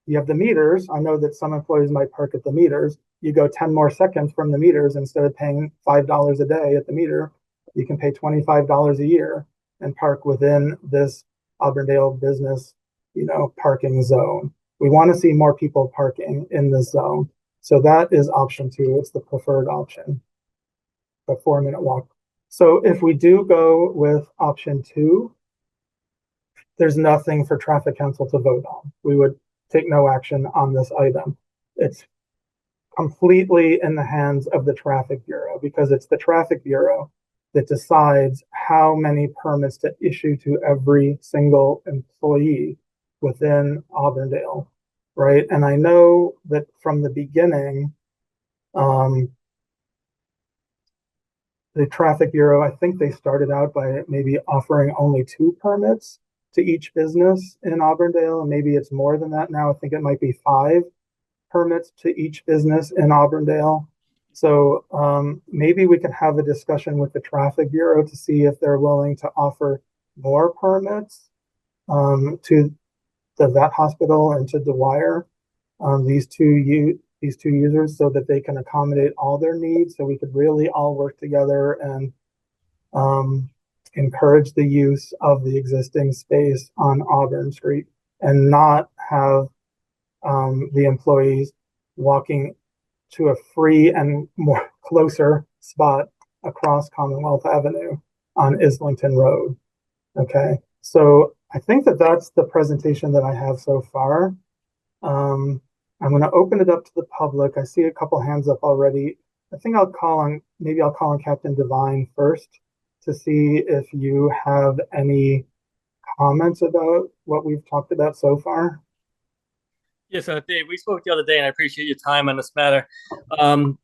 You have the meters. I know that some employees might park at the meters. You go 10 more seconds from the meters, instead of paying $5 a day at the meter, you can pay $25 a year and park within this Auburndale business, parking zone. We want to see more people parking in this zone. So that is option two. It's the preferred option, a 4-minute walk. So if we do go with option two, there's nothing for traffic council to vote on. We would take no action on this item. It's completely in the hands of the Traffic Bureau, because it's the Traffic Bureau that decides how many permits to issue to every single employee within Auburndale, right? And I know that from the beginning, the Traffic Bureau, I think they started out by maybe offering only 2 permits to each business in Auburndale, and maybe it's more than that now. I think it might be 5 permits to each business in Auburndale. So maybe we can have a discussion with the Traffic Bureau to see if they're willing to offer more permits to the vet hospital and to Dwyer, these two users, so that they can accommodate all their needs, so we could really all work together and encourage the use of the existing space on Auburn Street, and not have the employees walking to a free and more closer spot across Commonwealth Avenue on Islington Road. Okay, so I think that that's the presentation that I have so far. I'm going to open it up to the public. I see a couple hands up already. I think I'll call on Captain Devine first to see if you have any comments about what we've talked about so far. Yes, Dave, we spoke the other day, and I appreciate your time on this matter.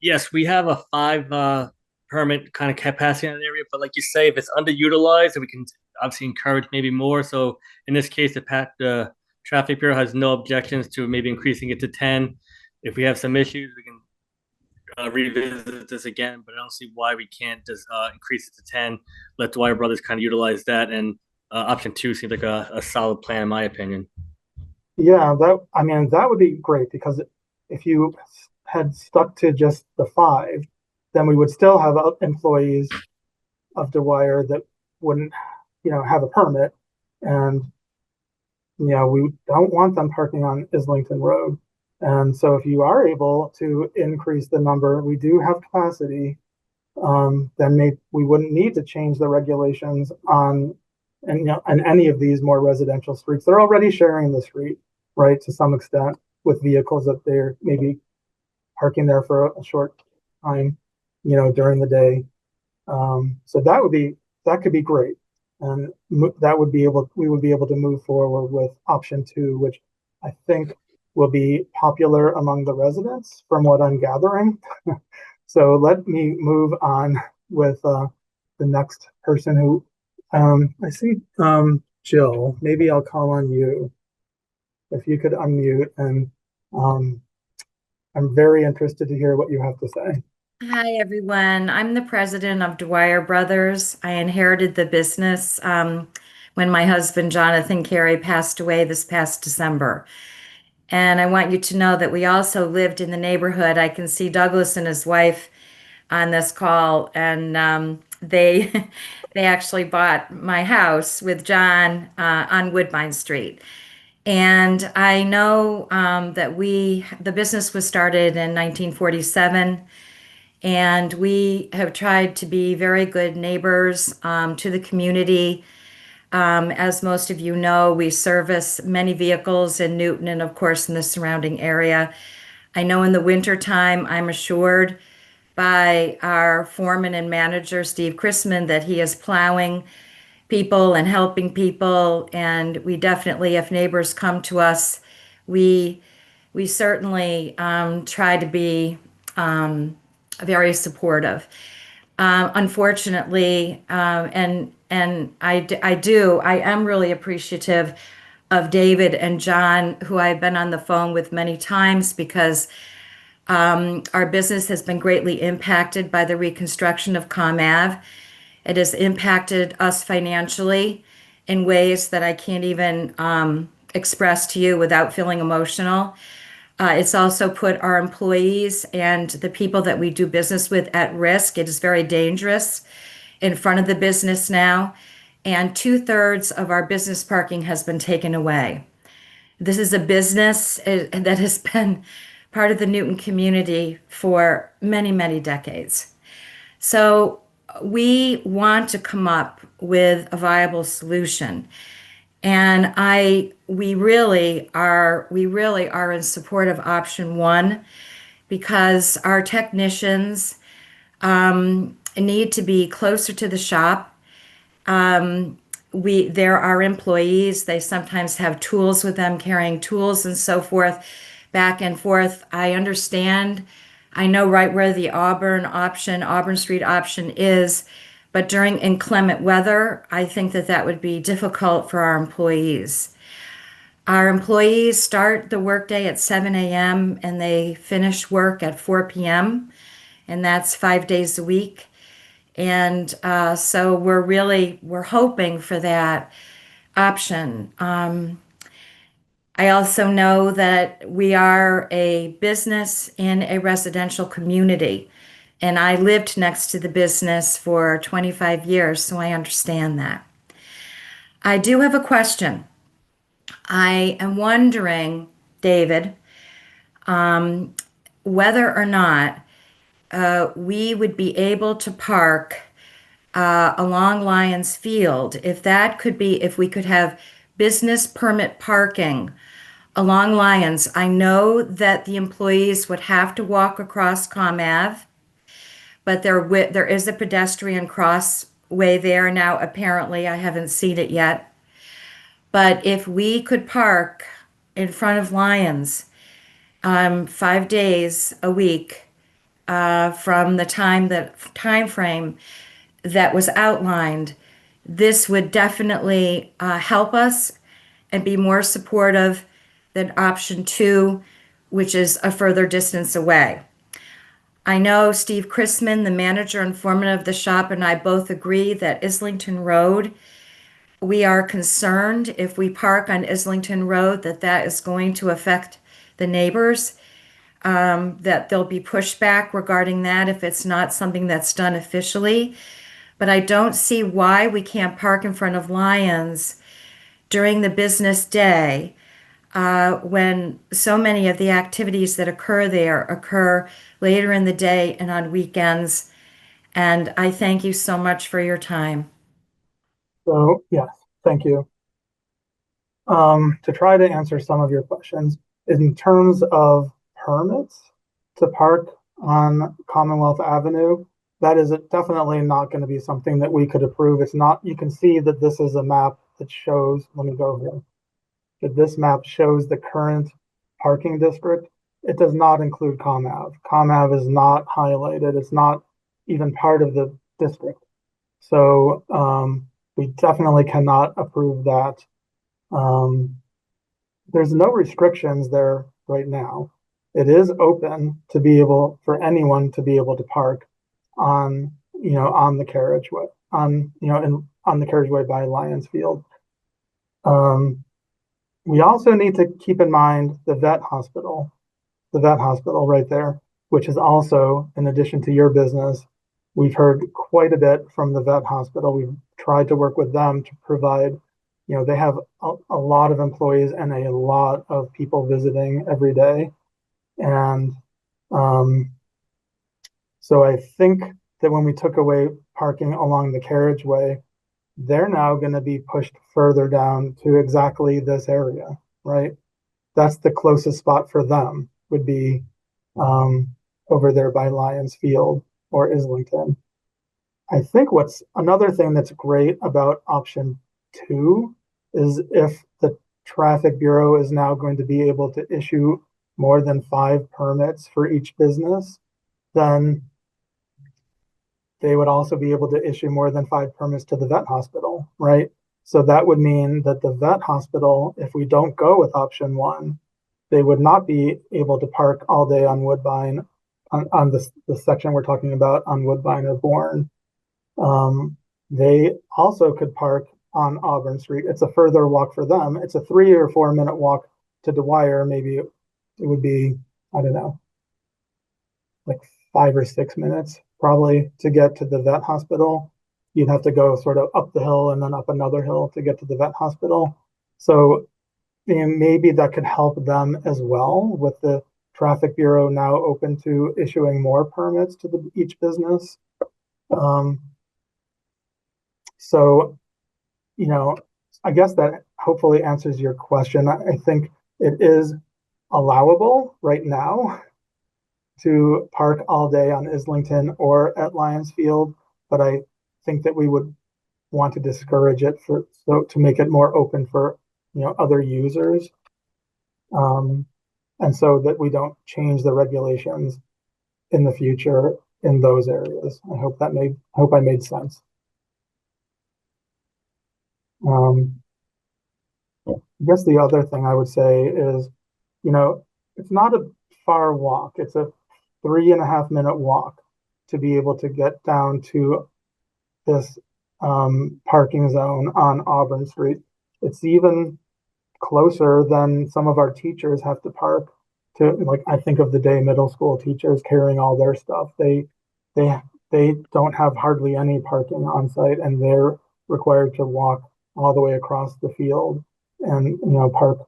Yes, we have a 5 permit kind of capacity in that area, but like you say, if it's underutilized, we can obviously encourage maybe more. So in this case, the Traffic Bureau has no objections to maybe increasing it to 10. If we have some issues, we can revisit this again, but I don't see why we can't just increase it to 10, let Dwyer Brothers kind of utilize that, and option 2 seems like a solid plan in my opinion. Yeah, that would be great, because if you had stuck to just the 5, then we would still have employees of Dwyer that wouldn't, have a permit, and we don't want them parking on Islington Road. And so if you are able to increase the number, we do have capacity, then we wouldn't need to change the regulations on any of these more residential streets. They're already sharing the street, right, to some extent, with vehicles that they're maybe parking there for a short time, during the day. So that could be great, and we would be able to move forward with option 2, which I think will be popular among the residents, from what I'm gathering. So let me move on with the next person who I see. Jill, maybe I'll call on you. If you could unmute, and I'm very interested to hear what you have to say. Hi, everyone. I'm the president of Dwyer Brothers. I inherited the business when my husband, Jonathan Carey, passed away this past December. And I want you to know that we also lived in the neighborhood. I can see Douglas and his wife on this call, and they actually bought my house with John on Woodbine Street. And I know that the business was started in 1947, and we have tried to be very good neighbors to the community. As most of you know, we service many vehicles in Newton and, of course, in the surrounding area. I know in the wintertime, I'm assured by our foreman and manager, Steve Chrisman, that he is plowing people and helping people. And we definitely, if neighbors come to us, we certainly try to be very supportive. Unfortunately, and I am really appreciative of David and John, who I've been on the phone with many times, because our business has been greatly impacted by the reconstruction of ComAv. It has impacted us financially in ways that I can't even express to you without feeling emotional. It's also put our employees and the people that we do business with at risk. It is very dangerous in front of the business now, and 2/3 of our business parking has been taken away. This is a business that has been part of the Newton community for many, many decades. So we want to come up with a viable solution. And we really are in support of option one, because our technicians need to be closer to the shop. They're our employees. They sometimes have tools with them, carrying tools and so forth, back and forth. I understand. I know right where the Auburn Street option is, but during inclement weather, I think that would be difficult for our employees. Our employees start the workday at 7 a.m. and they finish work at 4 p.m., and that's 5 days a week. And so we're hoping for that option. I also know that we are a business in a residential community, and I lived next to the business for 25 years, so I understand that. I do have a question. I am wondering, David, whether or not we would be able to park along Lions Field, if we could have business permit parking along Lions. I know that the employees would have to walk across ComAv, but there is a pedestrian crossway there now, apparently. I haven't seen it yet. But if we could park in front of Lions 5 days a week from the time frame that was outlined, this would definitely help us and be more supportive than option two, which is a further distance away. I know Steve Chrisman, the manager and foreman of the shop, and I both agree that Islington Road, we are concerned if we park on Islington Road that is going to affect the neighbors, that there'll be pushback regarding that if it's not something that's done officially. But I don't see why we can't park in front of Lions during the business day, when so many of the activities that occur there occur later in the day and on weekends. And I thank you so much for your time. So, yes, thank you. To try to answer some of your questions, in terms of permits to park on Commonwealth Avenue, that is definitely not going to be something that we could approve. It's not, you can see that this is a map that shows, let me go here, that this map shows the current parking district. It does not include ComAv. ComAv is not highlighted. It's not even part of the district. So we definitely cannot approve that. There's no restrictions there right now. It is open to be able, for anyone to be able to park on, on the carriageway, on the carriageway by Lions Field. We also need to keep in mind the vet hospital right there, which is also, in addition to your business, we've heard quite a bit from the vet hospital. We've tried to work with them to provide, they have a lot of employees and a lot of people visiting every day. And so I think that when we took away parking along the carriageway, they're now going to be pushed further down to exactly this area, right? That's the closest spot for them, would be over there by Lions Field or Islington. I think what's another thing that's great about option 2 is if the traffic bureau is now going to be able to issue more than 5 permits for each business, then they would also be able to issue more than 5 permits to the vet hospital, right? So that would mean that the vet hospital, if we don't go with option 1, they would not be able to park all day on Woodbine, on the section we're talking about on Woodbine or Bourne. They also could park on Auburn Street. It's a further walk for them. It's a 3 or 4 minute walk to Dwyer. Maybe it would be, I don't know, like 5 or 6 minutes probably to get to the vet hospital. You'd have to go sort of up the hill and then up another hill to get to the vet hospital. So maybe that could help them as well, with the traffic bureau now open to issuing more permits to each business. So, I guess that hopefully answers your question. I think it is allowable right now to park all day on Islington or at Lions Field, but I think that we would want to discourage it to make it more open for other users, and so that we don't change the regulations in the future in those areas. I hope I made sense. I guess the other thing I would say is, it's not a far walk. It's a 3.5 minute walk to be able to get down to this parking zone on Auburn Street. It's even closer than some of our teachers have to park to, like, I think of the day middle school teachers carrying all their stuff. They don't have hardly any parking on site, and they're required to walk all the way across the field and park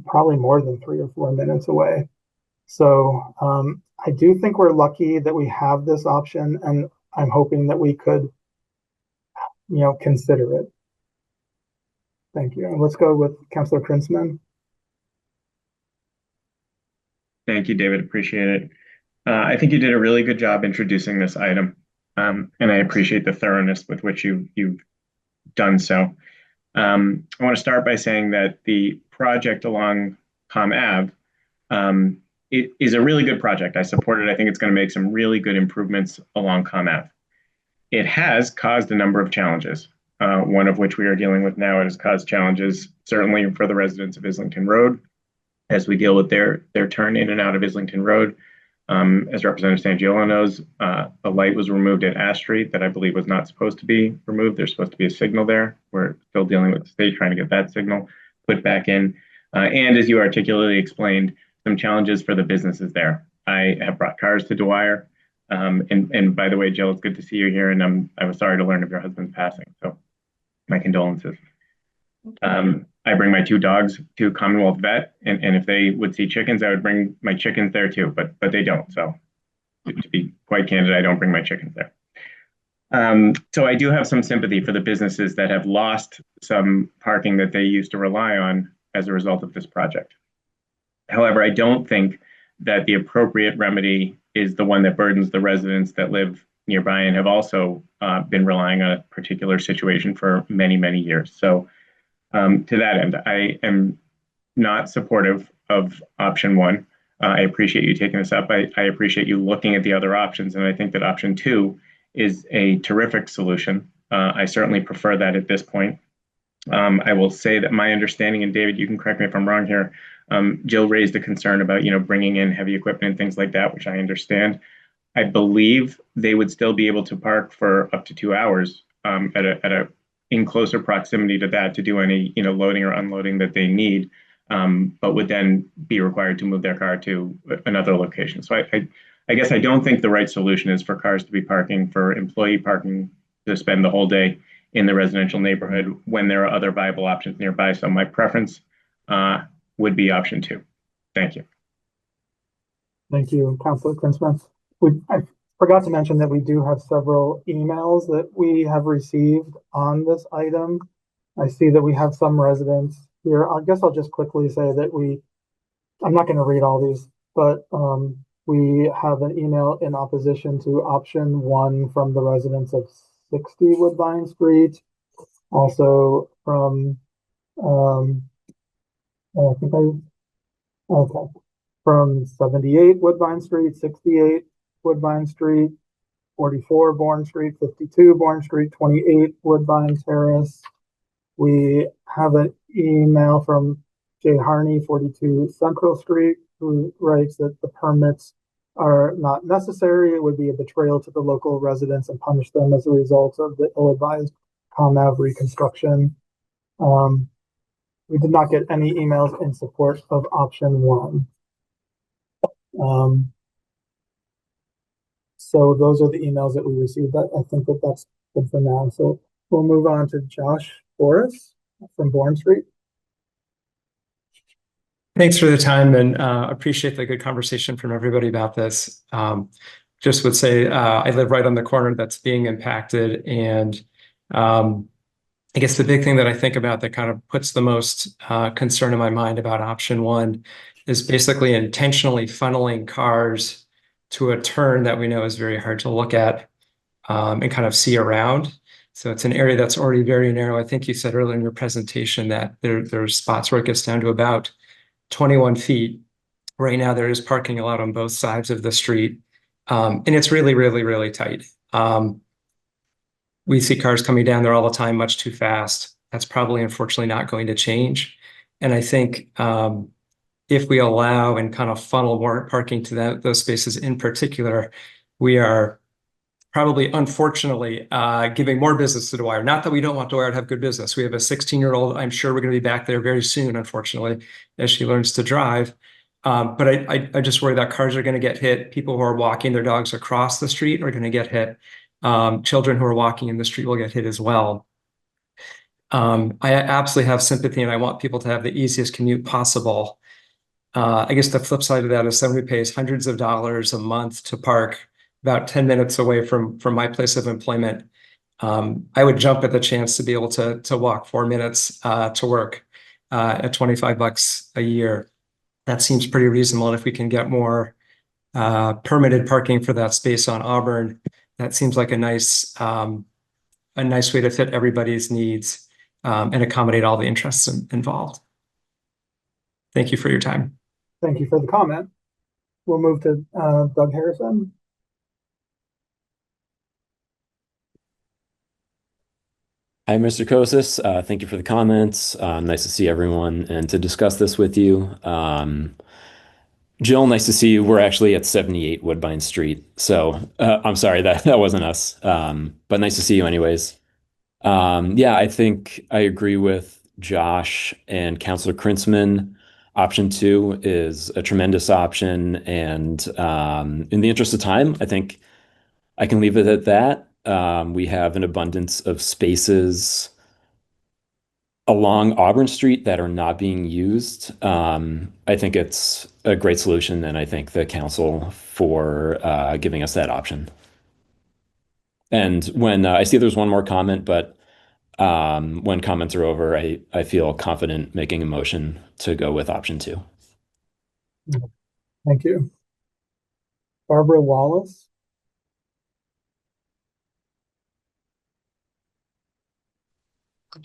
probably more than 3 or 4 minutes away. So I do think we're lucky that we have this option, and I'm hoping that we could consider it. Thank you. And let's go with Councilor Krinsman. Thank you, David. Appreciate it. I think you did a really good job introducing this item, and I appreciate the thoroughness with which you've done so. I want to start by saying that the project along Palm Ave it is a really good project. I support it. I think it's going to make some really good improvements along Palm Ave. It has caused a number of challenges, one of which we are dealing with now. It has caused challenges, certainly for the residents of Islington Road, as we deal with their turn in and out of Islington Road. As Representative Sangiolo knows, a light was removed at Ash Street that I believe was not supposed to be removed. There's supposed to be a signal there. We're still dealing with the state trying to get that signal put back in. And as you articulately explained, some challenges for the businesses there. I have brought cars to Dwyer. And by the way, Jill, it's good to see you here. And I was sorry to learn of your husband's passing. So my condolences. I bring my 2 dogs to Commonwealth Vet, and if they would see chickens, I would bring my chickens there too, but they don't. So to be quite candid, I don't bring my chickens there. So I do have some sympathy for the businesses that have lost some parking that they used to rely on as a result of this project. However, I don't think that the appropriate remedy is the one that burdens the residents that live nearby and have also been relying on a particular situation for many, many years. So to that end, I am not supportive of option 1. I appreciate you taking this up. I appreciate you looking at the other options, and I think that option 2 is a terrific solution. I certainly prefer that at this point. I will say that my understanding, and David, you can correct me if I'm wrong here, Jill raised a concern about bringing in heavy equipment and things like that, which I understand. I believe they would still be able to park for up to 2 hours in closer proximity to that to do any loading or unloading that they need, but would then be required to move their car to another location. So I guess I don't think the right solution is for cars to be parking, for employee parking to spend the whole day in the residential neighborhood when there are other viable options nearby. So my preference would be option 2. Thank you. Thank you, Councilor Krinsman. I forgot to mention that we do have several emails that we have received on this item. I see that we have some residents here. I guess I'll just quickly say that I'm not going to read all these, but We have an email in opposition to option 1 from the residents of 60 Woodbine Street. Also from, I think okay, from 78 Woodbine Street, 68 Woodbine Street, 44 Bourne Street, 52 Bourne Street, 28 Woodbine Terrace. We have an email from Jay Harney, 42 Central Street, who writes that the permits are not necessary. It would be a betrayal to the local residents and punish them as a result of the ill-advised ComAv reconstruction. We did not get any emails in support of option 1. So those are the emails that we received. I think that that's good for now. So we'll move on to Josh Boris from Bourne Street. Thanks for the time, and appreciate the good conversation from everybody about this. Just would say I live right on the corner that's being impacted, and I guess the big thing that I think about that kind of puts the most concern in my mind about option 1 is basically intentionally funneling cars to a turn that we know is very hard to look at and kind of see around. So it's an area that's already very narrow. I think you said earlier in your presentation that there's spots where it gets down to about 21 feet. Right now, there is parking allowed on both sides of the street. And it's really, really, really tight. We see cars coming down there all the time, much too fast. That's probably, unfortunately, not going to change. And I think if we allow and kind of funnel more parking to those spaces in particular, we are probably, unfortunately, giving more business to Dwyer. Not that we don't want Dwyer to have good business. We have a 16-year-old. I'm sure we're going to be back there very soon, unfortunately, as she learns to drive. But I just worry that cars are going to get hit. People who are walking their dogs across the street are going to get hit. Children who are walking in the street will get hit as well. I absolutely have sympathy, and I want people to have the easiest commute possible. I guess the flip side of that is somebody pays hundreds of dollars a month to park about 10 minutes away from my place of employment. I would jump at the chance to be able to walk 4 minutes to work at $25 a year. That seems pretty reasonable. And if we can get more permitted parking for that space on Auburn, that seems like a nice way to fit everybody's needs and accommodate all the interests involved. Thank you for your time. Thank you for the comment. We'll move to Doug Harrison. Hi, Mr. Kosis. Thank you for the comments. Nice to see everyone and to discuss this with you. Jill, nice to see you. We're actually at 78 Woodbine Street. So I'm sorry, that wasn't us. But nice to see you anyways. Yeah, I think I agree with Josh and Councilor Krinsman. Option 2 is a tremendous option. And in the interest of time, I think I can leave it at that. We have an abundance of spaces along Auburn Street that are not being used. I think it's a great solution, and I thank the council for giving us that option. And when I see there's one more comment, but when comments are over, I feel confident making a motion to go with option 2. Thank you. Barbara Wallace.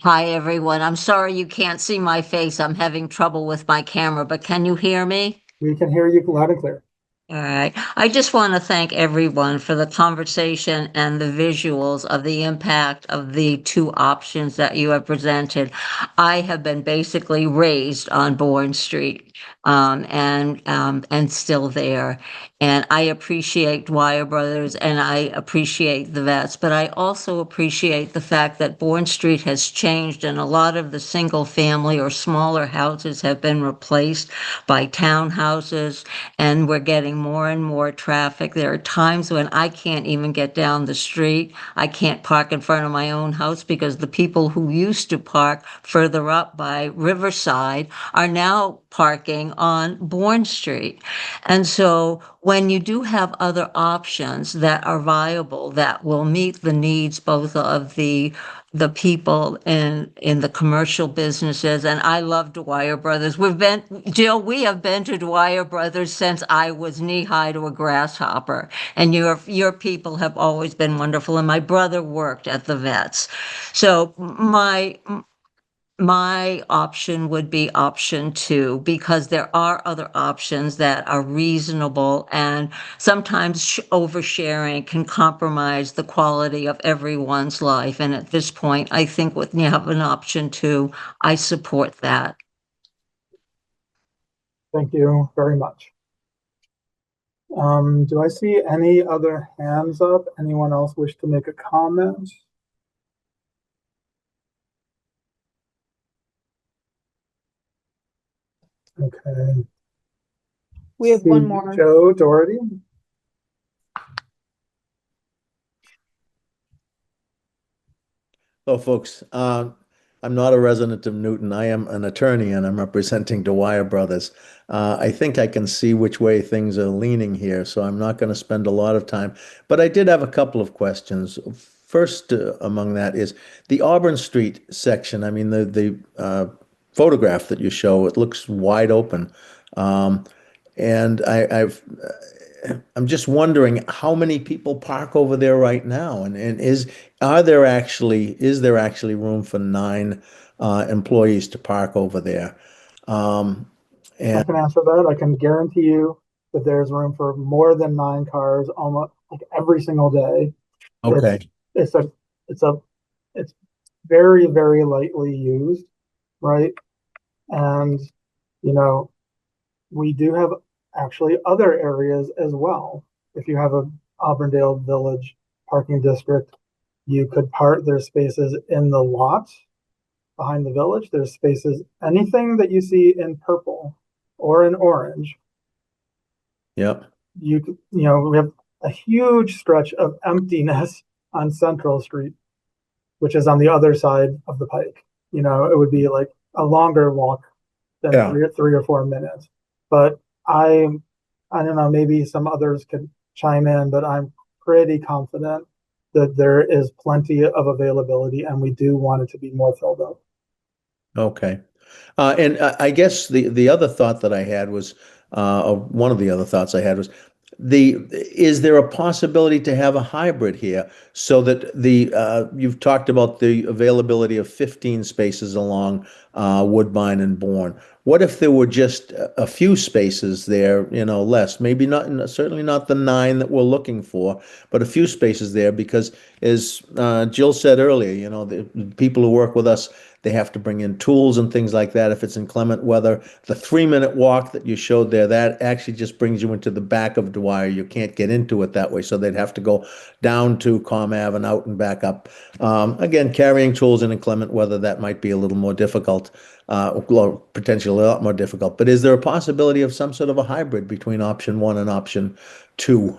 Hi, everyone. I'm sorry you can't see my face. I'm having trouble with my camera, but can you hear me? We can hear you loud and clear. All right. I just want to thank everyone for the conversation and the visuals of the impact of the 2 options that you have presented. I have been basically raised on Bourne Street and still there. And I appreciate Dwyer Brothers and I appreciate the vets, but I also appreciate the fact that Bourne Street has changed and a lot of the single family or smaller houses have been replaced by townhouses, and we're getting more and more traffic. There are times when I can't even get down the street. I can't park in front of my own house because the people who used to park further up by Riverside are now parking on Bourne Street. And so when you do have other options that are viable, that will meet the needs both of the people in the commercial businesses, and I love Dwyer Brothers. Jill, we have been to Dwyer Brothers since I was knee-high to a grasshopper, and your people have always been wonderful, and my brother worked at the Vets. So my option would be option 2, because there are other options that are reasonable, and sometimes oversharing can compromise the quality of everyone's life. And at this point, I think when you have an option 2, I support that. Thank you very much. Do I see any other hands up? Anyone else wish to make a comment? Okay. We have one more. Joe Doherty. Hello, folks. I'm not a resident of Newton. I am an attorney and I'm representing Dwyer Brothers. I think I can see which way things are leaning here, so I'm not going to spend a lot of time. But I did have a couple of questions. First among that is the Auburn Street section. I mean, the photograph that you show, it looks wide open. And I'm just wondering how many people park over there right now, and is there actually room for 9 employees to park over there? I can answer that. I can guarantee you that there's room for more than 9 cars almost like every single day. Okay. It's very, very lightly used, right? And we do have actually other areas as well. If you have a Auburndale Village parking district, you could park, there's spaces in the lot behind the village. There's spaces, anything that you see in purple or in orange. Yep. We have a huge stretch of emptiness on Central Street, which is on the other side of the pike. It would be like a longer walk than 3 or 4 minutes. But I don't know, maybe some others could chime in, but I'm pretty confident that there is plenty of availability and we do want it to be more filled up. Okay. And I guess the other thought that I had was, one of the other thoughts I had was, is there a possibility to have a hybrid here so that you've talked about the availability of 15 spaces along Woodbine and Bourne. What if there were just a few spaces there, less, maybe not, certainly not the 9 that we're looking for, but a few spaces there, because as Jill said earlier, the people who work with us, they have to bring in tools and things like that if it's inclement weather. The 3-minute walk that you showed there, that actually just brings you into the back of Dwyer. You can't get into it that way, so they'd have to go down to Comm Ave and out and back up. Again, carrying tools in inclement weather, that might be a little more difficult, potentially a lot more difficult. But is there a possibility of some sort of a hybrid between option 1 and option 2,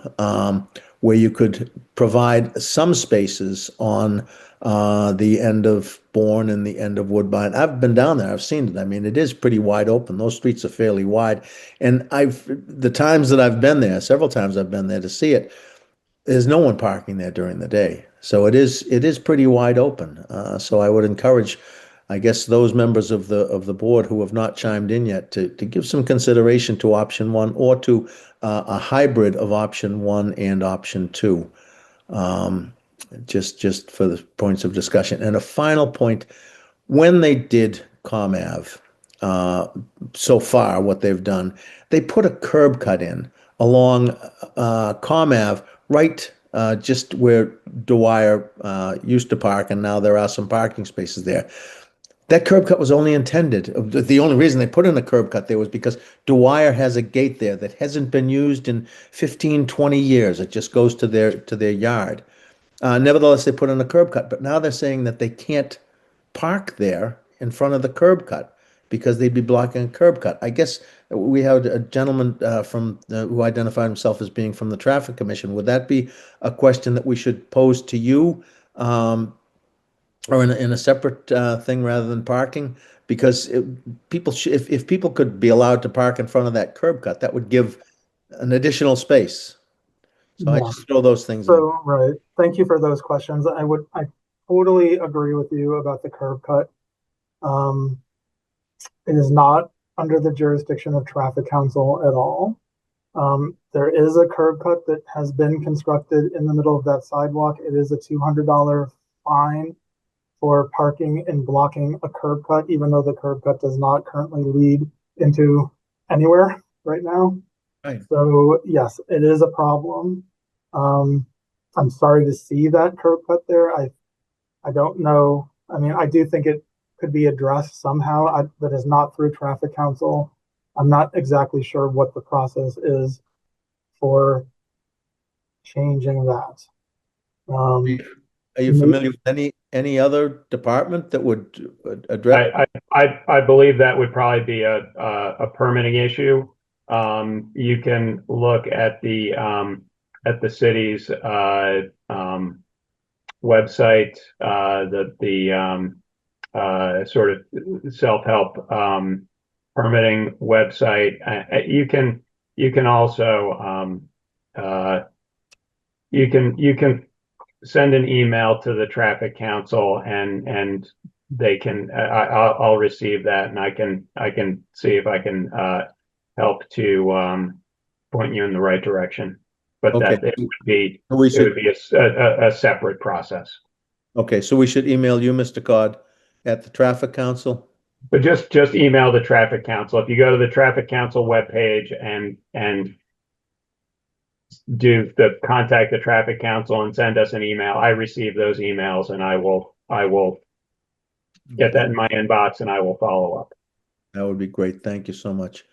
where you could provide some spaces on the end of Bourne and the end of Woodbine? I've been down there. I've seen it. I mean, it is pretty wide open. Those streets are fairly wide. And the times that I've been there, several times I've been there to see it, there's no one parking there during the day. So it is pretty wide open. So I would encourage, I guess, those members of the board who have not chimed in yet to give some consideration to option 1 or to a hybrid of option 1 and option 2. Just for the points of discussion. And a final point, when they did Comm Ave, so far what they've done, they put a curb cut in along Comm Ave, right just where Dwyer used to park, and now there are some parking spaces there. That curb cut was only intended, the only reason they put in a curb cut there was because Dwyer has a gate there that hasn't been used in 15, 20 years. It just goes to their yard. Nevertheless, they put in a curb cut, but now they're saying that they can't park there in front of the curb cut because they'd be blocking a curb cut. I guess we had a gentleman who identified himself as being from the Traffic Commission. Would that be a question that we should pose to you, or in a separate thing rather than parking? Because if people could be allowed to park in front of that curb cut, that would give an additional space. So I Yeah. just throw those things in. So, right. Thank you for those questions. I totally agree with you about the curb cut. It is not under the jurisdiction of traffic council at all. There is a curb cut that has been constructed in the middle of that sidewalk. It is a $200 fine for parking and blocking a curb cut, even though the curb cut does not currently lead into anywhere right now. Right. So yes, it is a problem. I'm sorry to see that curb cut there. I don't know. I mean, I do think it could be addressed somehow, but is not through traffic council. I'm not exactly sure what the process is for changing that. Are you familiar with any other department that would address? I believe that would probably be a permitting issue. You can look at the city's website, the sort of self-help permitting website. You can also you can send an email to the traffic council and they can I'll receive that, and I can see if I can help to point you in the right direction. But Okay. that it would be a separate process. Okay, so we should email you, Mr. Cod, at the traffic council? But just email the traffic council. If you go to the traffic council webpage and do the contact the traffic council and send us an email, I receive those emails and I will get that in my inbox and I will follow up. That would be great. Thank you so much.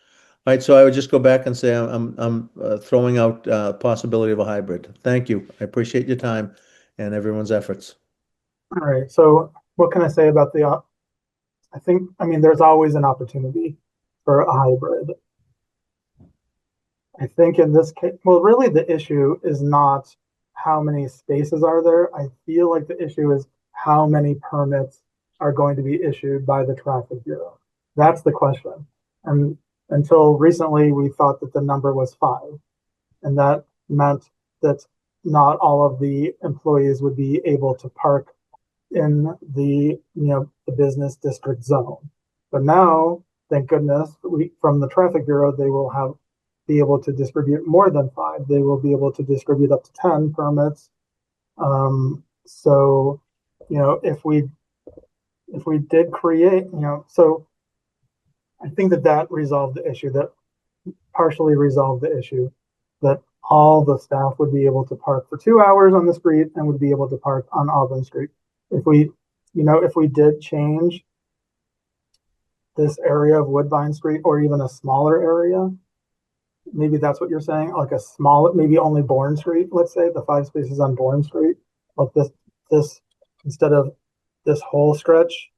All right, so I would just go back and say I'm throwing out possibility of a hybrid. Thank you. I appreciate your time and everyone's efforts. All right. So what can I say about I mean, there's always an opportunity for a hybrid. I think in this case, well, really the issue is not how many spaces are there. I feel like the issue is how many permits are going to be issued by the traffic bureau. That's the question. And until recently, we thought that the number was 5. And that meant that not all of the employees would be able to park in the business district zone. But now, thank goodness, from the traffic bureau, they will be able to distribute more than 5. They will be able to distribute up to 10 permits. So, if we did create, so I think that resolved the issue, that partially resolved the issue, that all the staff would be able to park for 2 hours on the street and would be able to park on Auburn Street. If we did change this area of Woodbine Street or even a smaller area, maybe that's what you're saying, like a small, maybe only Bourne Street, let's say the 5 spaces on Bourne Street, like this instead of this whole stretch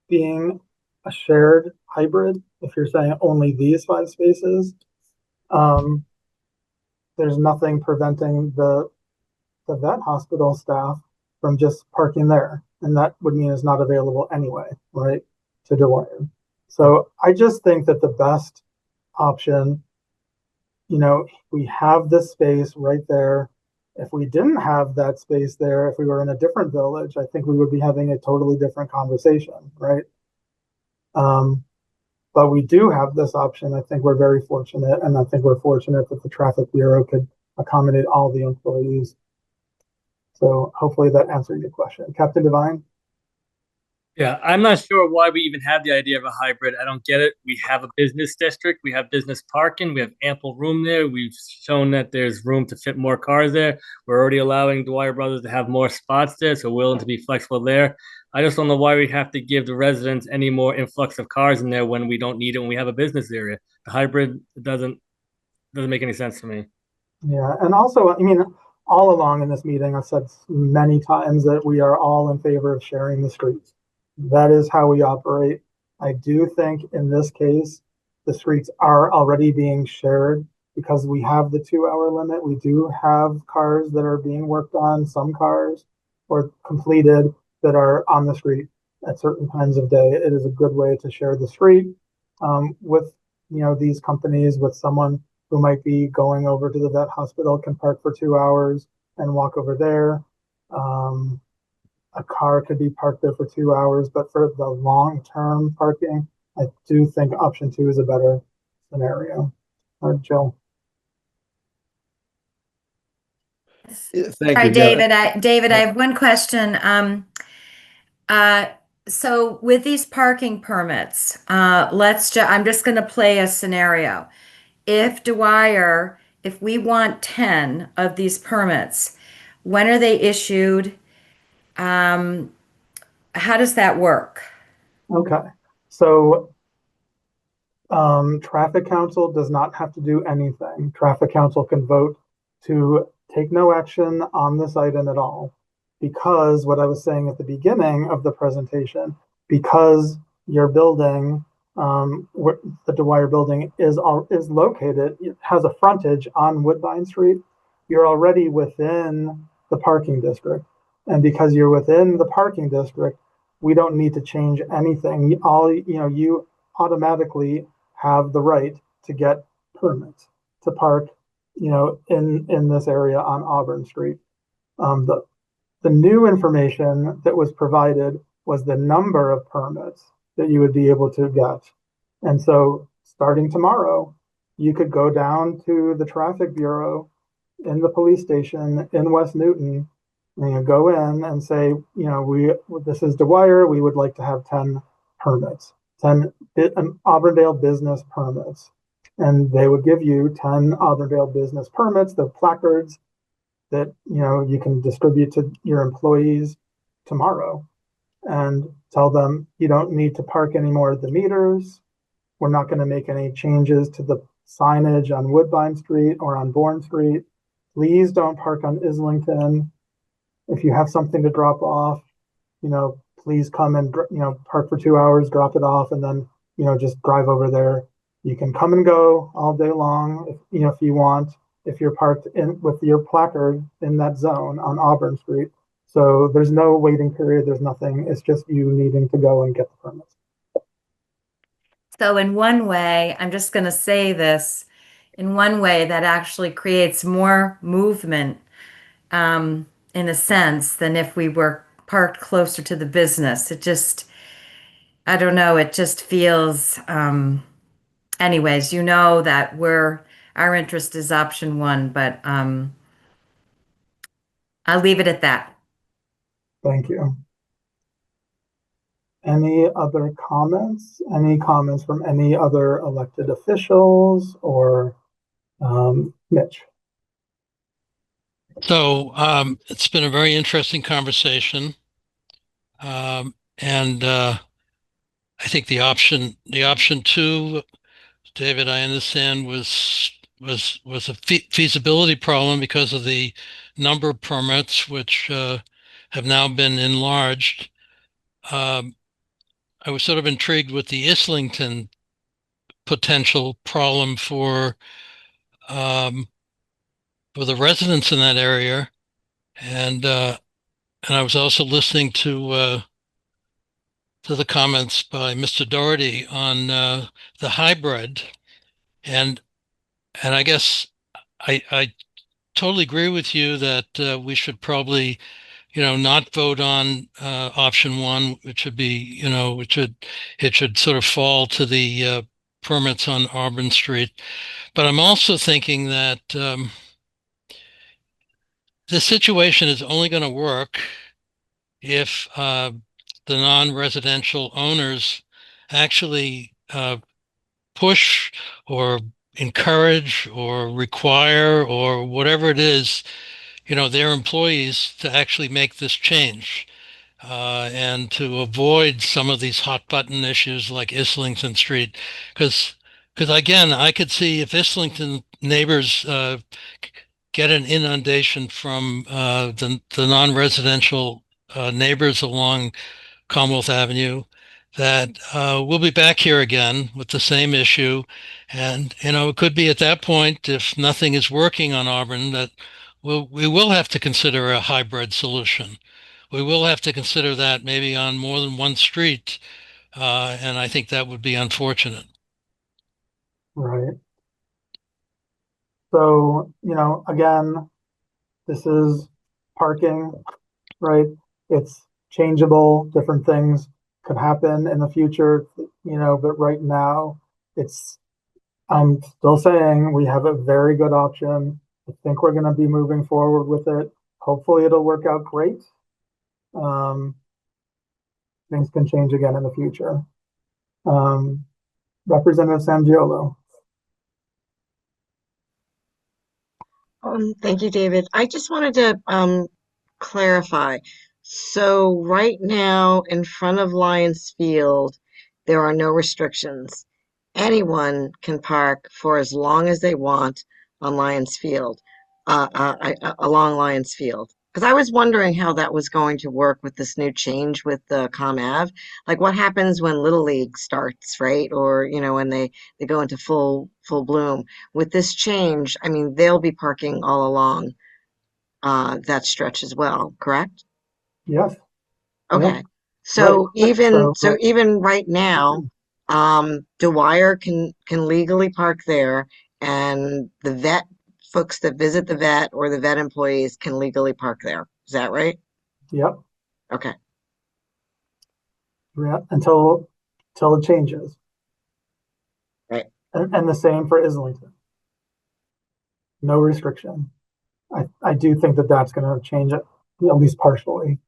being a shared hybrid. If you're saying only these 5 spaces, there's nothing preventing the vet hospital staff from just parking there, and that would mean it's not available anyway, right, to Dwyer. So I just think that the best option, we have this space right there. If we didn't have that space there, if we were in a different village, I think we would be having a totally different conversation, right? But we do have this option. I think we're very fortunate, and I think we're fortunate that the traffic bureau could accommodate all the employees. So hopefully that answered your question. Captain Devine? Yeah, I'm not sure why we even have the idea of a hybrid. I don't get it. We have a business district. We have business parking. We have ample room there. We've shown that there's room to fit more cars there. We're already allowing Dwyer Brothers to have more spots there, so we're willing to be flexible there. I just don't know why we have to give the residents any more influx of cars in there when we don't need it, when we have a business area. The hybrid doesn't make any sense to me. Yeah, and also, I mean, all along in this meeting, I've said many times that we are all in favor of sharing the streets. That is how we operate. I do think in this case, the streets are already being shared because we have the 2-hour limit. We do have cars that are being worked on, some cars or completed that are on the street at certain times of day. It is a good way to share the street with these companies, with someone who might be going over to the vet hospital can park for 2 hours and walk over there. A car could be parked there for 2 hours, but for the long-term parking, I do think option 2 is a better scenario. Jill. Thank Sorry, you. David. I have one question. So with these parking permits, I'm just going to play a scenario. If Dwyer, if we want 10 of these permits, when are they issued? How does that work? Okay, so traffic council does not have to do anything. Traffic council can vote to take no action on this item at all, because what I was saying at the beginning of the presentation, because your building, the Dwyer building is located, it has a frontage on Woodbine Street. You're already within the parking district, and because you're within the parking district, we don't need to change anything. You automatically have the right to get permits to park, in this area on Auburn Street. The new information that was provided was the number of permits that you would be able to get. And so starting tomorrow, you could go down to the traffic bureau in the police station in West Newton, and you go in and say, this is Dwyer, we would like to have 10 permits, 10 Auburndale business permits. And they would give you 10 Auburndale business permits, the placards that, you can distribute to your employees tomorrow, and tell them you don't need to park anymore at the meters. We're not going to make any changes to the signage on Woodbine Street or on Bourne Street. Please don't park on Islington. If you have something to drop off, please come and, park for 2 hours, drop it off, and then, just drive over there. You can come and go all day long if you want, if you're parked in with your placard in that zone on Auburn Street. So there's no waiting period, there's nothing. It's just you needing to go and get the permits. So in one way, I'm just going to say this, in one way that actually creates more movement, in a sense, than if we were parked closer to the business. I don't know, it just feels, anyways, that our interest is option 1, but I'll leave it at that. Thank you. Any other comments? Any comments from any other elected officials or Mitch? So it's been a very interesting conversation. And I think the option 2, David, I understand was a feasibility problem because of the number of permits, which have now been enlarged. I was sort of intrigued with the Islington potential problem for the residents in that area, and I was also listening to the comments by Mr. Doherty on the hybrid, and I guess I totally agree with you that we should probably, not vote on option 1, which should be, it should sort of fall to the permits on Auburn Street. But I'm also thinking that this situation is only going to work if the non-residential owners actually push or encourage or require or whatever it is, their employees to actually make this change and to avoid some of these hot button issues like Islington Street. Because again, I could see if Islington neighbors get an inundation from the non-residential neighbors along Commonwealth Avenue, that we'll be back here again with the same issue. And, it could be at that point, if nothing is working on Auburn, that we will have to consider a hybrid solution. We will have to consider that maybe on more than one street. And I think that would be unfortunate. Right. So, you know, again, this is parking, right? It's changeable, different things could happen in the future, you know, but right now I'm still saying we have a very good option. I think we're going to be moving forward with it. Hopefully it'll work out great. Things can change again in the future. Representative Sangiolo. Thank you, David. I just wanted to clarify. So right now in front of Lions Field, there are no restrictions. Anyone can park for as long as they want on Lions Field, along Lions Field. Because I was wondering how that was going to work with this new change with the ComAv. Like what happens when Little League starts, right? Or, you know, when they go into full bloom. With this change, I mean, they'll be parking all along that stretch as well, correct? Yes. Okay. Yeah. So Right. so even right now, Dwyer can legally park there, and the vet folks that visit the vet or the vet employees can legally park there. Is that right? Yep. Okay. Yeah. Until it changes. Right. And the same for Islington. No restriction. I do think that that's going to change it, at least partially.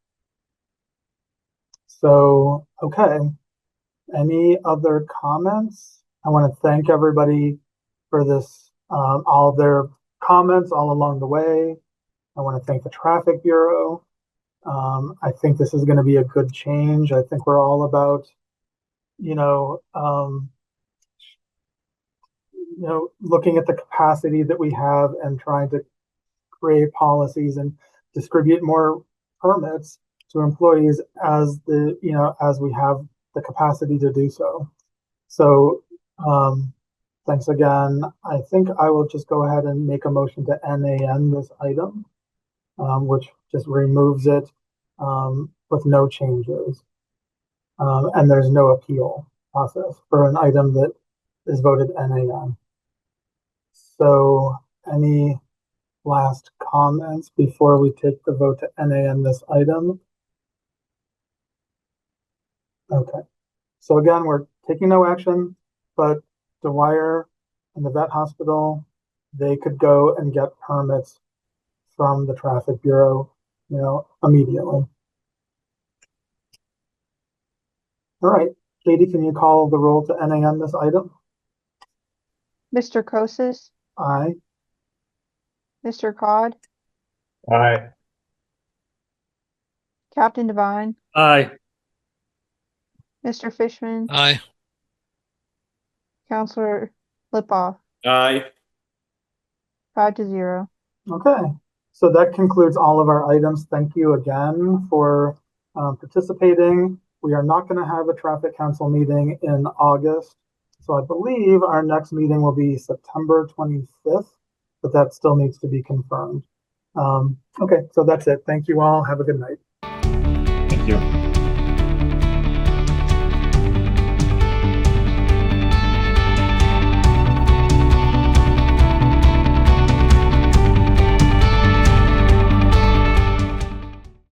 So, okay. Any other comments? I want to thank everybody for this, all their comments all along the way. I want to thank the Traffic Bureau. I think this is going to be a good change. I think we're all about, looking at the capacity that we have and trying to create policies and distribute more permits to employees as we have the capacity to do so. So, thanks again. I think I will just go ahead and make a motion to NAN this item, which just removes it with no changes. And there's no appeal process for an item that is voted NAN. So any last comments before we take the vote to NAN this item? Okay. So again, we're taking no action, but Dwyer and the vet hospital, they could go and get permits from the Traffic Bureau, immediately. All right, Katie, can you call the roll to NAN this item? Mr. Kosis, Aye. Mr. Cod, Aye. Captain Devine, Aye. Mr. Fishman, Aye. Counselor Lipoff, Aye. 5-0. Okay, so that concludes all of our items. Thank you again for participating. We are not going to have a traffic council meeting in August. So I believe our next meeting will be September 25th, but that still needs to be confirmed. Okay, so that's it. Thank you all. Have a good night.